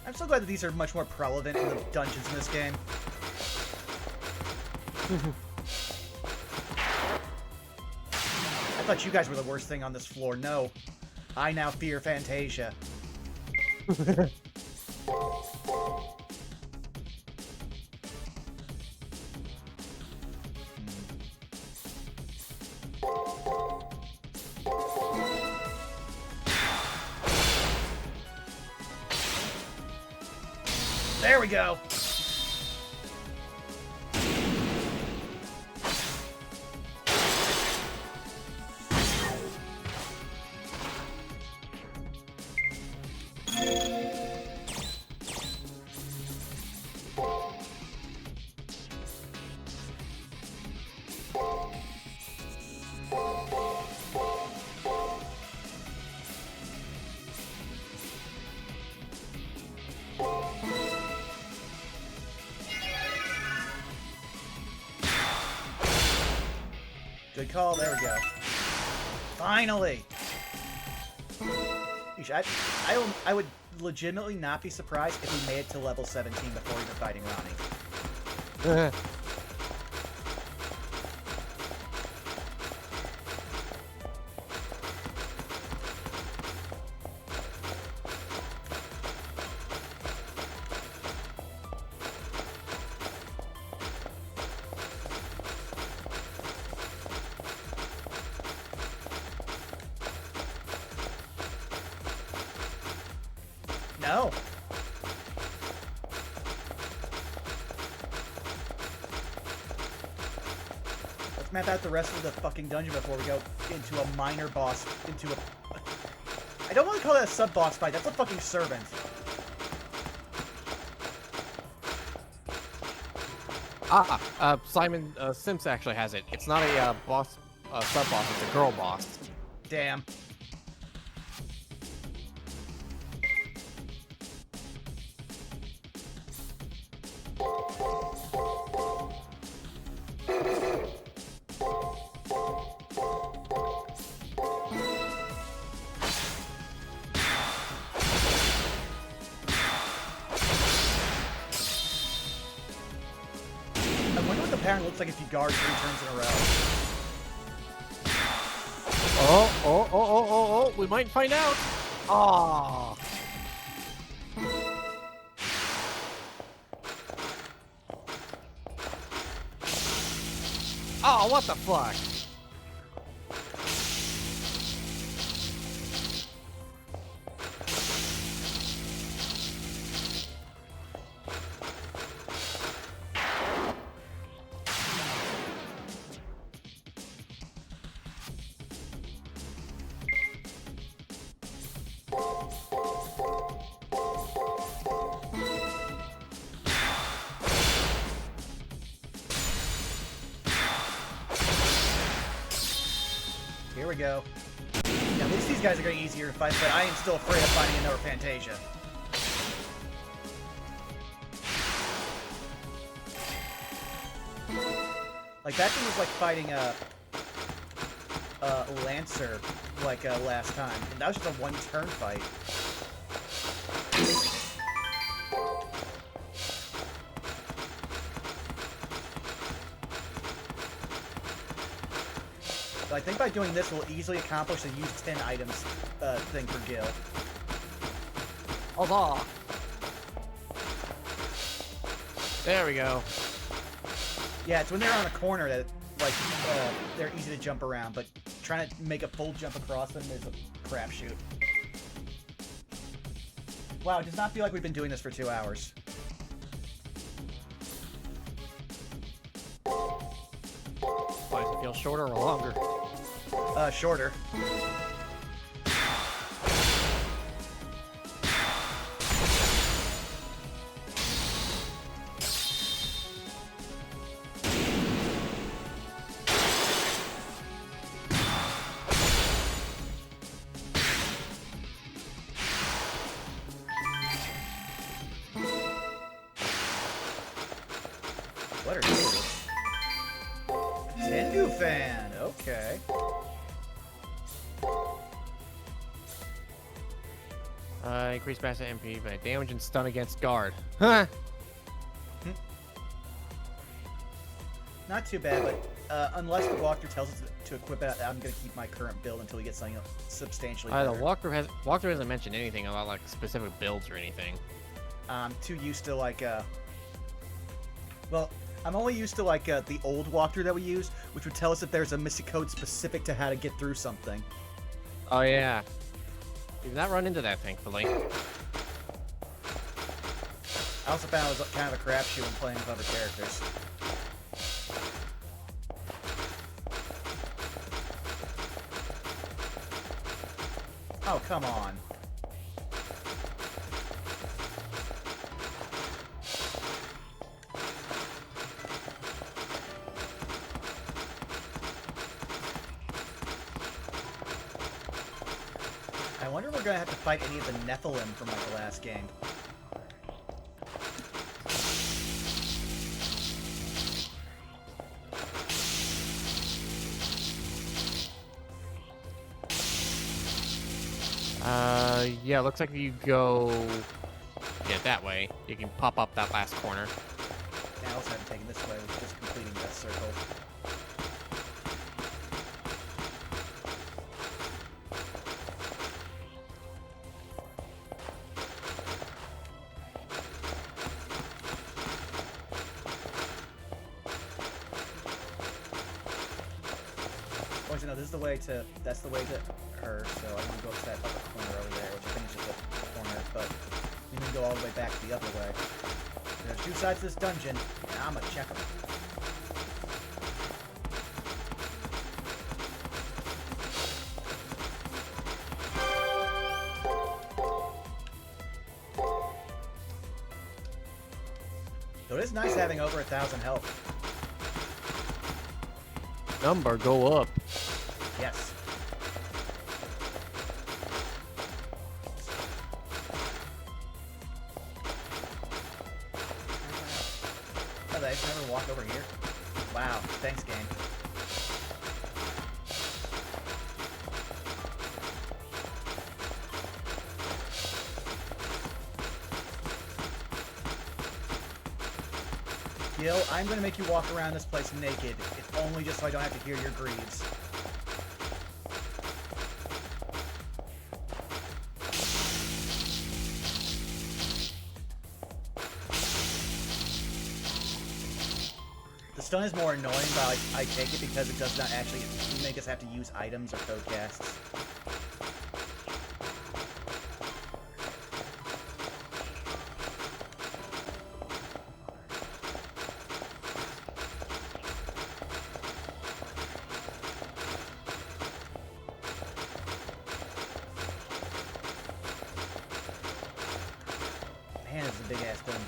I'm so glad that these are much more prevalent in the dungeons in this game. I thought you guys were the worst thing on this floor. No. I now fear Fantasia. There we go. Good call. There we go. Finally. I would legitimately not be surprised if we made it to level 17 before even fighting Rani. No. Let's map out the rest of the fucking dungeon before we go into a minor boss, into a... I don't want to call that a sub-boss fight, that's a fucking servant. Simon Simps actually has it. It's not a boss, sub-boss, it's a girl boss. Damn. Looks like if you guard 3 turns in a row. Oh, we might find out. Ah. Oh, what the fuck? Here we go. Yeah, at least these guys are getting easier to fight, but I am still afraid of fighting another Fantasia. Like, that thing was like fighting a Lancer, like, last time. And that was just a one-turn fight. So I think by doing this, we'll easily accomplish the use 10 items thing for Gil. Huzzah! There we go. Yeah, it's when they're on a corner that, like, they're easy to jump around, but trying to make a full jump across them is a crapshoot. Wow, it does not feel like we've been doing this for 2 hours. Why does it feel shorter or longer? Shorter. What are these? Tengu fan, okay. Increase mass MP by damage and stun against guard. Huh? Not too bad, but unless the walkthrough tells us to equip it, I'm gonna keep my current build until we get something substantially better. The walkthrough hasn't mentioned anything about like specific builds or anything. I'm too used to like well, I'm only used to like the old walkthrough that we use, which would tell us if there's a missing code specific to how to get through something. Oh yeah. Did not run into that, thankfully. I also found it was kind of a crapshoot when playing with other characters. Oh, come on. I wonder if we're gonna have to fight any of the Nephilim from like the last game. Yeah, looks like if you go that way, you can pop up that last corner. Yeah, I also haven't taken this way, it was just completing that circle. Oh, no, this is the way to, that's the way to her, so I'm gonna go to that upper corner over there, which I think is just a corner, but you can go all the way back the other way. There's 2 sides to this dungeon, and I'm gonna check them. So it is nice having over 1,000 health. Number go up. Yes. Oh, they just never walk over here? Wow, thanks, game. Gil, I'm gonna make you walk around this place naked, if only just so I don't have to hear your breathes. The stun is more annoying, but I take it because it does not actually make us have to use items or code casts. Man, this is a big ass dungeon.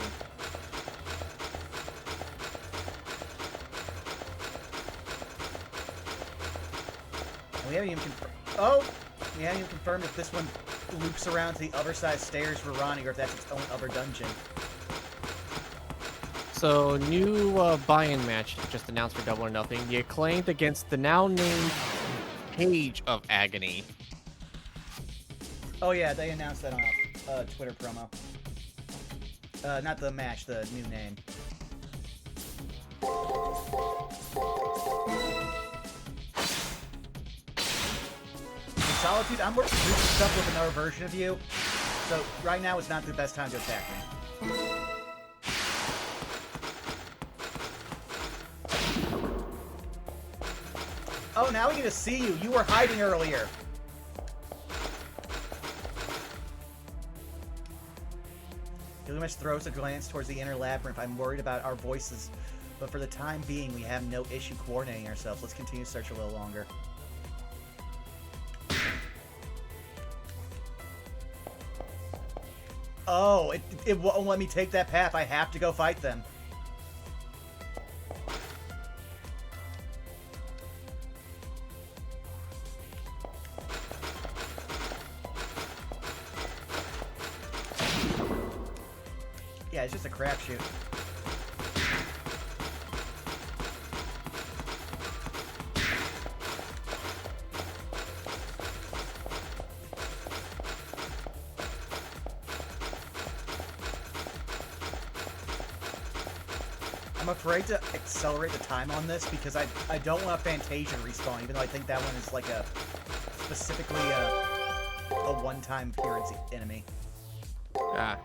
We haven't even confirmed. Oh! We haven't even confirmed if this one loops around to the other side stairs for Rani or if that's its own other dungeon. So, new buy-in match just announced for Double or Nothing. The Acclaimed against the now named Page of Agony. Oh yeah, they announced that on a Twitter promo. Not the match, the new name. Solitude, I'm working through some stuff with another version of you, so right now is not the best time to attack me. Oh, now we get to see you. You were hiding earlier. Gilgamesh throws a glance towards the inner labyrinth. I'm worried about our voices, but for the time being, we have no issue coordinating ourselves. Let's continue to search a little longer. Oh, it won't let me take that path. I have to go fight them. Yeah, it's just a crapshoot. I'm afraid to accelerate the time on this because I don't want Fantasia to respawn, even though I think that one is like a specifically a one-time appearance enemy. Ah.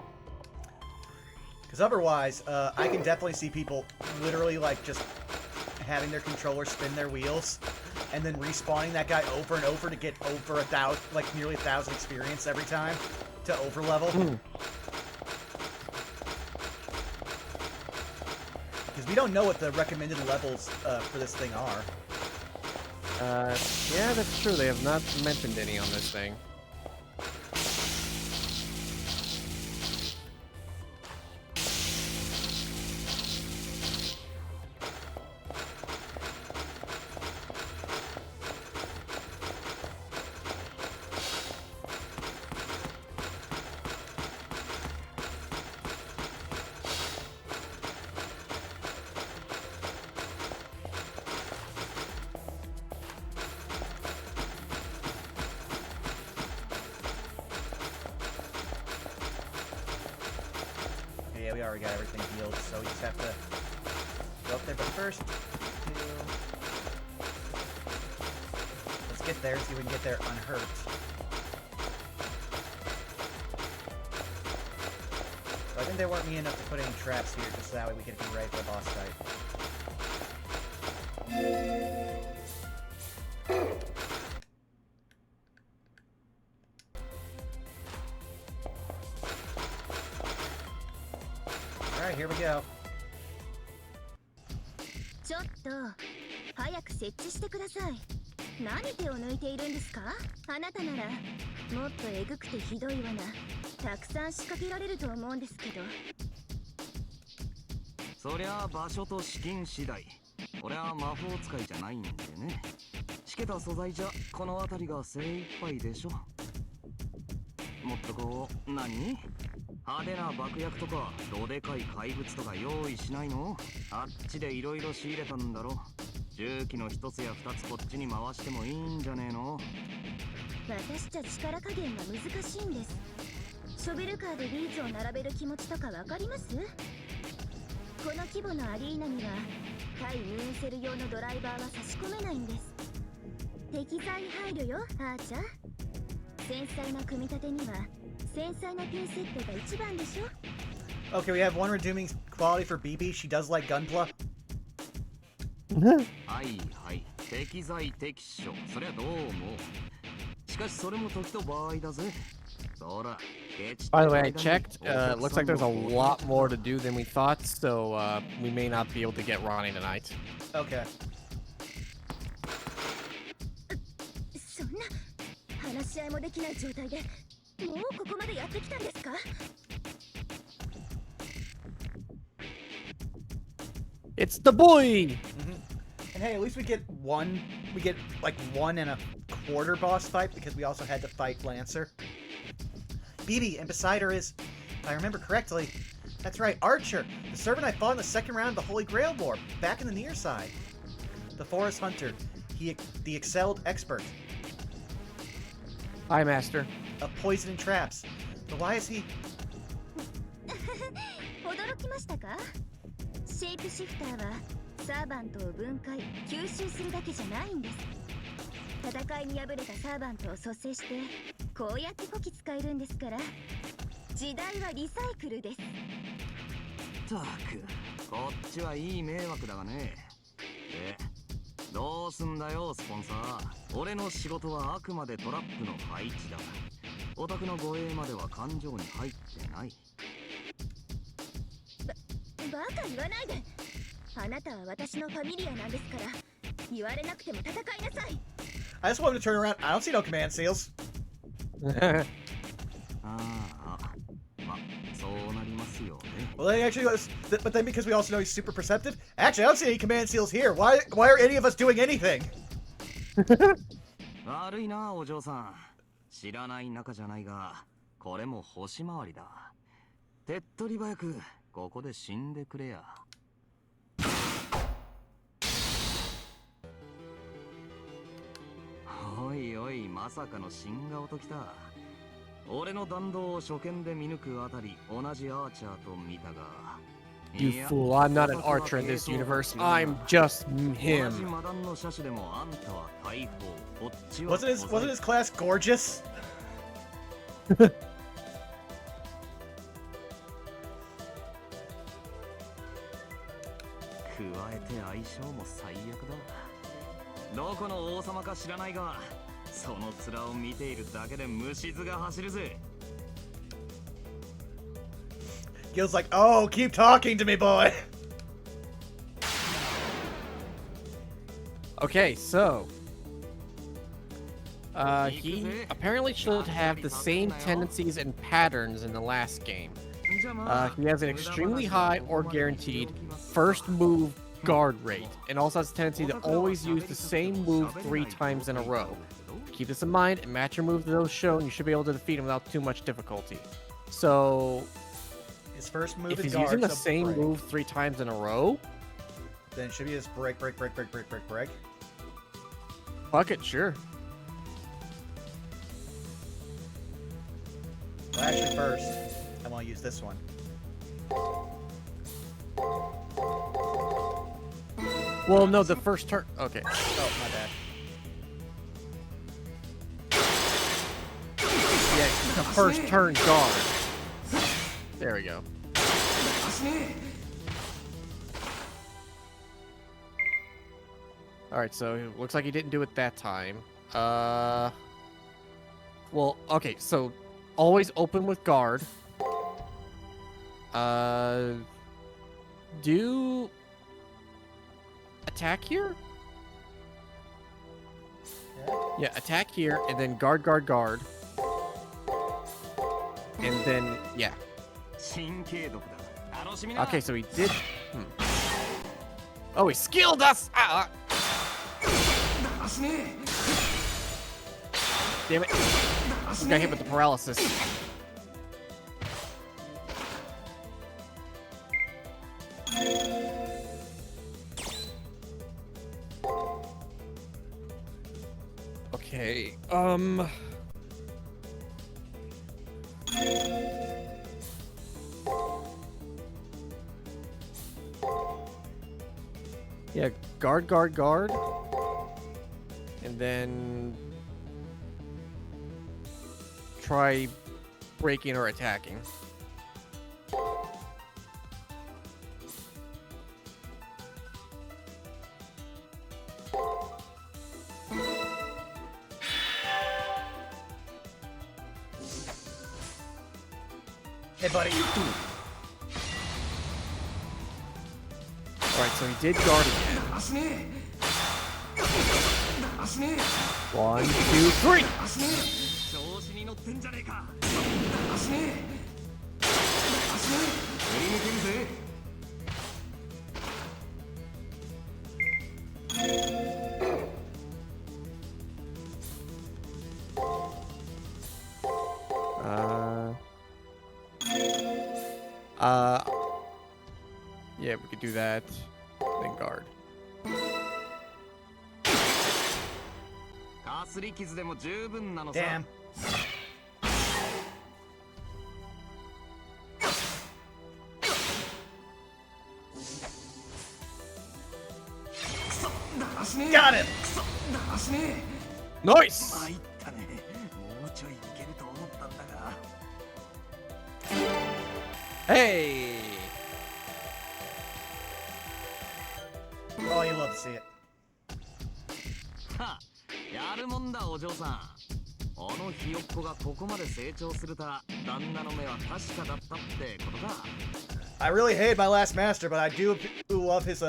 Because otherwise, I can definitely see people literally like just having their controller spin their wheels and then respawning that guy over and over to get over 1,000, like nearly 1,000 experience every time to over level. Because we don't know what the recommended levels for this thing are. Yeah, that's true. They have not mentioned any on this thing. Yeah, we already got everything healed, so we just have to go up there. But first, let's get there and see if we can get there unhurt. So I think they weren't me enough to put any traps here, just so that way we can be ready for the boss fight. Alright, here we go. ちょっと早く設置してください。何手を抜いているんですか？あなたならもっとえぐくてひどい罠たくさん仕掛けられると思うんですけど。そりゃあ場所と資金次第。俺は魔法使いじゃないんでね。しけた素材じゃこの辺りが精一杯でしょ。もっとこう何？派手な爆薬とかどでかい怪物とか用意しないの？あっちでいろいろ仕入れたんだろ。重機の一つや二つこっちに回してもいいんじゃねえの？私じゃ力加減が難しいんです。ショベルカーでビーズを並べる気持ちとかわかります？この規模のアリーナには対ムーンセル用のドライバーは差し込めないんです。適材配慮よ、アーチャー。繊細な組み立てには繊細なピンセットが一番でしょ。Okay, we have one redeeming quality for BB. She does like gunpla. はいはい。適材適所。そりゃどうも。しかしそれも時と場合だぜ。そら。By the way, I checked. Looks like there's a lot more to do than we thought, so we may not be able to get Rani tonight. Okay. そんな話し合いもできない状態でもうここまでやってきたんですか？ It's the boy! And hey, at least we get like 1 1/4 boss fight because we also had to fight Lancer. BB, and beside her is, if I remember correctly, that's right, Archer, the servant I fought in the second round of the Holy Grail War, back in the near side. The Forest Hunter, the excelled expert. Hi, Master. Of poison and traps. But why is he... 驚きましたか？シェイプシフターはサーバントを分解吸収するだけじゃないんです。戦いに敗れたサーバントを蘇生してこうやってこき使えるんですから。時代はリサイクルです。たく、こっちはいい迷惑だがね。どうすんだよスポンサー。俺の仕事はあくまでトラップの配置だ。オタクの護衛までは感情に入ってない。バカ言わないで。あなたは私のファミリアなんですから、言われなくても戦いなさい。 I just wanted to turn around. I don't see no command seals. そうなりますよね。 Well, then actually, but then because we also know he's super perceptive. Actually, I don't see any command seals here. Why are any of us doing anything? 悪いなお嬢さん。知らない仲じゃないが、これも星回りだ。手っ取り早くここで死んでくれや。おいおい、まさかの新顔ときた。俺の弾道を初見で見抜くあたり同じアーチャーと見たが。 You fool, I'm not an archer in this universe. I'm just him. Wasn't his class gorgeous? 加えて相性も最悪だ。どこの王様か知らないが、その面を見ているだけで虫唾が走るぜ。 Gil's like, oh, keep talking to me, boy. Okay, so he apparently should have the same tendencies and patterns in the last game. He has an extremely high or guaranteed first move guard rate, and also has a tendency to always use the same move 3 times in a row. Keep this in mind and match your move to those shown. You should be able to defeat him without too much difficulty. So his first move if is he's guard, using the so same break. move 3 times in a row, Then should be his break. fuck it, sure. Well, actually, first, I want to use this one. Well, no, the first turn. Okay. Oh, my bad. Yeah, the first turn guard. There we go. Alright, so it looks like he didn't do it that time. Well, okay, so always open with guard. Do attack here? Yeah, attack here, and then guard. And then, yeah. Okay, so he did... Oh, he skilled us! Ah! Damn it. We got hit with the paralysis. Okay, yeah, guard. And then try breaking or attacking. Hey, buddy. Alright, so he did guard again. 1, 2, 3! Yeah, we could do that. Then guard. Damn. Got him! Nice! 参ったね。もうちょいいけると思ったんだが。 Hey! Oh, you love to see it. はあ、やるもんだお嬢さん。あのひよっこがここまで成長するた旦那の目は確かだったってことか。 I really hated my last master, but I do love his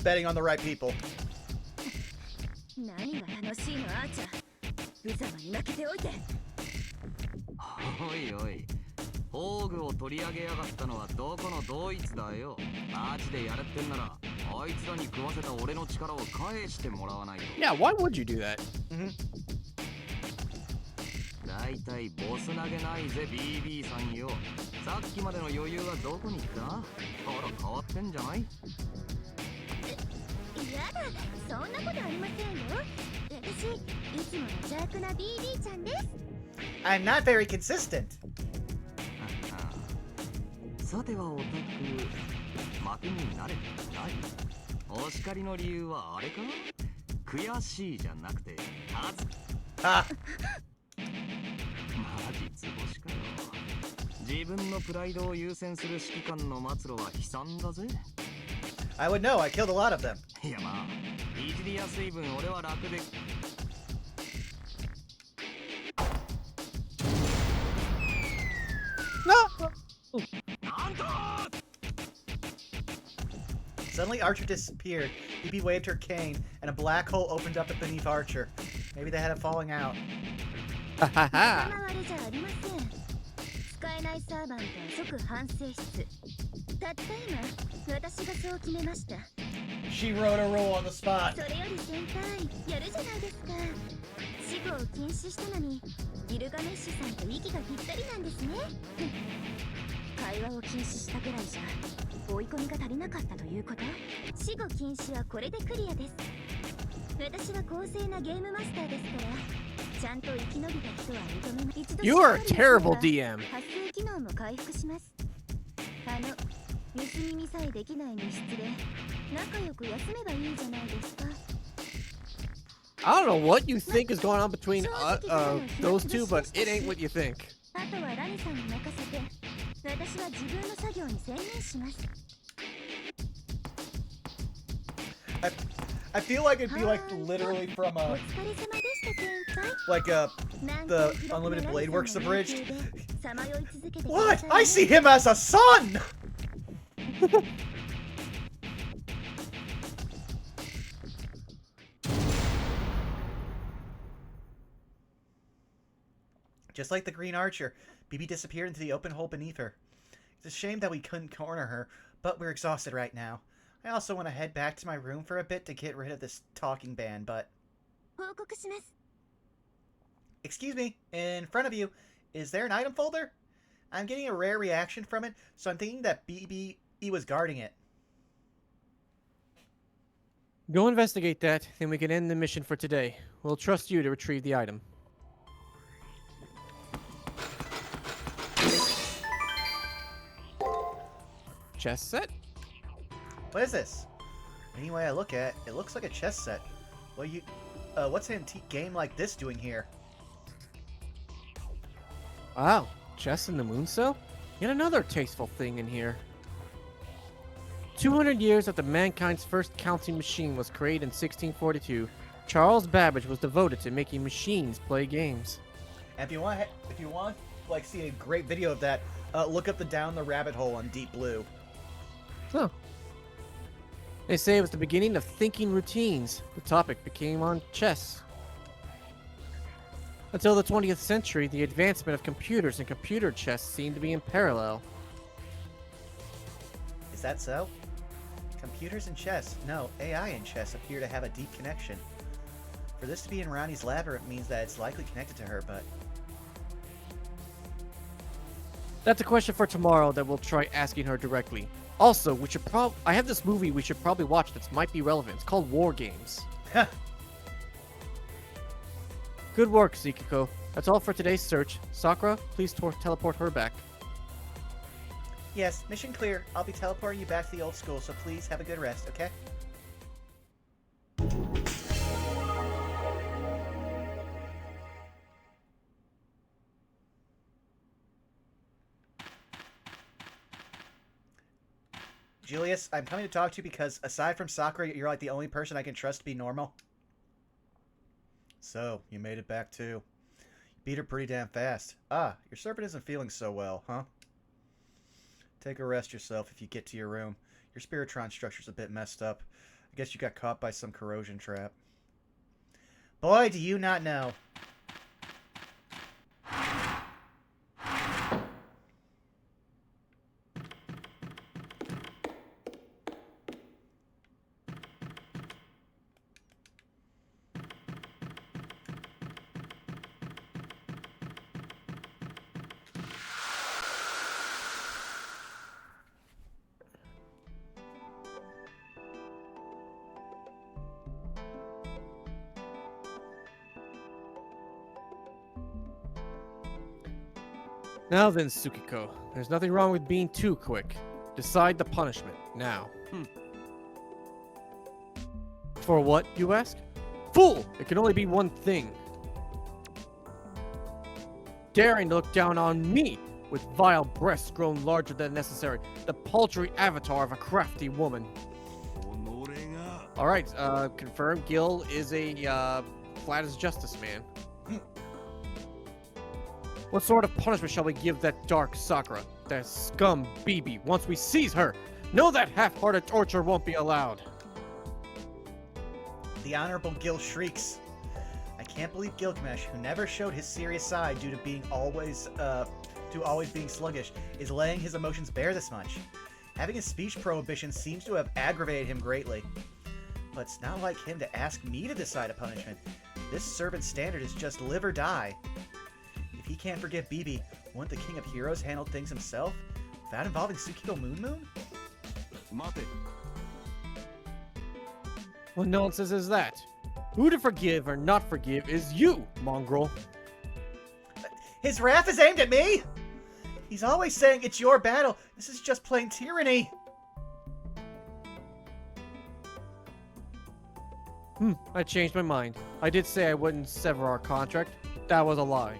betting on the right people. 何が楽しいのアーチャー。無様に負けておいて。おいおい、宝具を取り上げやがったのはどこのドイツだよ。マジでやれってんならあいつらに食わせた俺の力を返してもらわないと。 Yeah, why would you do that? だいたいボス投げないぜ BB さんよ。さっきまでの余裕はどこに行った？ほら変わってんじゃない？やだ、そんなことありませんよ。私、いつもの邪悪な BB ちゃんです。 I'm not very consistent. さてはオタク、負けに慣れてない。お叱りの理由はあれか？悔しいじゃなくて、はず。 Ah, マジ図星かよ。自分のプライドを優先する指揮官の末路は悲惨だぜ。 I would know. I killed a lot of them. いやまあ、いじりやすい分俺は楽で。 No! なんと Suddenly, Archer disappeared. BB waved her cane, and a black hole opened up beneath Archer. Maybe they had a falling out. ははは。あれじゃありません。使えないサーバントは即反省室。たった今、私がそう決めました。 She wrote a rule on the spot. それより先輩、やるじゃないですか。死後を禁止したのに、ギルガメッシュさんと息がぴったりなんですね。会話を禁止したぐらいじゃ、追い込みが足りなかったということ？死後禁止はこれでクリアです。私は公正なゲームマスターですから、ちゃんと生き延びた人は認めます。一度 You are a しっかり terrible やれば DM. 発生機能も回復します。盗み見さえできない密室で仲良く休めばいいじゃないですか。 I don't know what you think is going on between those two, but it ain't what you think. あとはラニさんに任せて、私は自分の作業に専念します。 I feel like it'd be like literally from お疲れ様でした先輩。 like the なんか Unlimited Blade Works ラニさ abridged. んの連中でさまよい続けてくださいね。 What? I see him as a son. Just like the Green Archer, BB disappeared into the open hole beneath her. It's a shame that we couldn't corner her, but we're exhausted right now. I also want to head back to my room for a bit to get rid of this talking band, but... 報告します。 Excuse me, in front of you, is there an item folder? I'm getting a rare reaction from it, so I'm thinking that BB was guarding it. Go investigate that, then we can end the mission for today. We'll trust you to retrieve the item. Chess set? What is this? Any way I look at it, it looks like a chess set. Well, what's an antique game like this doing here? Wow, chess in the moon cell? Yet another tasteful thing in here. 200 years after mankind's first counting machine was created in 1642, Charles Babbage was devoted to making machines play games. And if you want, like, see a great video of that, look up the Down the Rabbit Hole on Deep Blue. Huh. They say it was the beginning of thinking routines. The topic became on chess. Until the 20th century, the advancement of computers and computer chess seemed to be in parallel. Is that so? Computers and chess, no, AI and chess appear to have a deep connection. For this to be in Rani's labyrinth means that it's likely connected to her, but... That's a question for tomorrow that we'll try asking her directly. Also, we should I have this movie we should probably watch that might be relevant. It's called War Games. Good work, Zikiko. That's all for today's search. Sakura, please teleport her back. Yes, mission clear. I'll be teleporting you back to the old school, so please have a good rest, okay? Julius, I'm coming to talk to you because aside from Sakura, you're like the only person I can trust to be normal. So, you made it back too. You beat her pretty damn fast. Ah, your servant isn't feeling so well, huh? Take a rest yourself if you get to your room. Your Spiritron structure's a bit messed up. I guess you got caught by some corrosion trap. Boy, do you not know. Now then, Tsukiko, there's nothing wrong with being too quick. Decide the punishment, now. For what, you ask? Fool! It can only be one thing. Daring to look down on me, with vile breasts grown larger than necessary, the paltry avatar of a crafty woman. Alright, confirm Gil is a, flat as justice man. What sort of punishment shall we give that dark Sakura, that scum BB, once we seize her? Know that half-hearted torture won't be allowed. The Honorable Gil shrieks. I can't believe Gilgamesh, who never showed his serious side due to being always being sluggish, is laying his emotions bare this much. Having a speech prohibition seems to have aggravated him greatly. But it's not like him to ask me to decide a punishment. This servant standard is just live or die. If he can't forgive BB, won't the King of Heroes handle things himself? Without involving Tsukiko Moon? What nonsense is that? Who to forgive or not forgive is you, mongrel. His wrath is aimed at me! He's always saying it's your battle. This is just plain tyranny. I changed my mind. I did say I wouldn't sever our contract. That was a lie.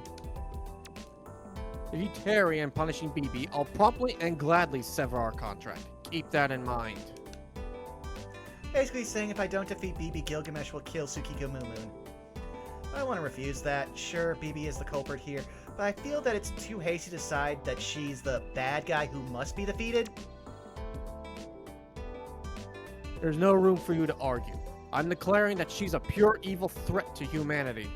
If you tarry in punishing BB, I'll promptly and gladly sever our contract. Keep that in mind. Basically saying if I don't defeat BB, Gilgamesh will kill Tsukiko Moon. I want to refuse that. Sure, BB is the culprit here, but I feel that it's too hasty to decide that she's the bad guy who must be defeated. There's no room for you to argue. I'm declaring that she's a pure evil threat to humanity.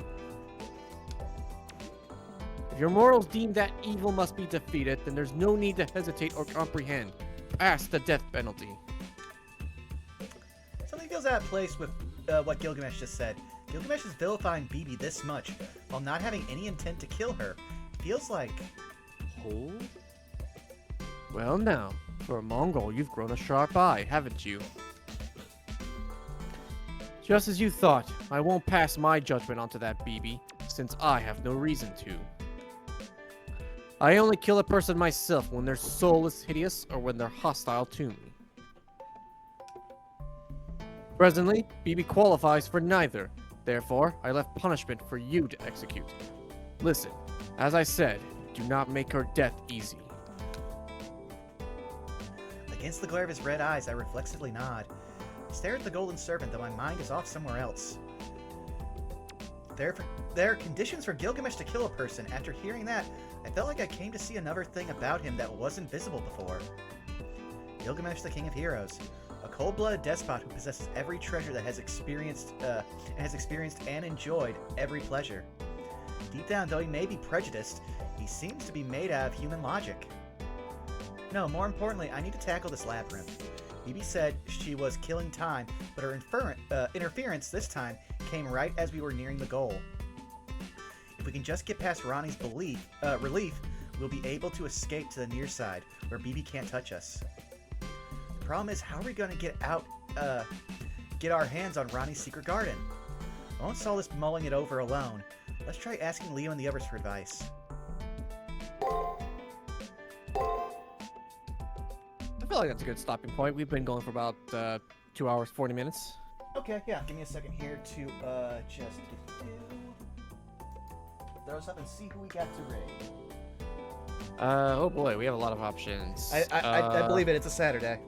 If your mortals deem that evil must be defeated, then there's no need to hesitate or comprehend. Pass the death penalty. Something feels out of place with what Gilgamesh just said. Gilgamesh is vilifying BB this much, while not having any intent to kill her. Feels like... Oh? Well now, for a Mongol, you've grown a sharp eye, haven't you? Just as you thought, I won't pass my judgment onto that BB, since I have no reason to. I only kill a person myself when their soul is hideous or when they're hostile to me. Presently, BB qualifies for neither. Therefore, I left punishment for you to execute. Listen, as I said, do not make her death easy. Against the glare of his red eyes, I reflexively nod. I stare at the golden serpent, though my mind is off somewhere else. There are conditions for Gilgamesh to kill a person. After hearing that, I felt like I came to see another thing about him that wasn't visible before. Gilgamesh, the King of Heroes. A cold-blooded despot who possesses every treasure that has experienced and enjoyed every pleasure. Deep down, though he may be prejudiced, he seems to be made out of human logic. No, more importantly, I need to tackle this labyrinth. BB said she was killing time, but her interference this time came right as we were nearing the goal. If we can just get past Rani's relief, we'll be able to escape to the near side, where BB can't touch us. The problem is, how are we going to get our hands on Rani's secret garden? I won't solve this mulling it over alone. Let's try asking Leo and the others for advice. I feel like that's a good stopping point. We've been going for about 2 hours, 40 minutes. Okay, yeah, give me a second here to just throw us up and see who we got to raid. Oh boy, we have a lot of options. I believe it. It's a Saturday.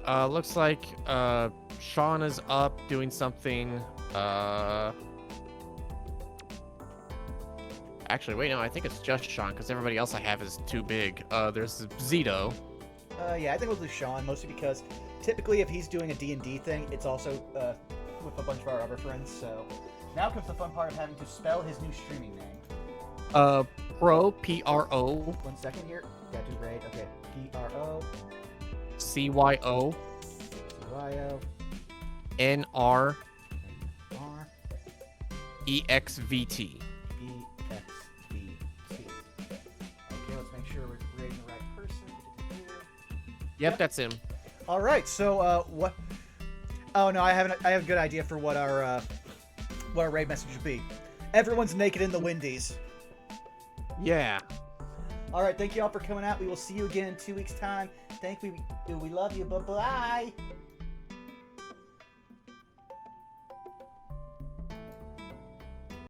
Looks like Sean is up doing something. Actually, wait, no, I think it's just Sean because everybody else I have is too big. There's Zito. Yeah, I think we'll do Sean, mostly because typically if he's doing a D&D thing, it's also with a bunch of our other friends, so... Now comes the fun part of having to spell his new streaming name. Pro, P-R-O. 1 second here. Got to grade. Okay, P-R-O. C-Y-O. C-Y-O. N-R. R. E-X-V-T. E-X-V-T. Okay, let's make sure we're grading the right person. Yep, that's him. All right, so what? Oh no, I have a good idea for what our raid message would be. Everyone's naked in the Windies. Yeah. All right, thank you all for coming out. We will see you again in 2 weeks' time. We love you. Bye bye.